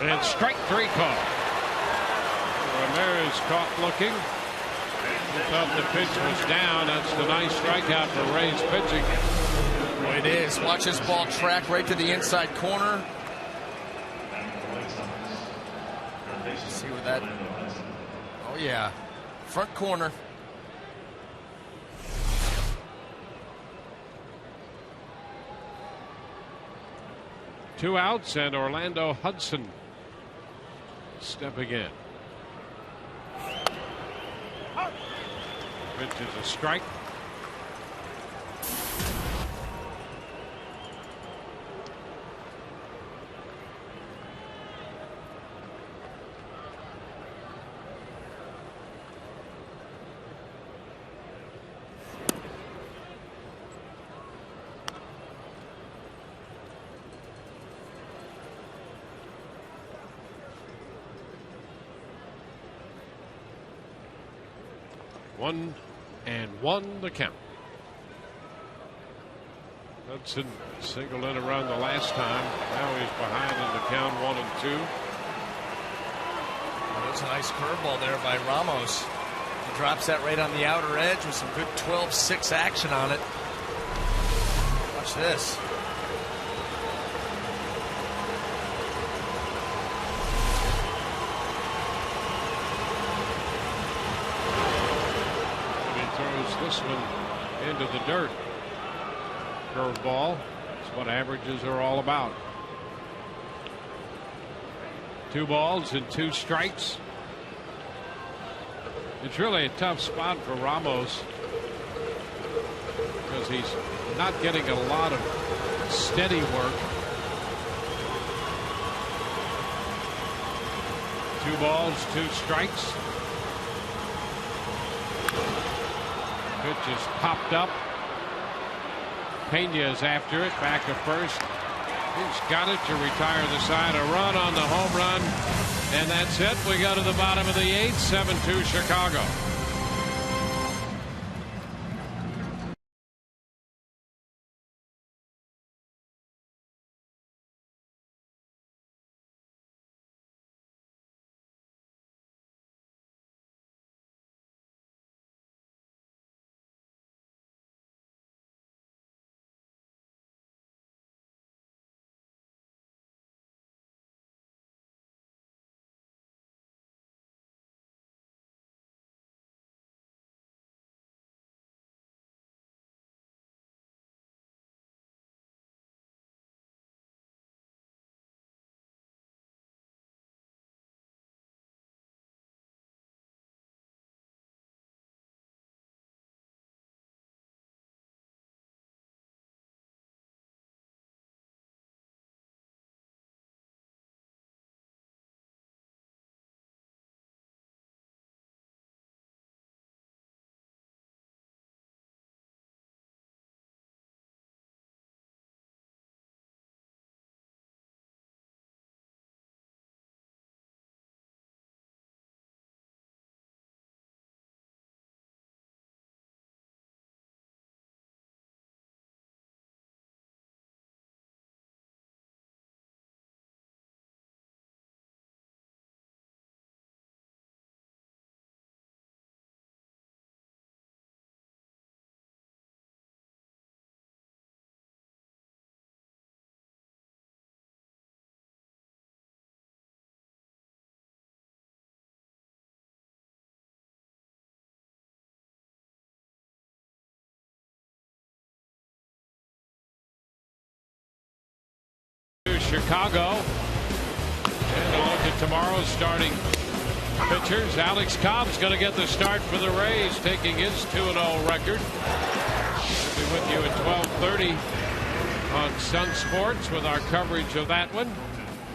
And strike 3 call. Ramirez caught looking. thought the pitch was down. That's the nice strikeout for Rays pitching. Well, it is. Watch this ball track right to the inside corner. See where that. Oh, yeah. Front corner. Two outs, and Orlando Hudson stepping in. Pitch is a strike. One and one the count. Hudson singled in a run the last time. Now he's behind in the count, 1-2. Well, that's a nice curveball there by Ramos. He drops that right on the outer edge with some good 12-6 action on it. Watch this. This one into the dirt. Curveball. That's what averages are all about. 2 balls and 2 strikes. It's really a tough spot for Ramos because he's not getting a lot of steady work. 2 balls, 2 strikes. Pitch is popped up. Pena is after it, back to first. He's got it to retire the side. A run on the home run, and that's it. We go to the bottom of the 8th, 7-2 Chicago. Chicago. And a look at tomorrow's starting pitchers. Alex Cobb's going to get the start for the Rays, taking his 2-0 record. We'll be with you at 12:30 on Sun Sports with our coverage of that one.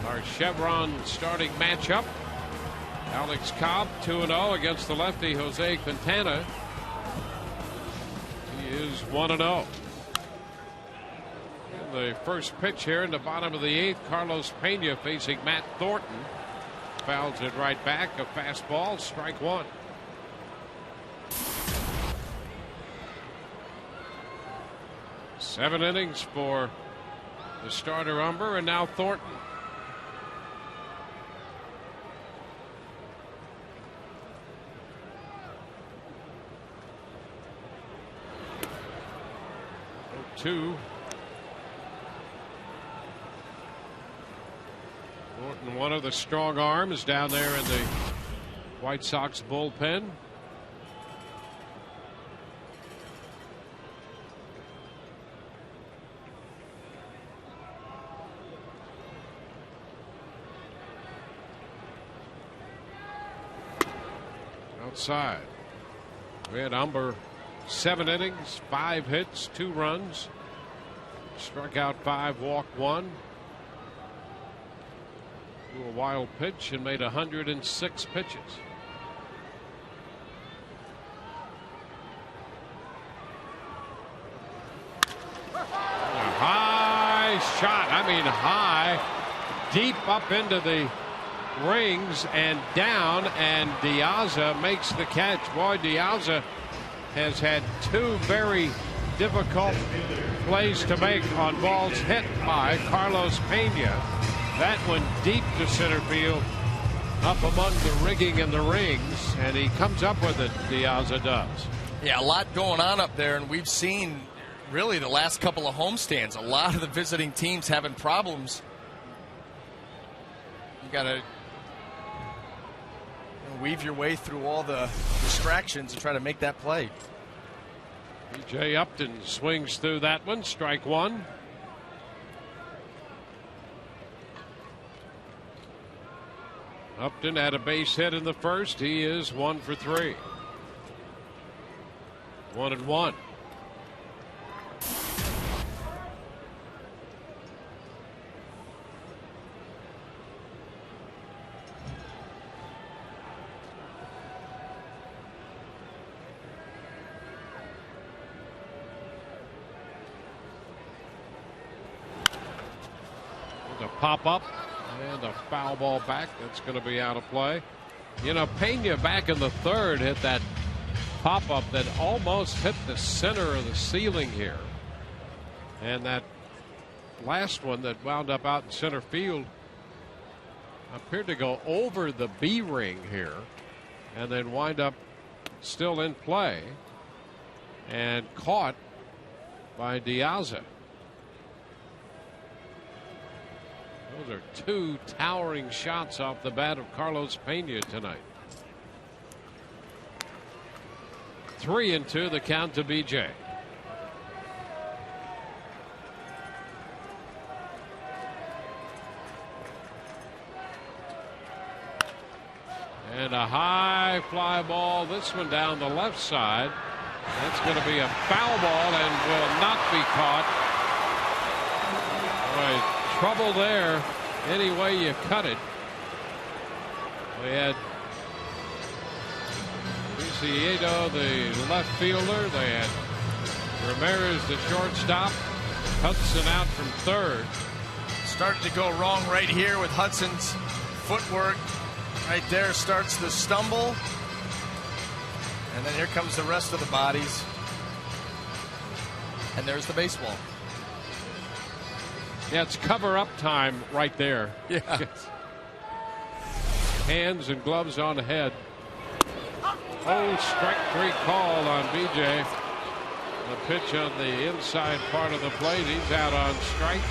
Our Chevron starting matchup. Alex Cobb 2-0 against the lefty Jose Quintana. He is 1-0. The first pitch here in the bottom of the 8th, Carlos Pena facing Matt Thornton. Fouls it right back. A fastball, strike 1. Seven innings for the starter Umber, and now Thornton. 2. Thornton, one of the strong arms down there in the White Sox bullpen. Outside. We had Umber 7 innings, 5 hits, 2 runs. Struck out 5, walked 1. Threw a wild pitch and made 106 pitches. A high shot. I mean high. Deep up into the rings and down, and Diaza makes the catch. Boy, Diaza has had 2 very difficult plays to make on balls hit by Carlos Pena. That one deep to center field, up among the rigging and the rings, and he comes up with it, Diaza does. Yeah, a lot going on up there, and we've seen really the last couple of homestands, a lot of the visiting teams having problems. You got to weave your way through all the distractions and try to make that play. B.J. Upton swings through that one. Strike 1. Upton had a base hit in the first. He is 1 for 3. 1-1. Pop up and a foul ball back. That's going to be out of play. You know, Pena back in the third hit that pop up that almost hit the center of the ceiling here. And that last one that wound up out in center field appeared to go over the B ring here and then wind up still in play and caught by Diaza. Those are 2 towering shots off the bat of Carlos Pena tonight. 3-2 the count to BJ. And a high fly ball. This one down the left side. That's going to be a foul ball and will not be caught. Boy, trouble there any way you cut it. We had Preciado, the left fielder. They had Ramirez, the shortstop. Hudson out from third. Starting to go wrong right here with Hudson's footwork. Right there starts the stumble. And then here comes the rest of the bodies. And there's the baseball. Yeah, it's cover-up time right there. Yeah. Hands and gloves on the head. Oh, strike 3 call on BJ. The pitch on the inside part of the plate. He's out on strikes.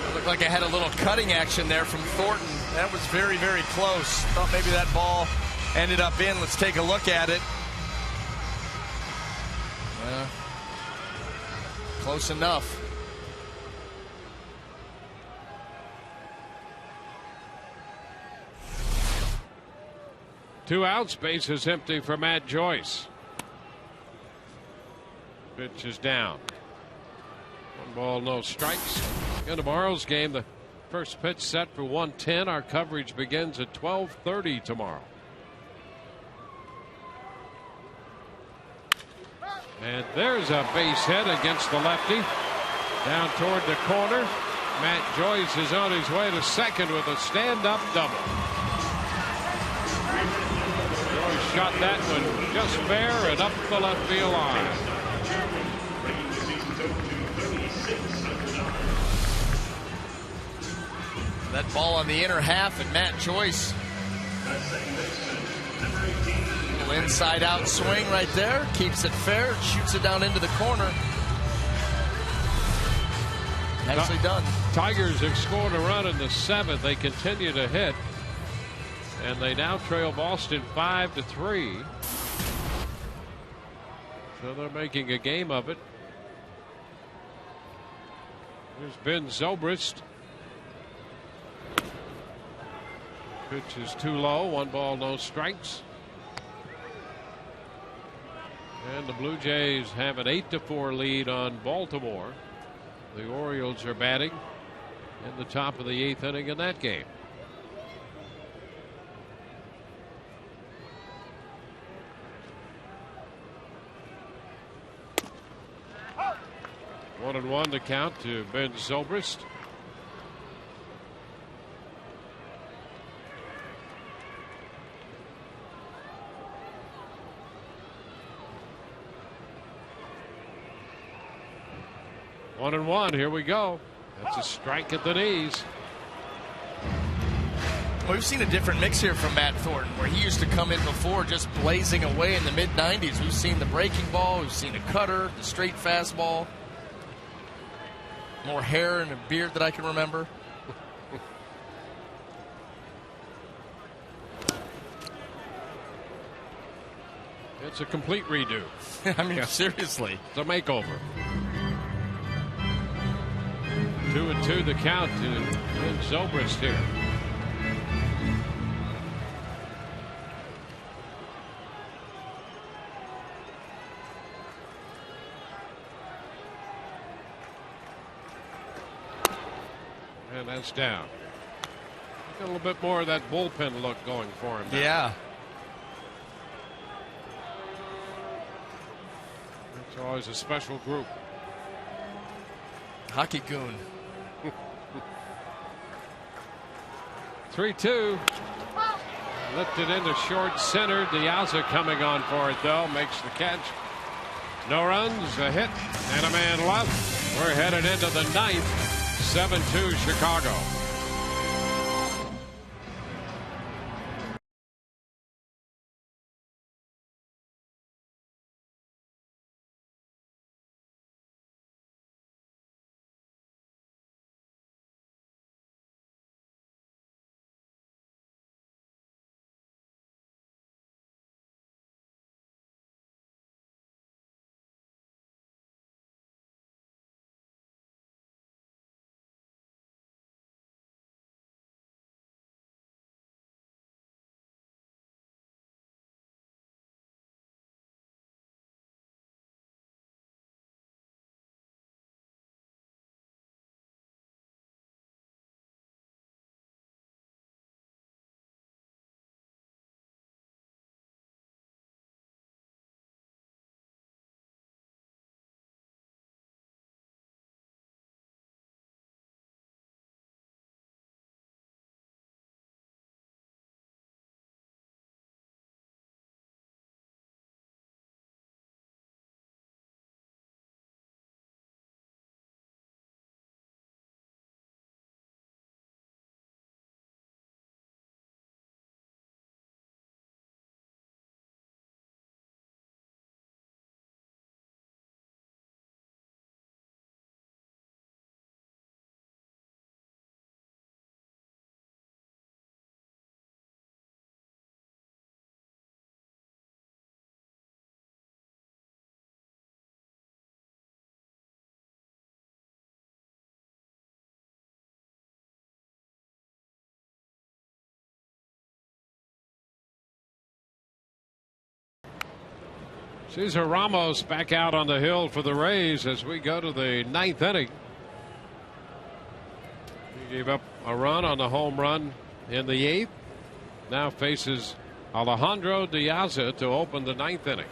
It looked like I had a little cutting action there from Thornton. That was very, very close. Thought maybe that ball ended up in. Let's take a look at it. Close enough. Two outs, base is empty for Matt Joyce. Pitch is down. 1 ball, no strikes. In tomorrow's game, the first pitch set for 1:10. Our coverage begins at 12:30 tomorrow. And there's a base hit against the lefty. Down toward the corner. Matt Joyce is on his way to second with a stand-up double. Joyce shot that one just fair and up the left field line. That ball on the inner half, and Matt Joyce. Little inside-out swing right there. Keeps it fair. Shoots it down into the corner. Nicely done. Tigers have scored a run in the 7th. They continue to hit. And they now trail Boston 5-3. So they're making a game of it. There's Ben Zobrist. Pitch is too low. 1 ball, no strikes. And the Blue Jays have an 8-4 lead on Baltimore. The Orioles are batting in the top of the 8th inning in that game. One and one to count to Ben Zobrist. One and one. Here we go. That's a strike at the knees. Well, we've seen a different mix here from Matt Thornton, where he used to come in before just blazing away in the mid-90s. We've seen the breaking ball, we've seen a cutter, the straight fastball. More hair and a beard that I can remember. It's a complete redo. I mean, seriously. It's a makeover. 2-2 the count to Ben Zobrist here. And that's down. Got a little bit more of that bullpen look going for him now. Yeah. It's always a special group. Hockey goon. 3-2. Lifted into short center. Diaza coming on for it, though. Makes the catch. No runs, a hit, and a man left. We're headed into the 9th. 7-2 Chicago. Cesar Ramos back out on the hill for the Rays as we go to the 9th inning. He gave up a run on the home run in the 8th. Now faces Alejandro Diaza to open the 9th inning.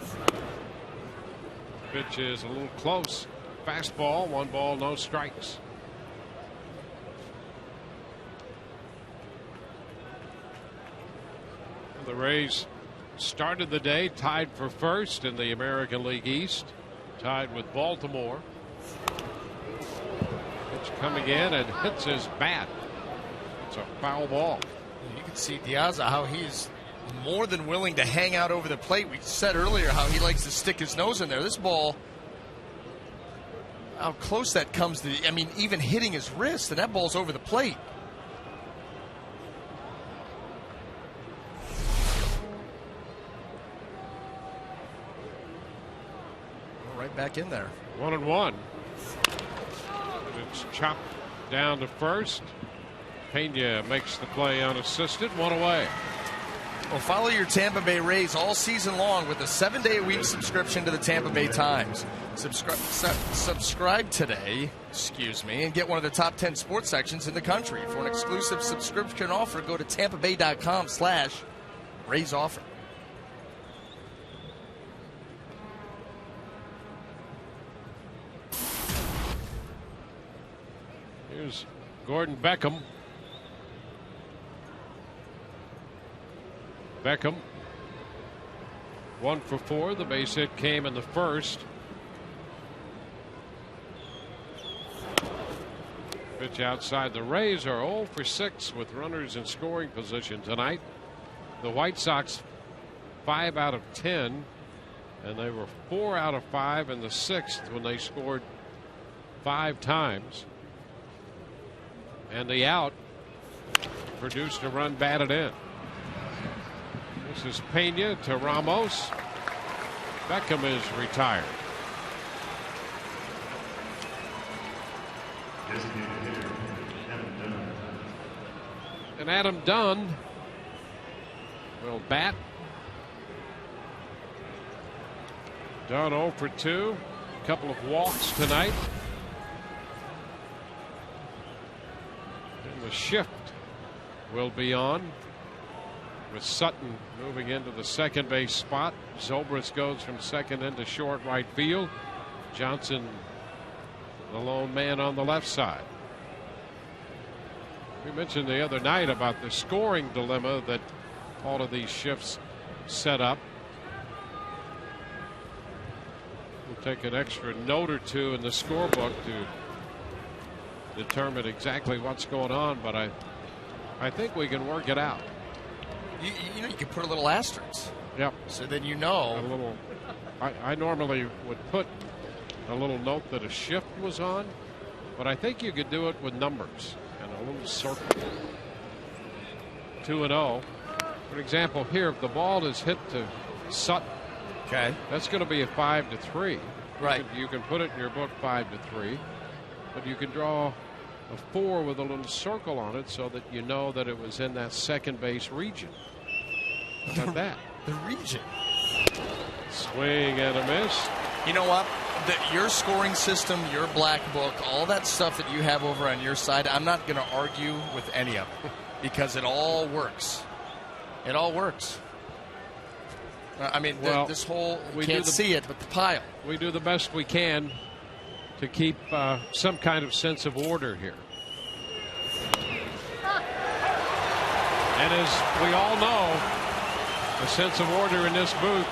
Pitch is a little close. Fastball, 1 ball, no strikes. The Rays started the day tied for first in the American League East, tied with Baltimore. Pitch coming in and hits his bat. It's a foul ball. You can see Diaza, how he's more than willing to hang out over the plate. We said earlier how he likes to stick his nose in there. This ball, how close that comes to, I mean, even hitting his wrist, and that ball's over the plate. Right back in there. 1-1. And it's chopped down to first. Pena makes the play unassisted. One away. Well, follow your Tampa Bay Rays all season long with a 7-day-a-week subscription to the Tampa Bay Times. Subscribe today, and get one of the top 10 sports sections in the country. For an exclusive subscription offer, go to tampabay.com/Rays offer. Here's Gordon Beckham. Beckham, 1 for 4. The base hit came in the first. Pitch outside. The Rays are 0 for 6 with runners in scoring position tonight. The White Sox 5 out of 10, and they were 4 out of 5 in the 6th when they scored 5 times. And the out produced a run batted in. This is Pena to Ramos. Beckham is retired. And Adam Dunn will bat. Dunn 0 for 2. A couple of walks tonight. And the shift will be on, with Sutton moving into the second base spot. Zobrist goes from second into short right field. Johnson, the lone man on the left side. We mentioned the other night about the scoring dilemma that all of these shifts set up. We'll take an extra note or two in the scorebook to determine exactly what's going on, but I think we can work it out. You know, you can put a little asterisk. Yep. So then you know. A little. I normally would put a little note that a shift was on, but I think you could do it with numbers and a little circle. 2-0. For example, here, if the ball is hit to Sutton, okay, that's going to be a 5-3. Right. You can put it in your book 5-3, but you can draw a 4 with a little circle on it so that you know that it was in that second base region. How about that? The region. Swing and a miss. You know what? Your scoring system, your black book, all that stuff that you have over on your side, I'm not going to argue with any of it because it all works. It all works. I mean, well, this whole, we can't see it, but the pile. We do the best we can to keep some kind of sense of order here. And as we all know, a sense of order in this booth,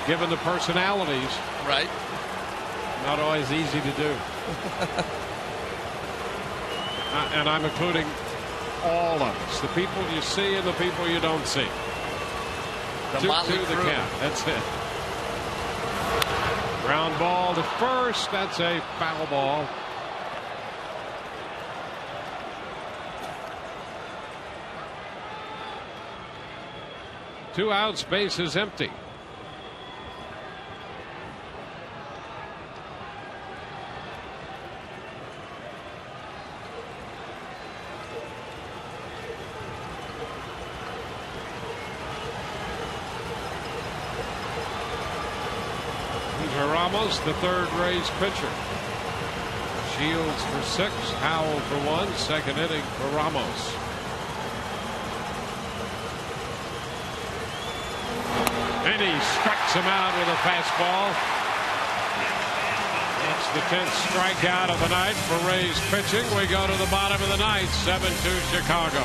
given the personalities, right, not always easy to do. And I'm including all of us, the people you see and the people you don't see. The motley crew. The count. That's it. Ground ball to first. That's a foul ball. Two outs, base is empty. Ramos, the third Rays pitcher. Shields for 6, Howell for 1, second inning for Ramos. And he strikes him out with a fastball. It's the 10th strikeout of the night for Rays pitching. We go to the bottom of the ninth, 7-2 Chicago.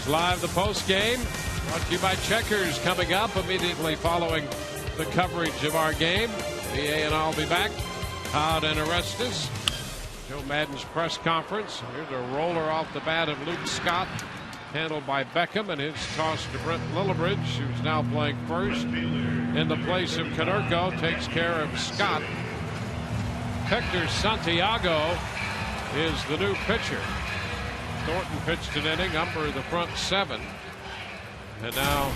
Rays Live, the post game, brought to you by Checkers. Coming up immediately following the coverage of our game. BA and I'll be back. Todd and Orestes. Joe Madden's press conference. Here's a roller off the bat of Luke Scott, handled by Beckham, and his toss to Brent Lillibridge, who's now playing first in the place of Konerko. Takes care of Scott. Hector Santiago is the new pitcher. Thornton pitched an inning, Umber the front seven. And now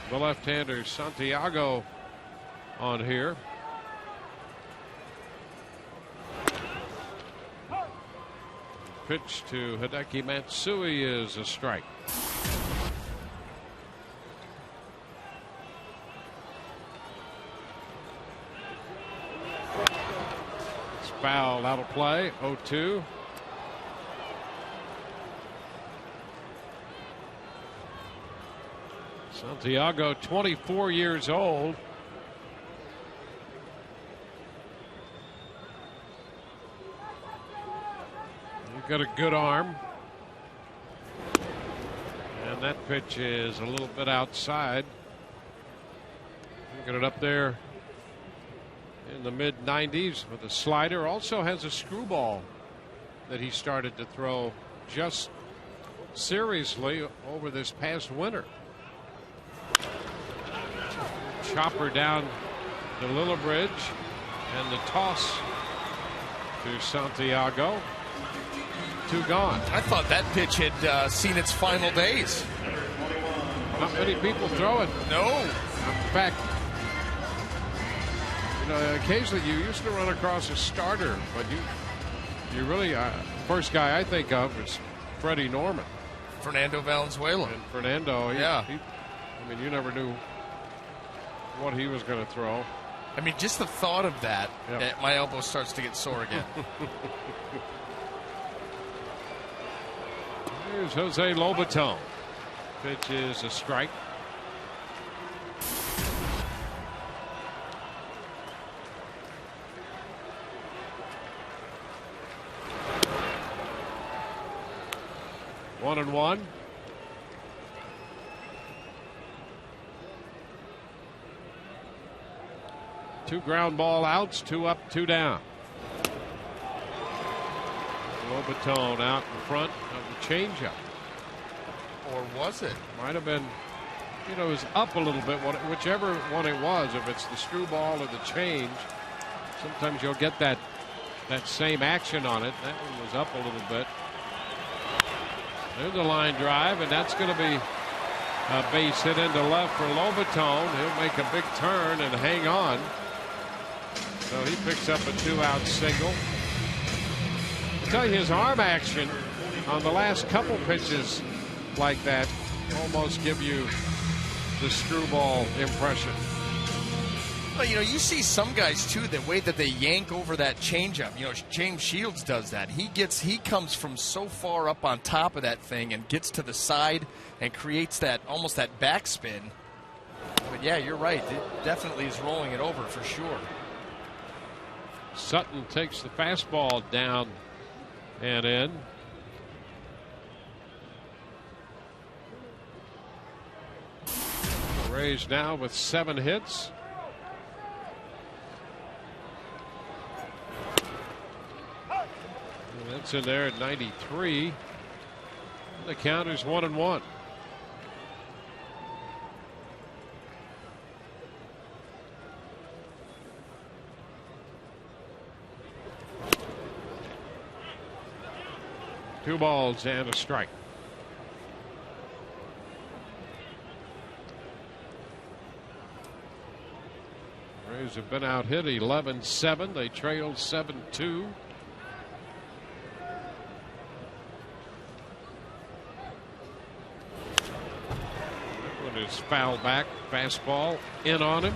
the left-hander Santiago on here. Pitch to Hideki Matsui is a strike. It's foul, out of play, 0-2. Santiago, 24 years old. You've got a good arm. And that pitch is a little bit outside. Get it up there in the mid-90s with a slider. Also has a screwball that he started to throw just seriously over this past winter. Chopper down to Lillibridge, and the toss to Santiago. 2 gone. I thought that pitch had seen its final days. Not many people throw it. No. In fact, you know, occasionally you used to run across a starter, but you really, first guy I think of is Freddie Norman. Fernando Valenzuela. And Fernando, yeah. I mean, you never knew what he was going to throw. I mean, just the thought of that, Yep. my elbow starts to get sore again. Here's Jose Lobaton. Pitch is a strike. One and one. Two ground ball outs, 2 up, 2 down. Lobaton out in front of the changeup. Or was it? Might have been, you know, it was up a little bit, whichever one it was, if it's the screwball or the change. Sometimes you'll get that same action on it. That one was up a little bit. There's a line drive, and that's going to be a base hit into left for Lobaton. He'll make a big turn and hang on. So he picks up a 2-out single. I tell you, his arm action on the last couple pitches like that almost give you the screwball impression. Well, you know, you see some guys too, the way that they yank over that changeup. You know, James Shields does that. He comes from so far up on top of that thing and gets to the side and creates that almost that backspin. But yeah, you're right. It definitely is rolling it over for sure. Sutton takes the fastball down and in. The Rays now with 7 hits. And that's in there at 93. The count is 1-1. Two balls and a strike. Rays have been out hit 11-7. They trailed 7-2. That one is foul back. Fastball in on him.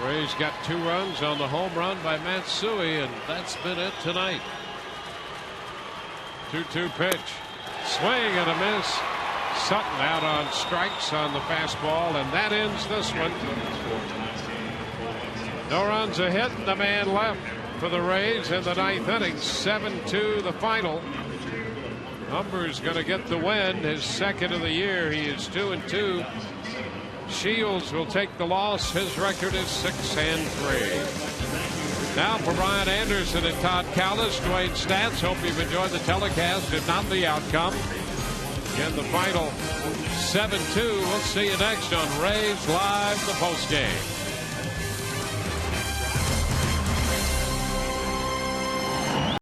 Rays got 2 runs on the home run by Matsui, and that's been it tonight. 2-2 pitch. Swing and a miss. Sutton out on strikes on the fastball, and that ends this one. No runs a hit, and a man left for the Rays in the 9th inning. 7-2 the final. Humber's going to get the win, his second of the year. He is 2-2. Shields will take the loss. His record is 6-3. Now for Brian Anderson and Todd Callis, Dwayne Stats. Hope you've enjoyed the telecast, if not the outcome. Again, the final 7-2. We'll see you next on Rays Live, the postgame.